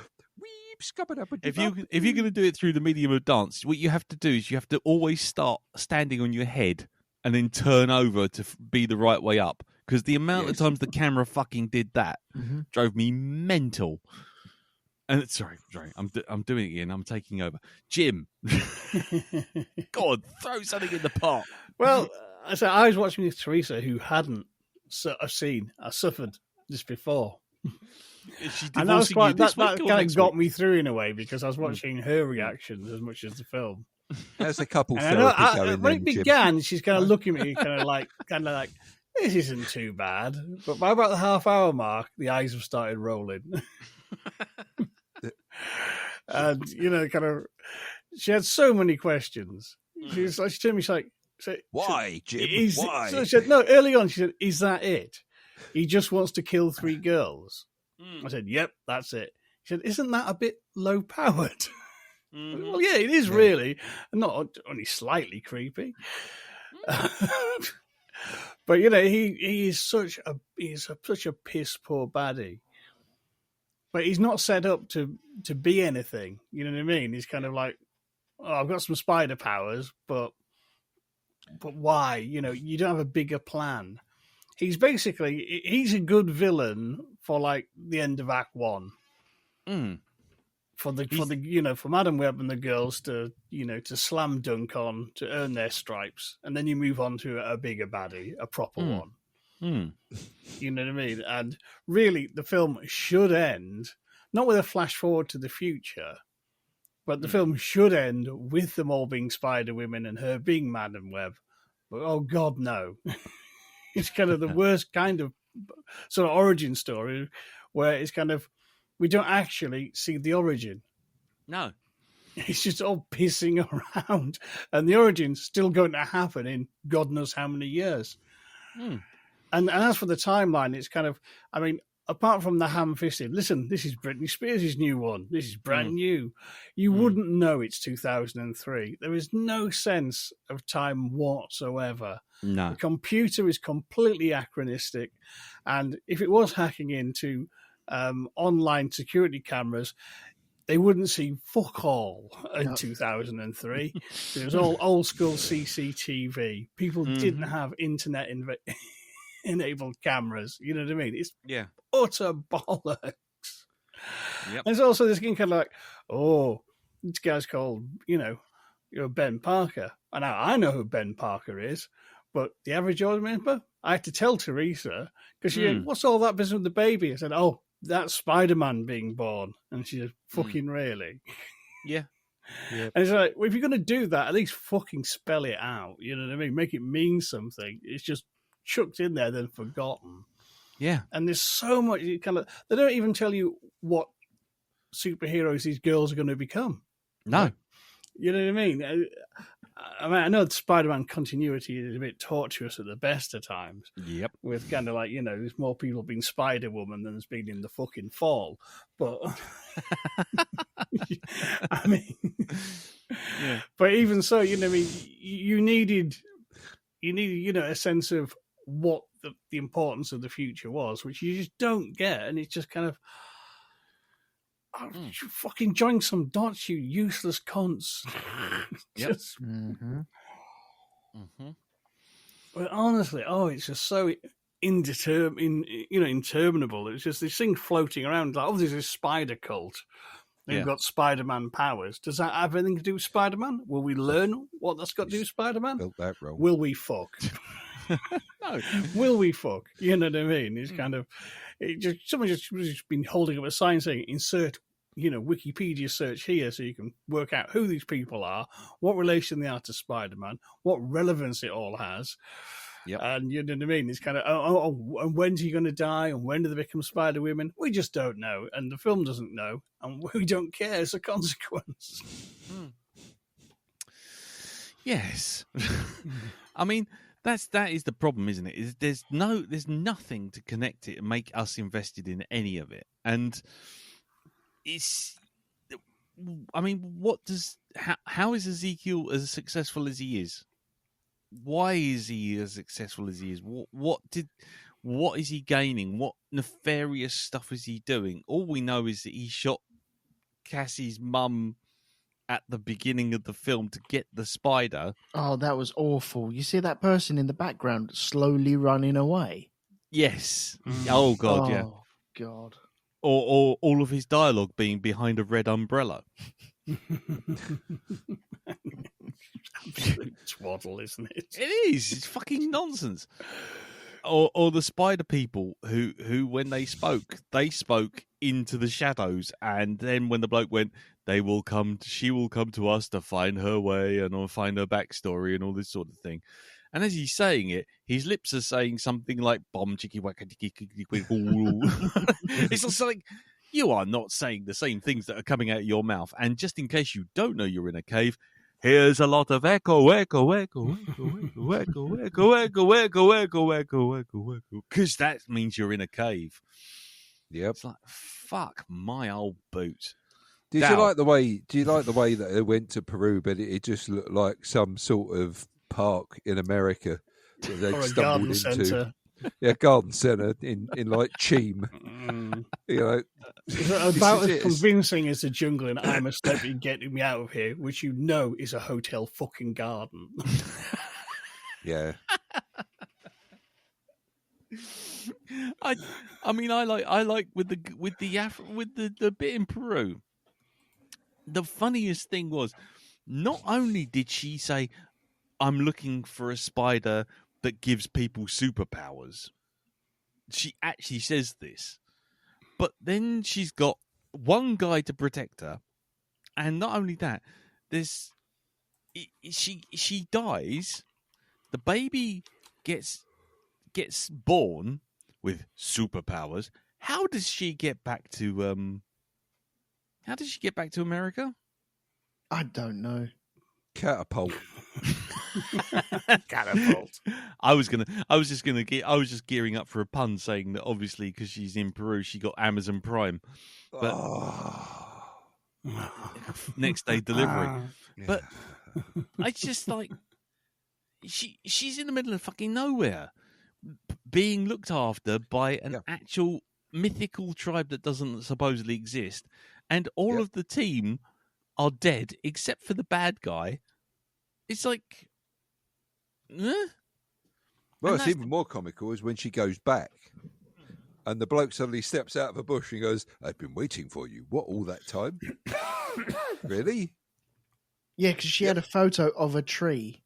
If you're going to do it through the medium of dance, what you have to do is you have to always start standing on your head and then turn over to be the right way up. Because the amount of times the camera fucking did that drove me mental. And sorry, I'm doing it again. I'm taking over. Jim, God, throw something in the pot. Well, I was watching with Teresa, who hadn't suffered this before. And that was that kind of got me through in a way because I was watching her reactions as much as the film. There's a couple therapy going when it began, she's kind of looking at me, kind of like, this isn't too bad. But by about the half-hour mark, the eyes have started rolling. And, she had so many questions. She turned to me, she's like, why, Jim? Why? So she said, no, early on, she said, is that it? He just wants to kill 3 girls. I said, yep, that's it. She said, isn't that a bit low-powered? Well, yeah, it is really. Not only slightly creepy. But, he is such a piss poor baddie. But he's not set up to be anything. You know what I mean? He's kind of like, I've got some spider powers, but why? You don't have a bigger plan. He's a good villain for like the end of Act 1. for Madam Web and the girls to slam dunk on to earn their stripes, and then you move on to a bigger baddie, a proper one. You know what I mean? And really, the film should end not with a flash forward to the future, but the film should end with them all being Spider Women and her being Madam Web. But oh God, no! It's kind of the worst kind of sort of origin story where it's kind of we don't actually see the origin. No. It's just all pissing around. And the origin's still going to happen in God knows how many years. And as for the timeline, it's kind of, I mean, apart from the ham-fisted, listen, this is Britney Spears' new one. This is brand new. You wouldn't know it's 2003. There is no sense of time whatsoever. No. The computer is completely anachronistic. And if it was hacking into online security cameras, they wouldn't see fuck all in 2003. It was all old school CCTV. People didn't have internet enabled cameras. You know what I mean? It's utter bollocks. Yep. There's also this thing kind of like, oh, this guy's called, Ben Parker. And I know who Ben Parker is, but the average audience member, I had to tell Teresa because she said, what's all that business with the baby? I said, oh, that's Spider-Man being born. And she said, fucking really? Yeah. And it's like, well, if you're going to do that, at least fucking spell it out. You know what I mean? Make it mean something. It's just chucked in there, then forgotten. Yeah. And there's so much, they don't even tell you what superheroes these girls are going to become. No. You know what I mean? I know the Spider-Man continuity is a bit tortuous at the best of times. Yep. With kind of like, there's more people being Spider-Woman than there's been in the fucking Fall. But, I mean, but even so, you needed, a sense of what the importance of the future was, which you just don't get. And it's just kind of, you fucking join some dots, you useless cunts. Just, But honestly, it's just so interminable. It's just this thing floating around like, there's this spider cult. They've got Spider-Man powers. Does that have anything to do with Spider-Man? Will we learn what that's got to do with Spider-Man? Built that wrong. Will we fuck? No. Will we fuck? You know what I mean? It's kind of someone just been holding up a sign saying insert Wikipedia search here so you can work out who these people are, what relation they are to Spider-Man, what relevance it all has. Yep. And you know what I mean? It's kind of, and when's he going to die? And when do they become Spider-Women? We just don't know. And the film doesn't know. And we don't care as a consequence. Yes. I mean, that is the problem, isn't it? There's nothing to connect it and make us invested in any of it. And how is Ezekiel as successful as he is? Why is he as successful as he is? What is he gaining? What nefarious stuff is he doing? All we know is that he shot Cassie's mum at the beginning of the film to get the spider. Oh, that was awful. You see that person in the background slowly running away? Yes. Oh, God, yeah. Oh, God. Or all of his dialogue being behind a red umbrella. Absolute twaddle, isn't it? It is. It's fucking nonsense. Or the spider people who when they spoke into the shadows, and then when the bloke went, she will come to us to find her way and I'll find her backstory and all this sort of thing. And as he's saying it, his lips are saying something like "bomb chicky wacka chicky." It's just like you are not saying the same things that are coming out of your mouth. And just in case you don't know you're in a cave, here's a lot of echo, echo, echo, echo, echo, echo, echo, echo, echo, echo, echo, echo, echo, because that means you're in a cave. Yep. It's like, fuck my old boot. Do you like the way that it went to Peru, but it just looked like some sort of park in America that they or a stumbled garden into? centre. Yeah, garden centre in like Cheam. About as convincing as the jungle and I must be getting me out of here, which is a hotel fucking garden. Yeah. I mean, I like with the bit in Peru the funniest thing was, not only did she say, I'm looking for a spider that gives people superpowers. She actually says this. But then she's got one guy to protect her. And not only that, she dies. The baby gets born with superpowers. How does she get back to America? I don't know. Catapult. Catapult. I was just gearing up for a pun, saying that obviously because she's in Peru, she got Amazon Prime, but next day delivery. But I just like she's in the middle of fucking nowhere, being looked after by an actual mythical tribe that doesn't supposedly exist, and all of the team are dead except for the bad guy. It's like, Well, it's even more comical is when she goes back and the bloke suddenly steps out of a bush and goes, I've been waiting for you. What, all that time? Really? Yeah, because she had a photo of a tree.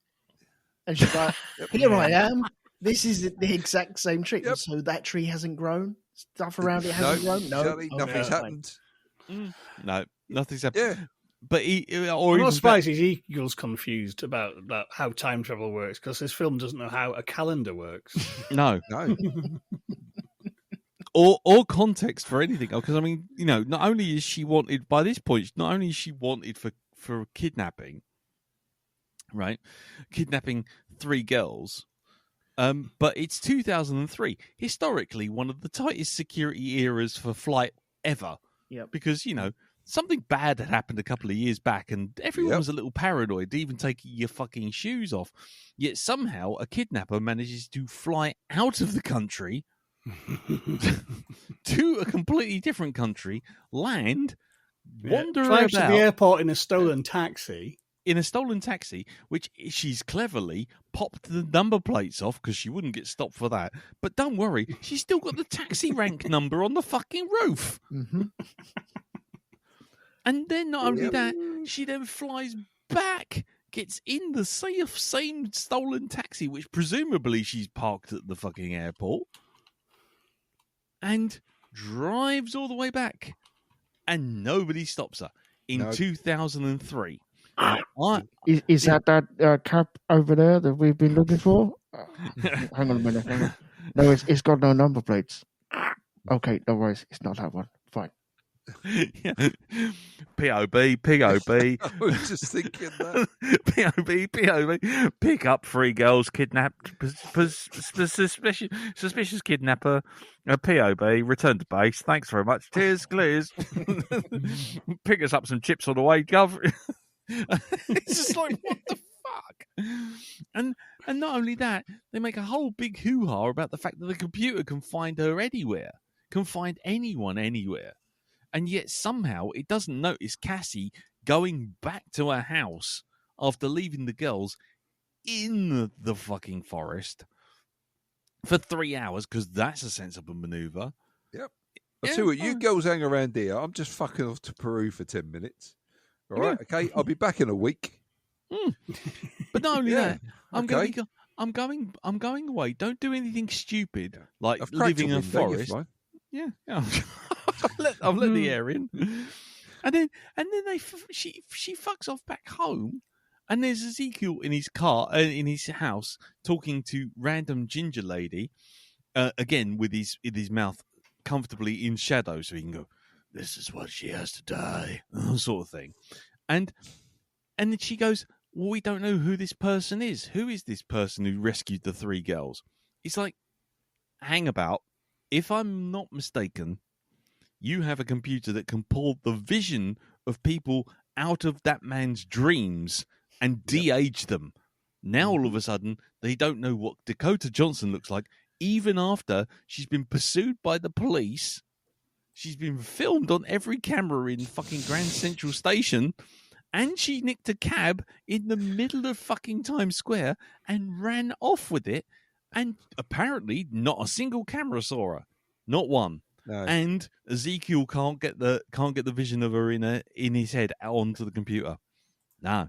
And she's like, here I am. This is the exact same tree. Yep. So that tree hasn't grown? Stuff around it hasn't grown? No. Exactly. Nothing's happened. No, nothing's happened. Yeah. But I'm not surprised Eagle's confused about how time travel works, because this film doesn't know how a calendar works. No. or context for anything. Because, I mean, not only is she wanted, by this point, not only is she wanted for kidnapping, right? Kidnapping 3 girls. But it's 2003. Historically, one of the tightest security eras for flight ever. Yeah. Because, something bad had happened a couple of years back and everyone was a little paranoid, even taking your fucking shoes off. Yet somehow a kidnapper manages to fly out of the country to a completely different country, land, wander about. To the airport in a stolen taxi. Which she's cleverly popped the number plates off because she wouldn't get stopped for that. But don't worry, she's still got the taxi rank number on the fucking roof. Mm-hmm. And then not only that, she then flies back, gets in the same stolen taxi, which presumably she's parked at the fucking airport, and drives all the way back. And nobody stops her in 2003. Is that cab over there that we've been looking for? Hang on a minute. No, it's got no number plates. Okay, no worries. It's not that one. Fine. Yeah. POB. I was just thinking that. POB. Pick up 3 girls kidnapped. Suspicious kidnapper. POB. Return to base. Thanks very much. Cheers, Clears. Pick us up some chips on the way, Gov. It's just like, what the fuck? And not only that, they make a whole big hoo-ha about the fact that the computer can find her anywhere, can find anyone anywhere. And yet somehow it doesn't notice Cassie going back to her house after leaving the girls in the fucking forest for 3 hours, because that's a sensible maneuver. Yep. I'll tell you what, you girls hang around here. I'm just fucking off to Peru for 10 minutes. All right, okay? I'll be back in a week. But not only that, I'm going away. Don't do anything stupid like living in a forest. Yeah. I've let the air in, and then she fucks off back home, and there's Ezekiel in his car in his house talking to random ginger lady, again with his mouth comfortably in shadow, so he can go, "This is what she has to die," sort of thing, and then she goes, "Well, we don't know who this person is. Who is this person who rescued the 3 girls?" It's like, hang about. If I'm not mistaken, you have a computer that can pull the vision of people out of that man's dreams and de-age them. Now, all of a sudden, they don't know what Dakota Johnson looks like, even after she's been pursued by the police. She's been filmed on every camera in fucking Grand Central Station, and she nicked a cab in the middle of fucking Times Square and ran off with it. And apparently, not a single camera saw her. Not one. No. And Ezekiel can't get the vision of her in his head onto the computer. No.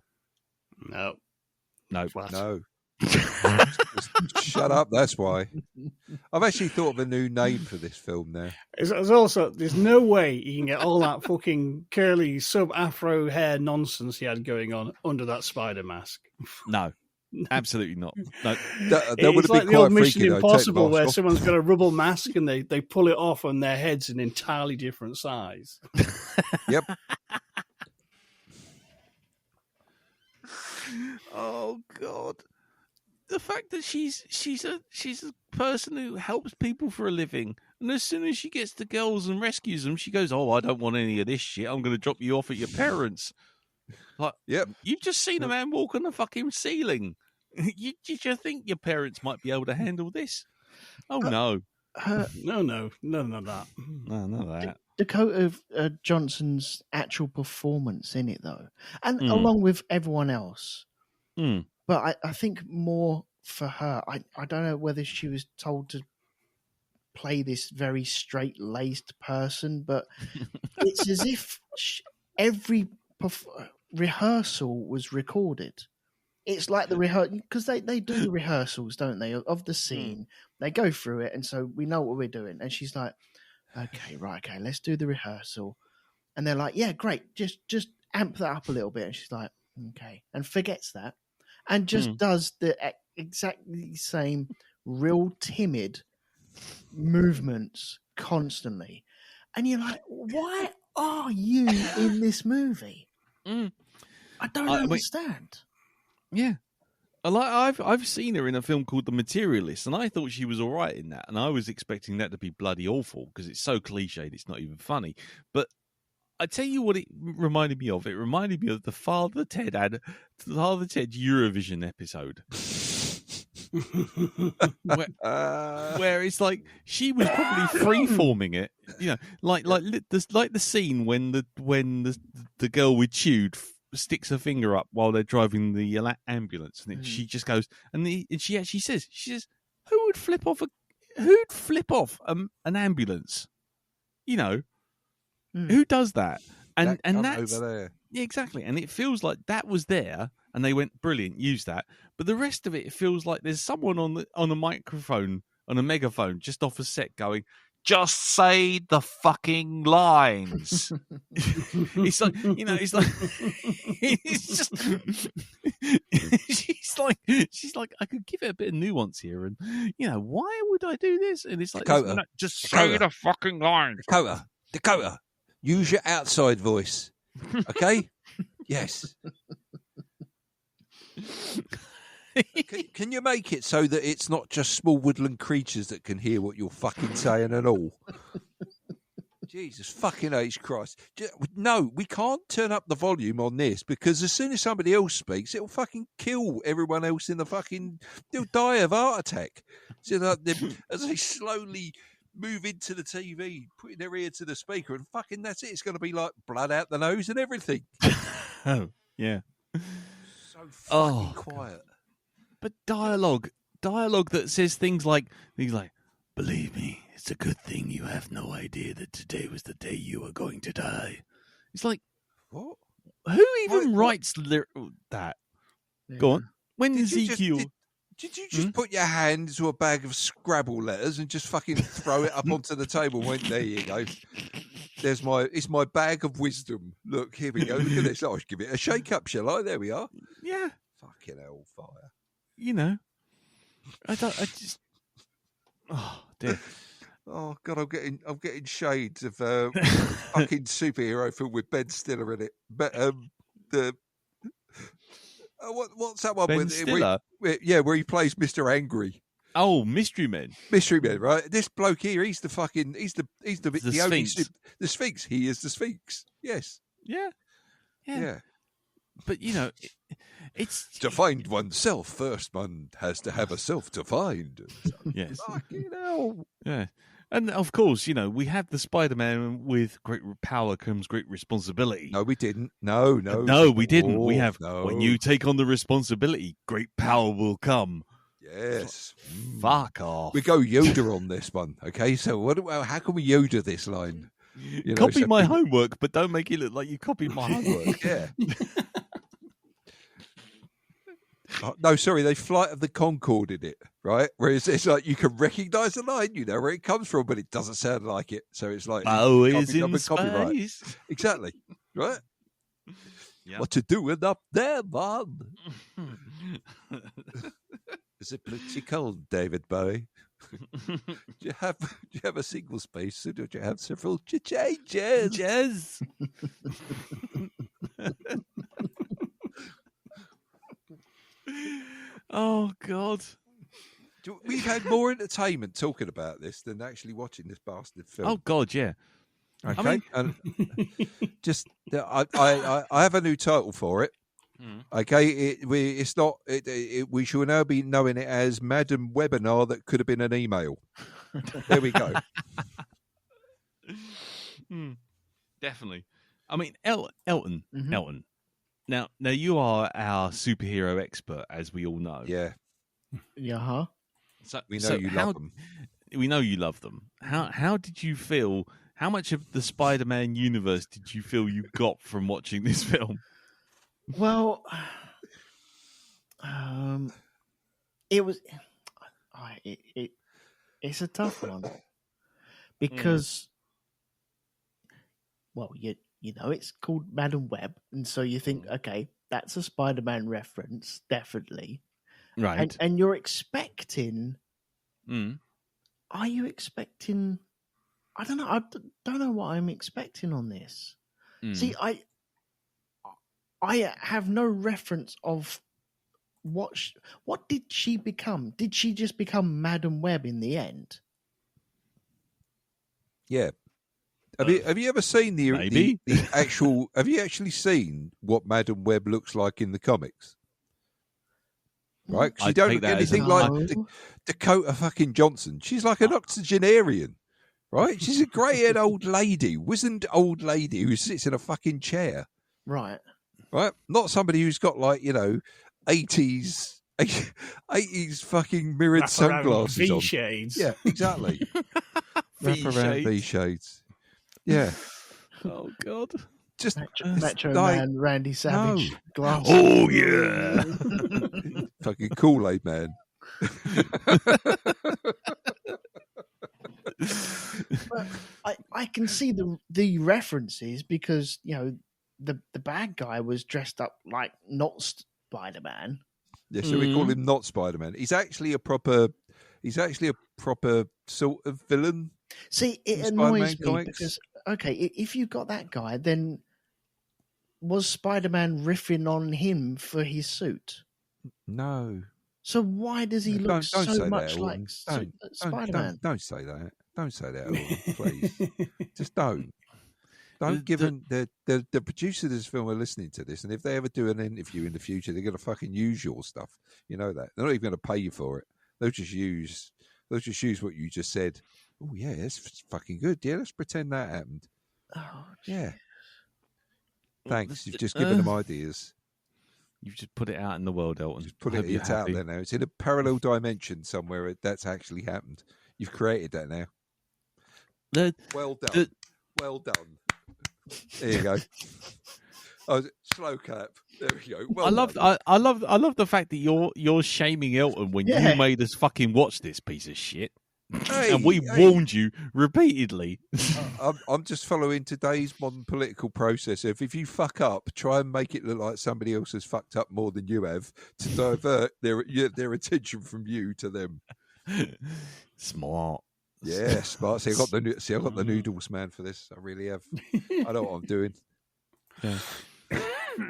Shut up. That's why. I've actually thought of a new name for this film now. There's no way you can get all that fucking curly sub-afro hair nonsense he had going on under that spider mask. No, absolutely not. No. That would It's have like been the quite old Mission freaky, though. Impossible where someone's got a rubble mask and they pull it off and their head's an entirely different size. Yep. Oh God. The fact that she's a person who helps people for a living, and as soon as she gets the girls and rescues them, she goes, "Oh, I don't want any of this shit. I'm going to drop you off at your parents." Like, yep. You've just seen a man walk on the fucking ceiling. You think your parents might be able to handle this? Oh no, no, none of that. No, none of that. Dakota Johnson's actual performance in it, though, and along with everyone else. But I think more for her, I don't know whether she was told to play this very straight-laced person, but it's as if every rehearsal was recorded. It's like the rehearsal, because they do the rehearsals, don't they, of the scene. They go through it, and so we know what we're doing. And she's like, okay, let's do the rehearsal. And they're like, yeah, great, just amp that up a little bit. And she's like, okay, and forgets that. And just does the exactly same real timid movements constantly. And you're like, why are you in this movie? I don't understand. Yeah. I've seen her in a film called The Materialist, and I thought she was all right in that. And I was expecting that to be bloody awful because it's so cliched, it's not even funny. But I tell you what it reminded me of. It reminded me of the Father Ted Eurovision episode. where it's like she was probably freeforming it, like the scene when the girl with Tude sticks her finger up while they're driving the ambulance, and she just goes, and she actually says, who'd flip off an ambulance? Who does that? And that's over there. Yeah, exactly. And it feels like that was there, and they went, brilliant, use that. But the rest of it feels like there's someone on a microphone, on a megaphone, just off a set going, just say the fucking lines. It's like, it's like, it's just, she's like, I could give it a bit of nuance here, and why would I do this? And it's like, Dakota, just say the fucking lines. Dakota, use your outside voice, okay? Yes. Can you make it so that it's not just small woodland creatures that can hear what you're fucking saying and all? Jesus fucking H Christ. No, we can't turn up the volume on this because as soon as somebody else speaks, it'll fucking kill everyone else in the fucking... They'll die of heart attack. So as they slowly move into the TV, putting their ear to the speaker, and fucking that's it. It's going to be like blood out the nose and everything. Oh, yeah. So fucking quiet. But dialogue that says things like, believe me, it's a good thing you have no idea that today was the day you were going to die. It's like, what? Who even writes that? Yeah. Go on. When Ezekiel... Did you just put your hand into a bag of Scrabble letters and just fucking throw it up onto the table and went, there you go. It's my bag of wisdom. Look, here we go. Look at this. I'll give it a shake up, shall I? There we are. Yeah. Fucking hellfire. Oh dear. Oh God, I'm getting shades of fucking superhero film with Ben Stiller in it. But what's that one? Ben Stiller? Where he plays Mr. Angry. Oh, Mystery Men. Mystery Men, right? This bloke here, he's the Sphinx. The Sphinx. He is the Sphinx. Yes. Yeah. But it's to find oneself first. One has to have a self to find. Yes. Fucking hell. Yeah. And of course, we have the Spider-Man with great power comes great responsibility. No, we didn't. No, we didn't. We have when you take on the responsibility, great power will come. Yes. Fuck off. We go Yoda on this one, okay? So how can we Yoda this line? Copy my homework, but don't make it look like you copied my homework. Yeah. No, sorry, they Flight of the Concorded it, right? Whereas it's like you can recognise the line, you know where it comes from, but it doesn't sound like it. So it's like is in space. Exactly, right? Yep. What you doing up there, man? Is it political, David Bowie? do you have a single space, or do you have several changes? Oh God! We've had more entertainment talking about this than actually watching this bastard film. Oh God, yeah. Okay, I mean... and just I have a new title for it. Okay, it's not. We shall now be knowing it as Madam Webinar that could have been an email. There we go. Definitely. I mean, Elton. Elton. Now you are our superhero expert, as we all know. Yeah. Yeah. So we know you love them. We know you love them. How did you feel? How much of the Spider-Man universe did you feel you got from watching this film? Well, it was. It's a tough one because, well, you know, it's called Madam Web, and so you think, okay, that's a Spider-Man reference, definitely, right? And you're expecting. Are you expecting? I don't know. I don't know what I'm expecting on this. See, I have no reference of what did she become? Did she just become Madam Web in the end? Yeah. Have you ever seen the actual? Have you actually seen what Madam Web looks like in the comics? Right? She don't look anything like Dakota fucking Johnson. She's like an octogenarian, right? She's a grey-haired old lady, wizened old lady who sits in a fucking chair. Right. Right? Not somebody who's got like, 80s fucking mirrored sunglasses V-shades. on. Yeah, exactly. Wraparound V-shades. Yeah. Oh God. Just Metro Man Randy Savage glasses. Oh yeah. Fucking Kool-Aid Man. But I can see the references because the bad guy was dressed up like not Spider-Man. Yeah, so we call him not Spider-Man. He's actually a proper sort of villain. See, it annoys me because if you got that guy, then was Spider-Man riffing on him for his suit? No. So why does he look so much like Spider-Man? Don't say that. Don't say that, Owen, please. Just don't. Don't give them the producers of this film are listening to this, and if they ever do an interview in the future, they're going to fucking use your stuff. You know that. They're not even going to pay you for it. They'll just use what you just said. Oh yeah, that's fucking good. Yeah, let's pretend that happened. Oh yeah. Thanks. You've just given them ideas. You've just put it out in the world, Elton. Just put it out there now. It's in a parallel dimension somewhere. That's actually happened. You've created that now. Well done. Well done. There you go. Slow clap. There we go. Well I love the fact that you're shaming Elton when you made us fucking watch this piece of shit. Hey, and we warned you repeatedly. I'm just following today's modern political process. If you fuck up, try and make it look like somebody else has fucked up more than you have to divert their attention from you to them. Smart. Yeah, smart. See, I got the noodles, man, for this. I really have. I know what I'm doing. Yeah.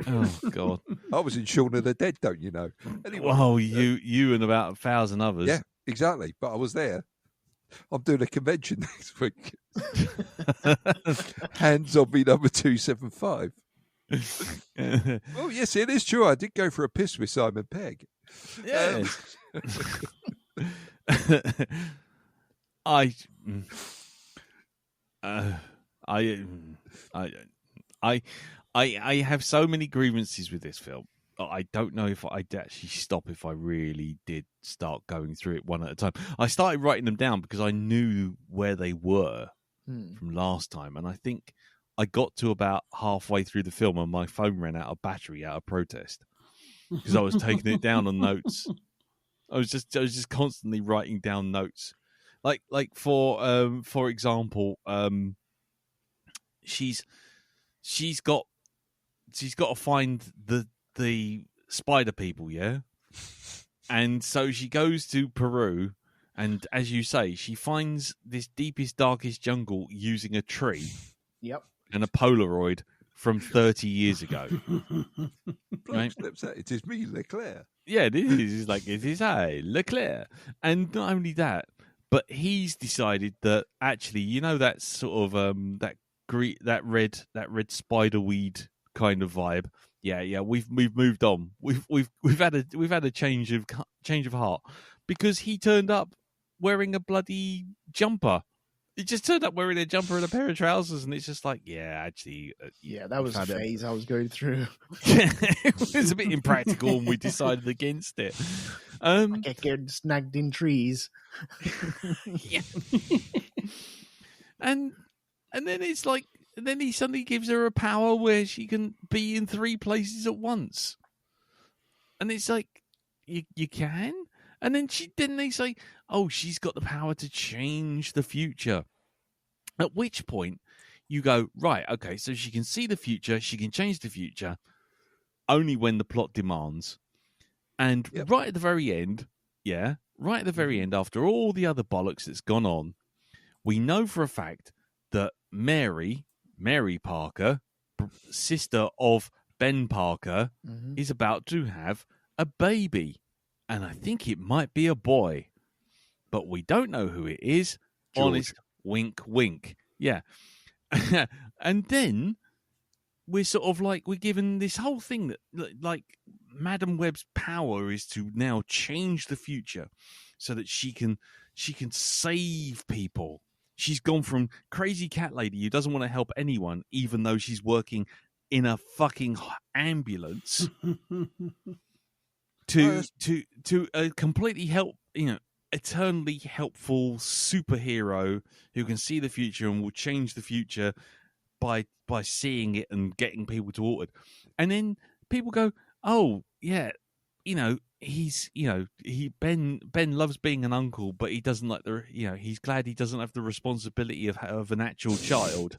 Oh God! I was in Shaun of the Dead, don't you know? Anyway, well, you and about 1,000 others. Yeah, exactly. But I was there. I'm doing a convention next week. Hands on me number 275. Oh yes, it is true. I did go for a piss with Simon Pegg. Yeah. I have so many grievances with this film. I don't know if I'd actually stop if I really did start going through it one at a time. I started writing them down because I knew where they were from last time, and I think I got to about halfway through the film and my phone ran out of battery out of protest because I was taking it down on notes. I was just constantly writing down notes, like for example, she's got to find the spider people, yeah, and so she goes to Peru, and as you say, she finds this deepest, darkest jungle using a tree, Yep, and a Polaroid from 30 years ago. Right? It is me, Leclerc. Yeah, it is. It's like, it is I, Leclerc. And not only that, but he's decided that actually, you know, that sort of that red spider weed kind of vibe. Yeah, we've moved on. We've had a change of heart because he turned up wearing a bloody jumper. He just turned up wearing a jumper and a pair of trousers, and it's just like, yeah, actually, that was a phase I was going through. It was a bit impractical, and we decided against it. I get getting snagged in trees. Yeah, and then it's like, and then he suddenly gives her a power where she can be in 3 places at once, and it's like, you can. And then they say, oh, she's got the power to change the future. At which point you go, right, okay, so she can see the future, she can change the future only when the plot demands. And right at the very end, after all the other bollocks that's gone on, we know for a fact that Mary Parker, sister of Ben Parker, is about to have a baby. And I think it might be a boy, but we don't know who it is. George. Honest, wink, wink. Yeah. And then we're sort of like, we're given this whole thing that, like, Madam Web's power is to now change the future so that she can save people. She's gone from crazy cat lady who doesn't want to help anyone, even though she's working in a fucking ambulance. To a completely eternally helpful superhero who can see the future and will change the future by seeing it and getting people to alter it. And then people go, oh yeah, Ben loves being an uncle, but he doesn't like he's glad he doesn't have the responsibility of an actual child.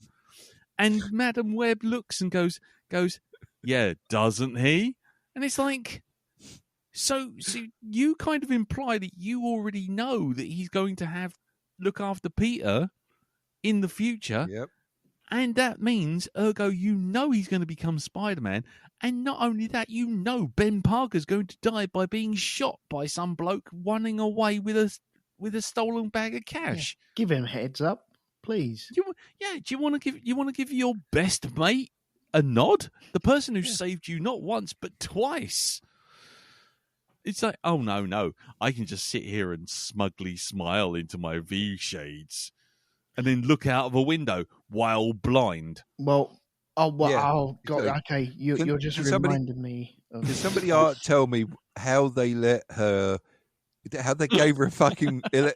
And Madam Web looks and goes, yeah, doesn't he? And it's like, So you kind of imply that you already know that he's going to look after Peter in the future. Yep. And that means, ergo, he's going to become Spider-Man. And not only that, Ben Parker's going to die by being shot by some bloke running away with a stolen bag of cash. Yeah. Give him a heads up, please. Do you want to give your best mate a nod? The person who saved you not once but twice. It's like, oh, no, I can just sit here and smugly smile into my V shades and then look out of a window while blind. Well, oh, God, okay, you're just reminding me. Can somebody tell me how they gave her a fucking an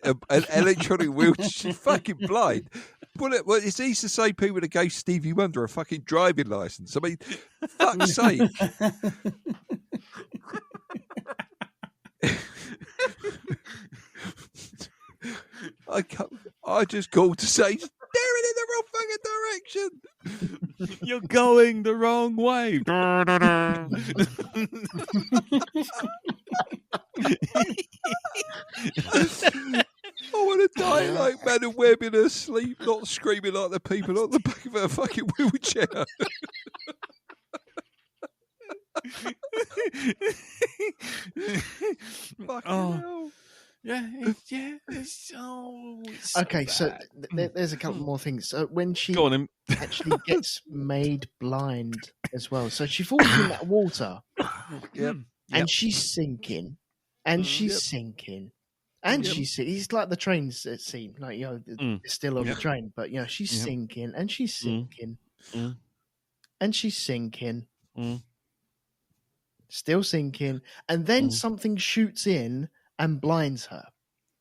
electronic wheelchair? She's fucking blind. Well, it's easy to say people that gave Stevie Wonder a fucking driving license. I mean, fuck's sake. I just called to say, staring in the wrong fucking direction. You're going the wrong way. I want to die like Madam Web in her sleep, not screaming like the people on the back of her fucking wheelchair. Fucking hell. Yeah, it's okay, so there's a couple more things. So when she actually gets made blind as well, so she falls in that water, and she's sinking, and she's sinking, and she's sinking. It's like the train scene, like it's still on the train, but she's sinking, and she's sinking, and she's sinking. still sinking, and then something shoots in and blinds her.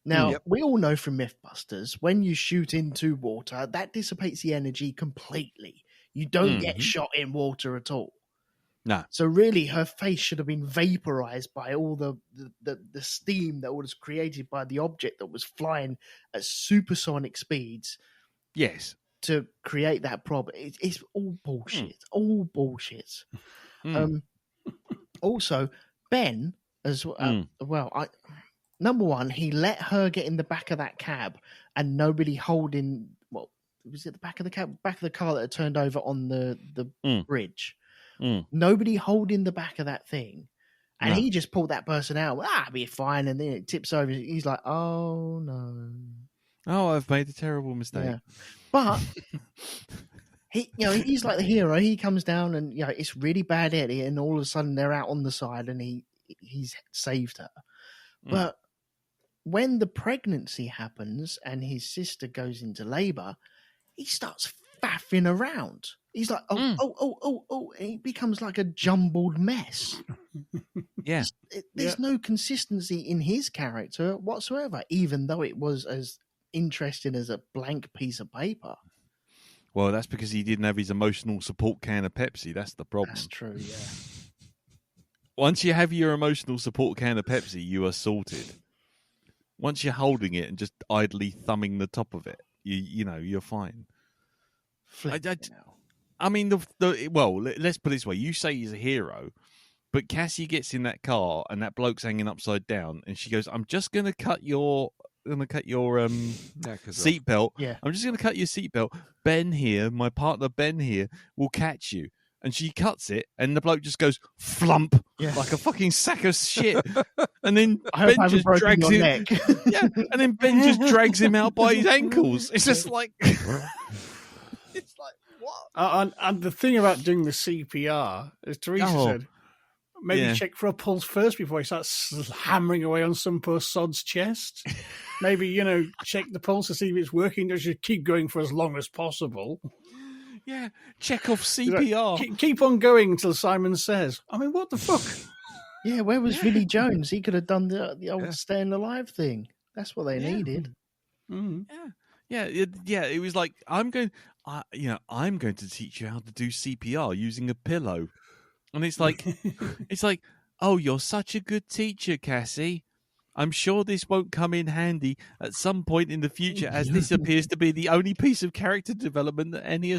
Now, we all know from Mythbusters, when you shoot into water, that dissipates the energy completely. You don't get shot in water at all. No. So really, her face should have been vaporized by all the steam that was created by the object that was flying at supersonic speeds. Yes. To create that problem. It's all bullshit. All bullshit. Also, Ben, as well, number one, he let her get in the back of that cab and nobody holding, was it the back of the cab? Back of the car that had turned over on the bridge. Nobody holding the back of that thing. And he just pulled that person out. I'll be fine. And then it tips over. He's like, oh, no. Oh, I've made a terrible mistake. Yeah. But he's like the hero. He comes down and it's really bad Eddie, and all of a sudden they're out on the side and he's saved her. But when the pregnancy happens and his sister goes into labor, he starts faffing around. He's like, oh, and he becomes like a jumbled mess. Yeah. There's no consistency in his character whatsoever, even though it was as interesting as a blank piece of paper. Well, that's because he didn't have his emotional support can of Pepsi. That's the problem. That's true, yeah. Once you have your emotional support can of Pepsi, you are sorted. Once you're holding it and just idly thumbing the top of it, you're fine. I mean, let's put it this way. You say he's a hero, but Cassie gets in that car and that bloke's hanging upside down and she goes, I'm just going to cut your seatbelt. Yeah. I'm just going to cut your seatbelt. Ben here, my partner Ben here, will catch you. And she cuts it, and the bloke just goes flump like a fucking sack of shit. And then Ben just drags him. And then Ben just drags him out by his ankles. It's just like, it's like what? And the thing about doing the CPR, as Teresa said, maybe check for a pulse first before he starts hammering away on some poor sod's chest. Maybe, check the pulse to see if it's working. Just keep going for as long as possible. Yeah, check off CPR. Keep on going until Simon says. I mean, what the fuck? Yeah, where was Vinnie Jones? He could have done the old staying alive thing. That's what they needed. Mm. Yeah. It was like I'm going to teach you how to do CPR using a pillow, and it's like, oh, you're such a good teacher, Cassie. I'm sure this won't come in handy at some point in the future, as this appears to be the only piece of character development that any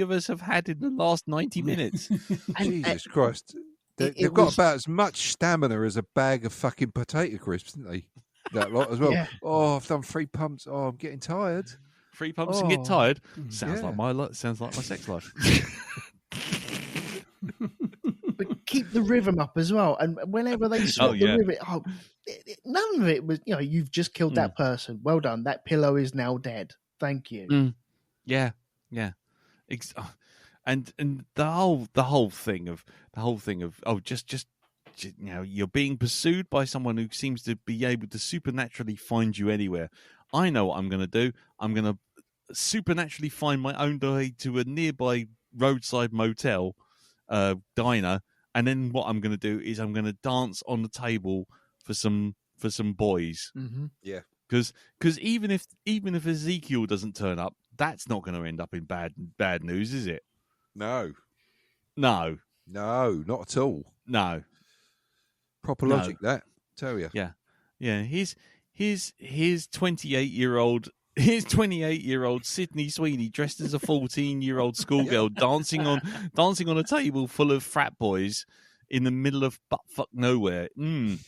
of us have had in the last 90 minutes. Jesus Christ. They've got about as much stamina as a bag of fucking potato crisps, haven't they? That lot as well. Yeah. Oh, I've done 3 pumps. Oh, I'm getting tired. 3 pumps and get tired? Sounds like my sex life. But keep the rhythm up as well. And whenever they swap the rhythm, none of it was, you've just killed that person. Well done. That pillow is now dead. Thank you. Yeah. And the whole thing of just you're being pursued by someone who seems to be able to supernaturally find you anywhere. I know what I'm going to do. I'm going to supernaturally find my own way to a nearby roadside motel, diner, and then what I'm going to do is I'm going to dance on the table for some boys. Mm-hmm. Yeah, because even if Ezekiel doesn't turn up, that's not going to end up in bad news, is it? No, not at all. No, proper logic. That tell you. Yeah. His 28-year-old. Here's 28-year-old Sydney Sweeney dressed as a 14-year-old schoolgirl dancing on a table full of frat boys in the middle of buttfuck nowhere. I'm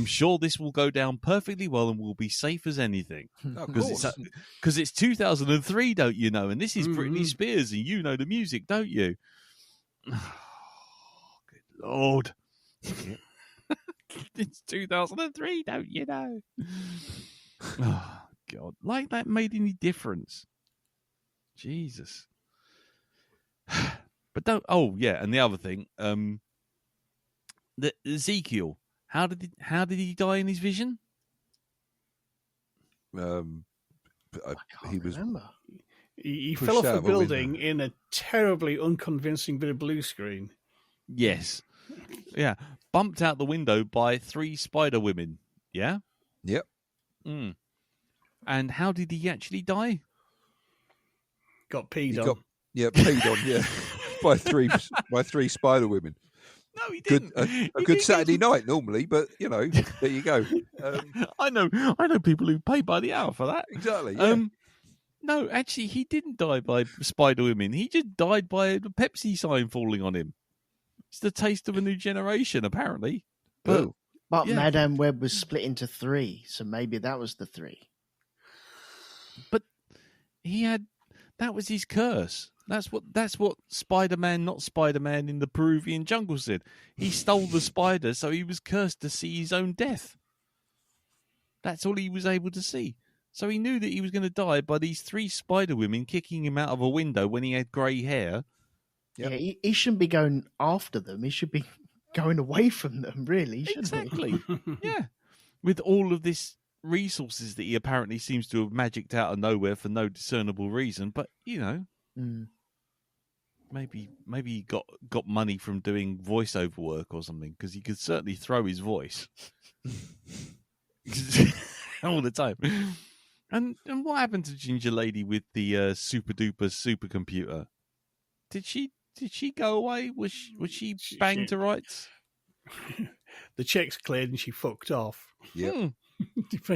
sure this will go down perfectly well and will be safe as anything. Because it's 2003, don't you know? And this is Britney Spears, and you know the music, don't you? Oh, good Lord. It's 2003, don't you know? Oh, God. Like that made any difference. Jesus. But don't... Oh, yeah, and the other thing, the Ezekiel, how did he die in his vision? I can't remember. He fell off a building in a terribly unconvincing bit of blue screen. Yes. Yeah, bumped out the window by 3 spider women. Yeah? Yep. Mm. And how did he actually die? Got peed He on. got peed on, yeah, by three spider women. No, he Good, didn't. a good Saturday night normally, but there you go. I know people who pay by the hour for that. Exactly. Yeah. No, actually, he didn't die by spider women. He just died by a Pepsi sign falling on him. It's the taste of a new generation, apparently. But But yeah. Madame Web was split into 3, so maybe that was the 3. But that was his curse. That's what Spider-Man, not Spider-Man in the Peruvian jungle said. He stole the spider, so he was cursed to see his own death. That's all he was able to see. So he knew that he was going to die by these 3 spider women kicking him out of a window when he had grey hair. Yep. Yeah, he shouldn't be going after them. He should be going away from them, really. Shouldn't Exactly. Yeah. With all of this resources that he apparently seems to have magicked out of nowhere for no discernible reason. But, maybe he got money from doing voiceover work or something, because he could certainly throw his voice all the time. And what happened to Ginger Lady with the super duper supercomputer? Did she go away? Was she banged to rights? The check's cleared and she fucked off. Yeah.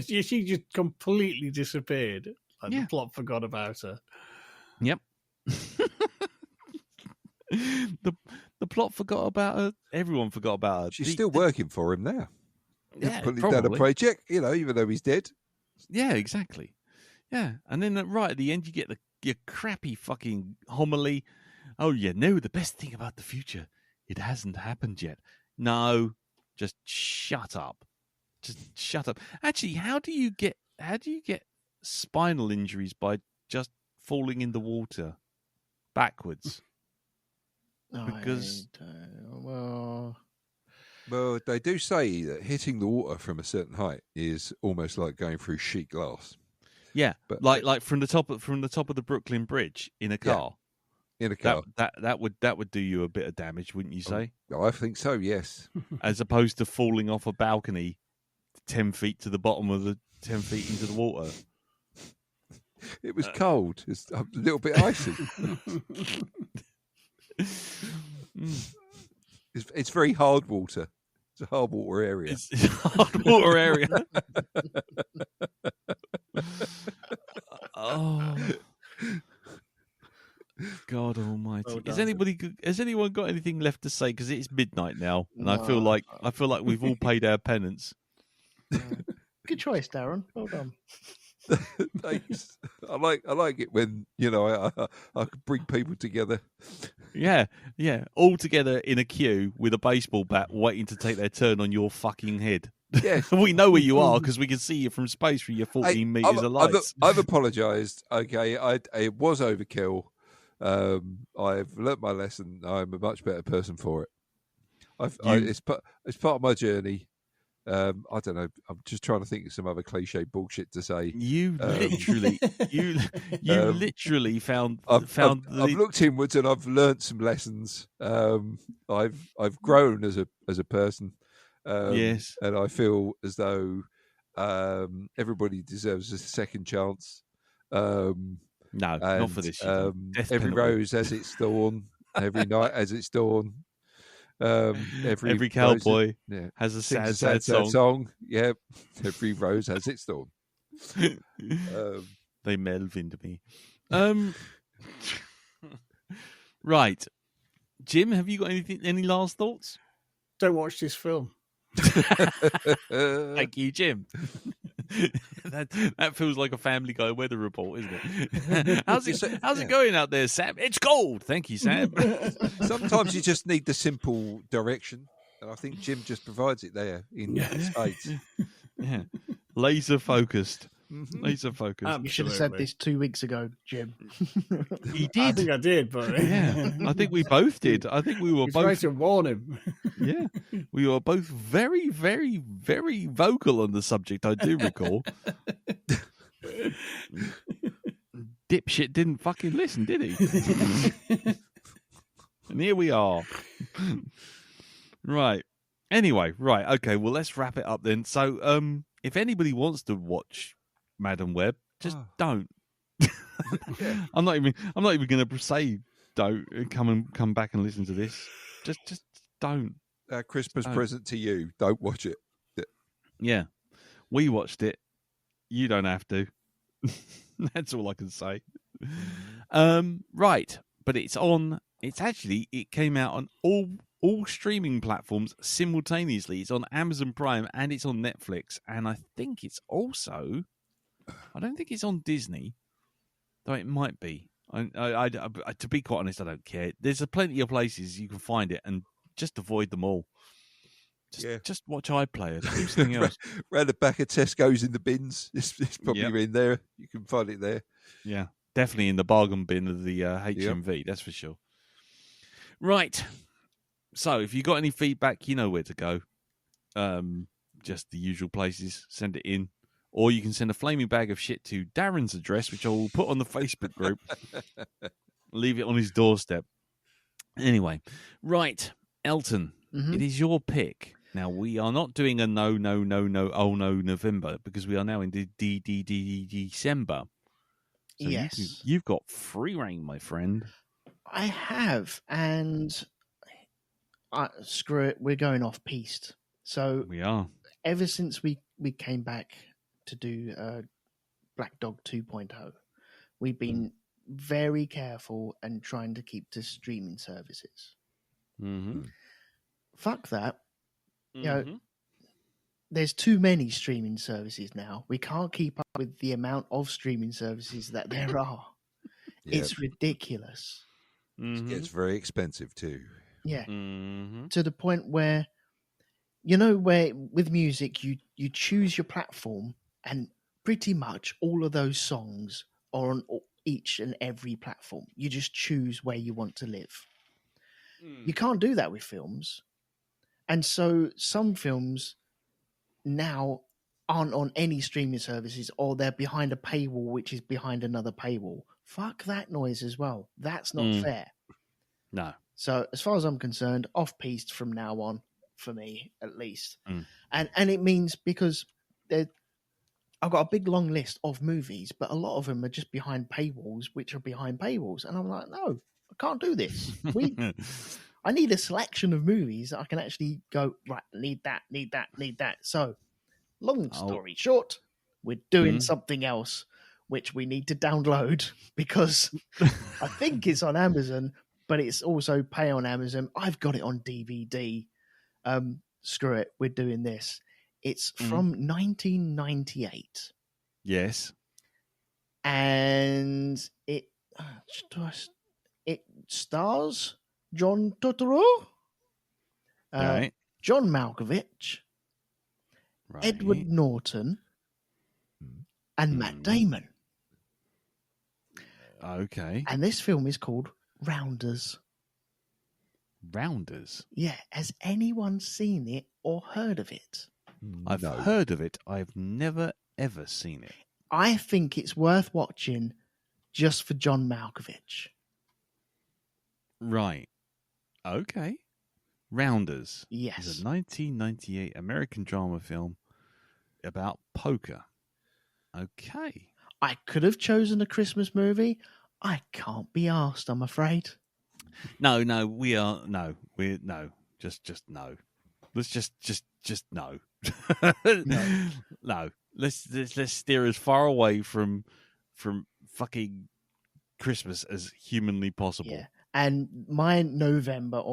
She just completely disappeared. Like Yeah. The plot forgot about her. Yep. The plot forgot about her. Everyone forgot about her. She's still working for him now. Yeah, Putting down a probably. project, even though he's dead. Yeah, exactly. Yeah, and then right at the end, you get your crappy fucking homily. Oh, the best thing about the future, it hasn't happened yet. No, just shut up. Just shut up. Actually, how do you get spinal injuries by just falling in the water backwards? Because well, they do say that hitting the water from a certain height is almost like going through sheet glass. yeah, But- like from the top of the Brooklyn Bridge in a car. In a car. That would do you a bit of damage, wouldn't you say? I think so, yes. As opposed to falling off a balcony 10 feet to the bottom of 10 feet into the water. It was cold. It's a little bit icy. It's very hard water. It's a hard water area. It's a hard water area. Oh, God Almighty! Well Has anyone got anything left to say? Because it's midnight now, and I feel like we've all paid our penance. good choice, Darren. Well done. Thanks. I like it when I can bring people together. Yeah, all together in a queue with a baseball bat, waiting to take their turn on your fucking head. Yes. We know where you are because we can see you from space through your 14 meters of lights. I've apologised. Okay, it was overkill. I've learnt my lesson. I'm a much better person for it. It's part of my journey. I don't know. I'm just trying to think of some other cliche bullshit to say. You literally found. I've looked inwards and I've learnt some lessons. I've grown as a person. Yes, and I feel as though everybody deserves a second chance. no, not for this. Death Every penalty. rose has its thorn. Every night has its dawn. Every cowboy has a sings sad song. Yeah, every rose has its thorn. They melve into me. Right, Jim, have you got any last thoughts? Don't watch this film. Thank you, Jim. that feels like a Family Guy weather report, isn't it? How's it going out there, Sam? It's cold. Thank you, Sam. Sometimes you just need the simple direction, and I think Jim just provides it there in spades. Yeah, laser focused. Mm-hmm. Laser focused. You should have said this 2 weeks ago, Jim. He did. I think I did, but Yeah, I think we both did. I think we were it's both. right to warn him. Yeah, we were both very, very, very vocal on the subject. I do recall. Dipshit didn't fucking listen, did he? And here we are. Right. Anyway, right. Okay. Well, let's wrap it up then. So, if anybody wants to watch Madam Web, just don't. Yeah. I'm not even going to say don't come back and listen to this. Just don't. Christmas present to you. Don't watch it. Yeah. We watched it. You don't have to. That's all I can say. Right. But it came out on all streaming platforms simultaneously. It's on Amazon Prime and it's on Netflix. And I think it's also, I don't think it's on Disney, though it might be. I, to be quite honest, I don't care. There's plenty of places you can find it and just avoid them all. Just watch iPlayer. Do something else. Round the back of Tesco's in the bins. It's probably in there. You can find it there. Yeah, definitely in the bargain bin of the HMV. That's for sure. Right. So, if you got any feedback, you know where to go. Just the usual places. Send it in, or you can send a flaming bag of shit to Darren's address, which I will put on the Facebook group. Leave it on his doorstep. Anyway, right, Elton, it is your pick. Now, we are not doing a no, November, because we are now in December. So yes. You've got free reign, my friend. I have, and screw it, we're going off-piste. So we are. Ever since we came back to do Black Dog 2.0, we've been very careful and trying to keep to streaming services. Mm-hmm. Fuck that. You know, there's too many streaming services now. We can't keep up with the amount of streaming services that there are. Yep. It's ridiculous. It gets very expensive too. Yeah. To the point where, where with music, you choose your platform and pretty much all of those songs are on each and every platform. You just choose where you want to live. You can't do that with films. And so some films now aren't on any streaming services, or they're behind a paywall, which is behind another paywall. Fuck that noise as well. That's not fair. No. So as far as I'm concerned, off-piste from now on, for me at least. And it means because I've got a big long list of movies, but a lot of them are just behind paywalls, which are behind paywalls. And I'm like, no, I can't do this. I need a selection of movies that I can actually go, right, need that. So, long story short, we're doing something else, which we need to download because I think it's on Amazon, but it's also pay on Amazon. I've got it on DVD. Screw it, we're doing this. It's from 1998. Yes. And it stars John Turturro, right. John Malkovich, right. Edward Norton, and Matt Damon. Okay. And this film is called Rounders. Rounders? Yeah. Has anyone seen it or heard of it? I've heard of it. I've never, ever seen it. I think it's worth watching just for John Malkovich. Right. Okay. Rounders. Yes. It's a 1998 American drama film about poker. Okay. I could have chosen a Christmas movie. I can't be arsed, I'm afraid. No. We're no. Just no. Let's just no. No. Let's steer as far away from fucking Christmas as humanly possible. Yeah. And my November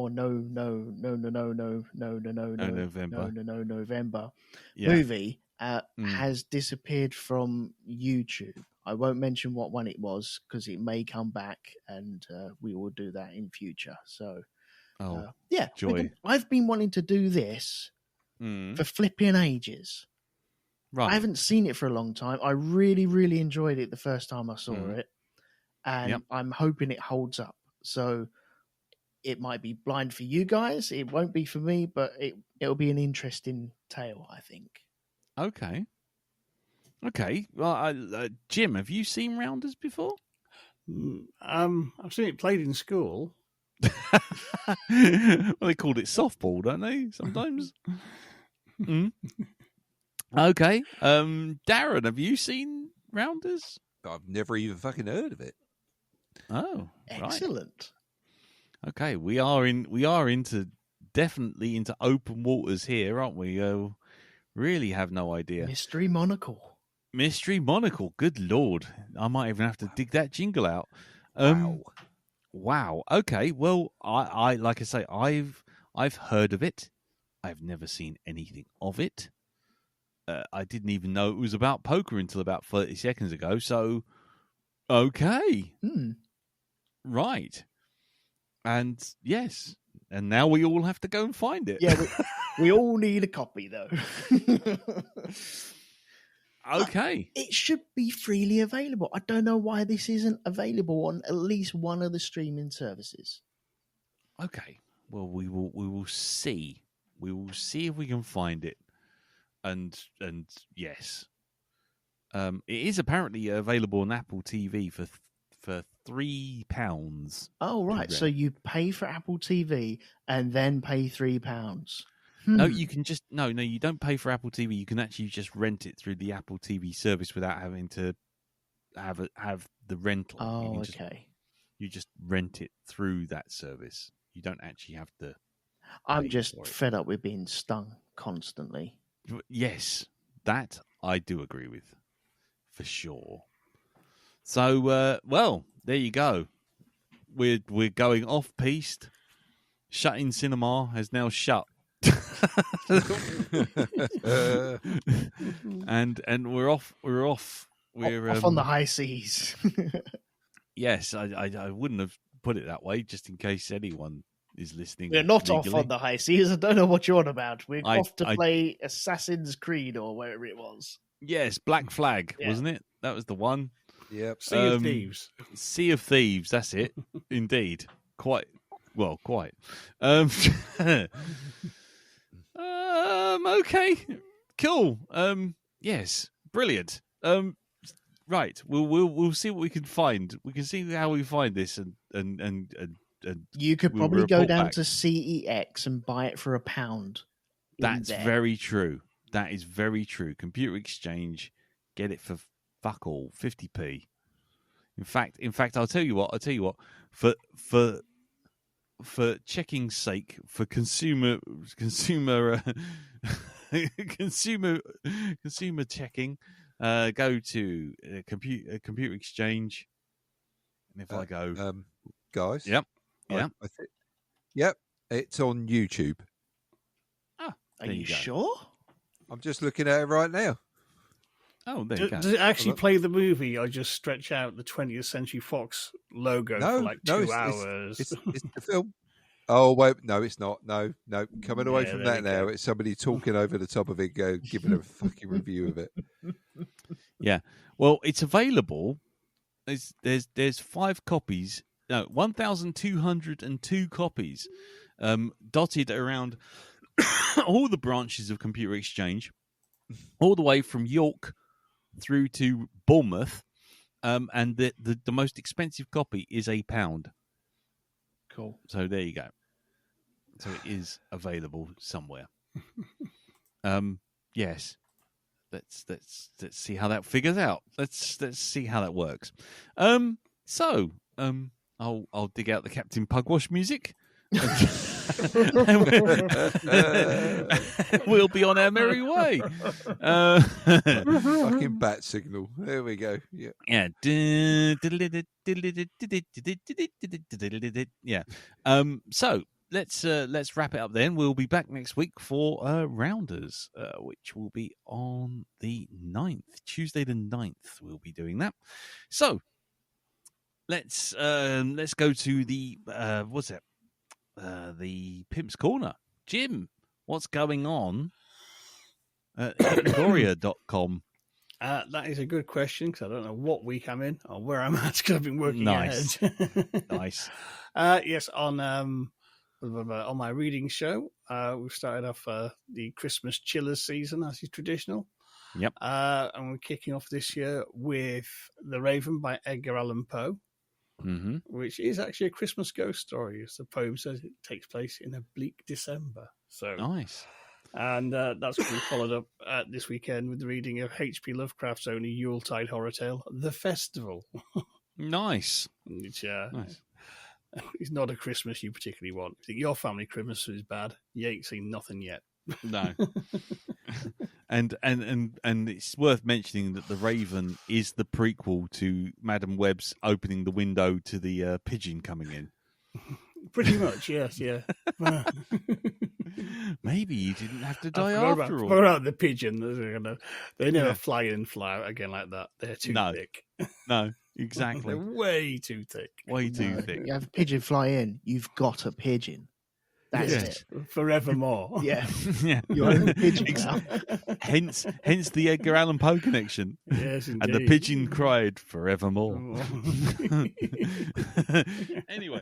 November movie has disappeared from YouTube. I won't mention what one it was because it may come back, and we will do that in future. So, yeah, joy. I've been wanting to do this for flipping ages. Right. I haven't seen it for a long time. I really, really enjoyed it the first time I saw it, and I'm hoping it holds up. So it might be blind for you guys. It won't be for me, but it'll be an interesting tale, I think. Okay. Well, Jim, have you seen Rounders before? I've seen it played in school. Well, they called it softball, don't they? Sometimes. Mm. Okay. Darren, have you seen Rounders? I've never even fucking heard of it. Oh, Excellent. Right. Okay, we are definitely into open waters here, aren't we? Really have no idea. Mystery Monocle. Mystery Monocle. Good Lord, I might even have to dig that jingle out. Wow. Okay. Well, I like I say, I've heard of it. I've never seen anything of it. I didn't even know it was about poker until about 30 seconds ago. So, okay. Right. And yes. And now we all have to go and find it. Yeah, we all need a copy, though. Okay. It should be freely available. I don't know why this isn't available on at least one of the streaming services. Okay. Well, we will see. We will see if we can find it. And yes. It is apparently available on Apple TV for £3. Oh, right. So you pay for Apple TV and then pay £3. No, you can just no, you don't pay for Apple TV. You can actually just rent it through the Apple TV service without having to have the rental. Oh, okay. You just rent it through that service. You don't actually have to. I'm just fed up with being stung constantly. Yes, that I do agree with, for sure. So, well, there you go. We're going off piste. Shut-in cinema has now shut. and we're off. We're off on the high seas. Yes, I wouldn't have put it that way, just in case anyone is listening. We're not legally off on the high seas. I don't know what you're on about. We're off to play Assassin's Creed or wherever it was. Yes, Black Flag, wasn't it? That was the one. Yep. Sea of Thieves. Sea of Thieves. That's it. Indeed. Quite. Okay. Cool. Yes. Brilliant. Right. We'll see what we can find. We can see how we find this, and you could probably go down to CEX and buy it for £1. That's very true. That is very true. Computer Exchange, get it for fuck all, 50p. In fact, I'll tell you what. For checking's sake, for consumer checking, go to Computer Exchange, and if I go, guys, yep, it's on YouTube. Are you sure? I'm just looking at it right now. Oh, there you go. Does it actually play the movie, or just stretch out the 20th Century Fox logo for like 2 hours? It's the film. Oh, wait, no, it's not. No, coming away from that now. It's somebody talking over the top of it, giving a fucking review of it. Yeah, well, it's available. There's 5 copies. No, 1,202 copies, dotted around all the branches of Computer Exchange, all the way from York through to Bournemouth, and the most expensive copy is £1. Cool. So there you go. So it is available somewhere. Yes. Let's see how that figures out. Let's see how that works. So I'll dig out the Captain Pugwash music. We'll be on our merry way. Fucking bat signal. There we go. Yeah. Yeah. So let's wrap it up then. We'll be back next week for Rounders, which will be on the 9th, Tuesday the 9th. We'll be doing that. So let's go to the what's it? The Pimp's Corner. Jim, what's going on at Gloria.com? That is a good question, because I don't know what week I'm in or where I'm at, because I've been working Nice. ahead. Nice. Yes, on my reading show, we've started off the Christmas Chillers season, as is traditional. Yep. And we're kicking off this year with The Raven by Edgar Allan Poe. which is actually a Christmas ghost story. As the poem says, it takes place in a bleak December. So nice. And that's what we followed up this weekend with the reading of H.P. Lovecraft's only Yuletide horror tale, The Festival. Nice. Which Nice. is not a Christmas you particularly want. If you think your family Christmas is bad, you ain't seen nothing yet. No. and it's worth mentioning that The Raven is the prequel to Madam Web's opening the window to the pigeon coming in. Pretty much, yes, yeah. Maybe you didn't have to die all. after all. What about the pigeon? They never fly in and fly out again like that. They're too thick. No, exactly. They're way too thick. Way too thick. You have a pigeon fly in, you've got a pigeon. That's it. Forevermore. Yeah. Yeah. Your own pigeon now. Hence the Edgar Allan Poe connection. Yes, indeed. And the pigeon cried forevermore. Anyway,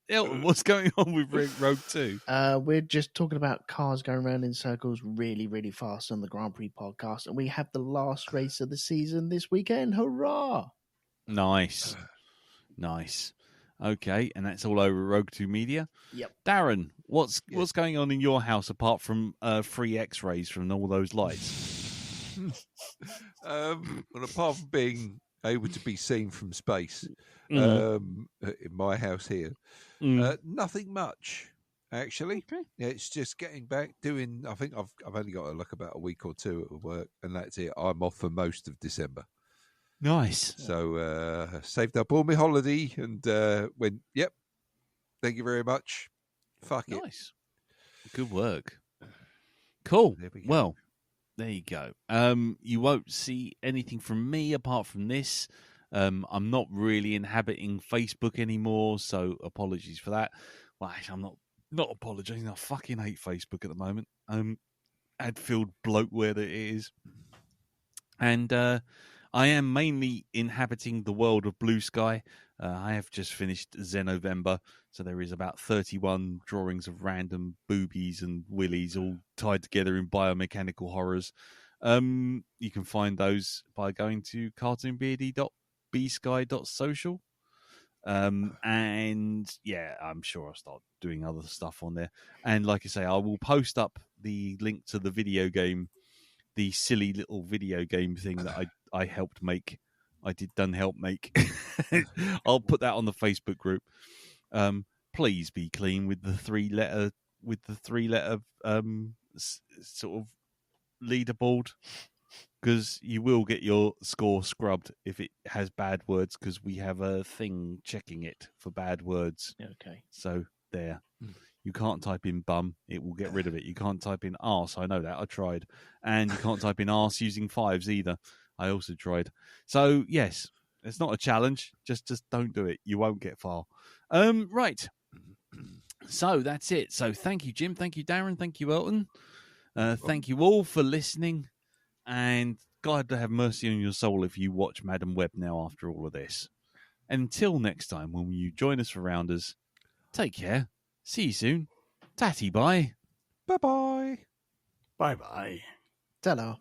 Elton, what's going on with Rogue 2? We're just talking about cars going around in circles really, really fast on the Grand Prix podcast, and we have the last race of the season this weekend. Hurrah! Nice. Okay, and that's all over Rogue 2 Media. Yep. Darren, what's going on in your house apart from free X-rays from all those lights? Well, apart from being able to be seen from space, in my house here, nothing much actually. Okay. Yeah, it's just getting back doing. I think I've only got about a week or two at work, and that's it. I'm off for most of December. Nice. So saved up all my holiday and went, yep, thank you very much. Fuck it. Nice. Good work. Cool. There we go. Well, there you go. You won't see anything from me apart from this. I'm not really inhabiting Facebook anymore, so apologies for that. Well, actually, I'm not apologising. I fucking hate Facebook at the moment. Adfield bloatware that it is. And I am mainly inhabiting the world of Blue Sky. I have just finished Xenovember, so there is about 31 drawings of random boobies and willies all tied together in biomechanical horrors. You can find those by going to cartoonbeardy.bsky.social. And yeah, I'm sure I'll start doing other stuff on there. And like I say, I will post up the link to the video game, the silly little video game thing that I helped make. I did help make. I'll put that on the Facebook group. Please be clean with the three letter sort of leaderboard, because you will get your score scrubbed if it has bad words, because we have a thing checking it for bad words. Okay. So there. You can't type in bum, it will get rid of it. You can't type in arse, I know that, I tried. And you can't type in arse using fives either. I also tried. So, yes, it's not a challenge. Just don't do it. You won't get far. Right. So, that's it. So, thank you, Jim. Thank you, Darren. Thank you, Elton. Thank you all for listening. And God have mercy on your soul if you watch Madam Web now after all of this. Until next time, when you join us for Rounders, take care. See you soon. Tatty bye. Bye-bye. Bye-bye. Ta-da.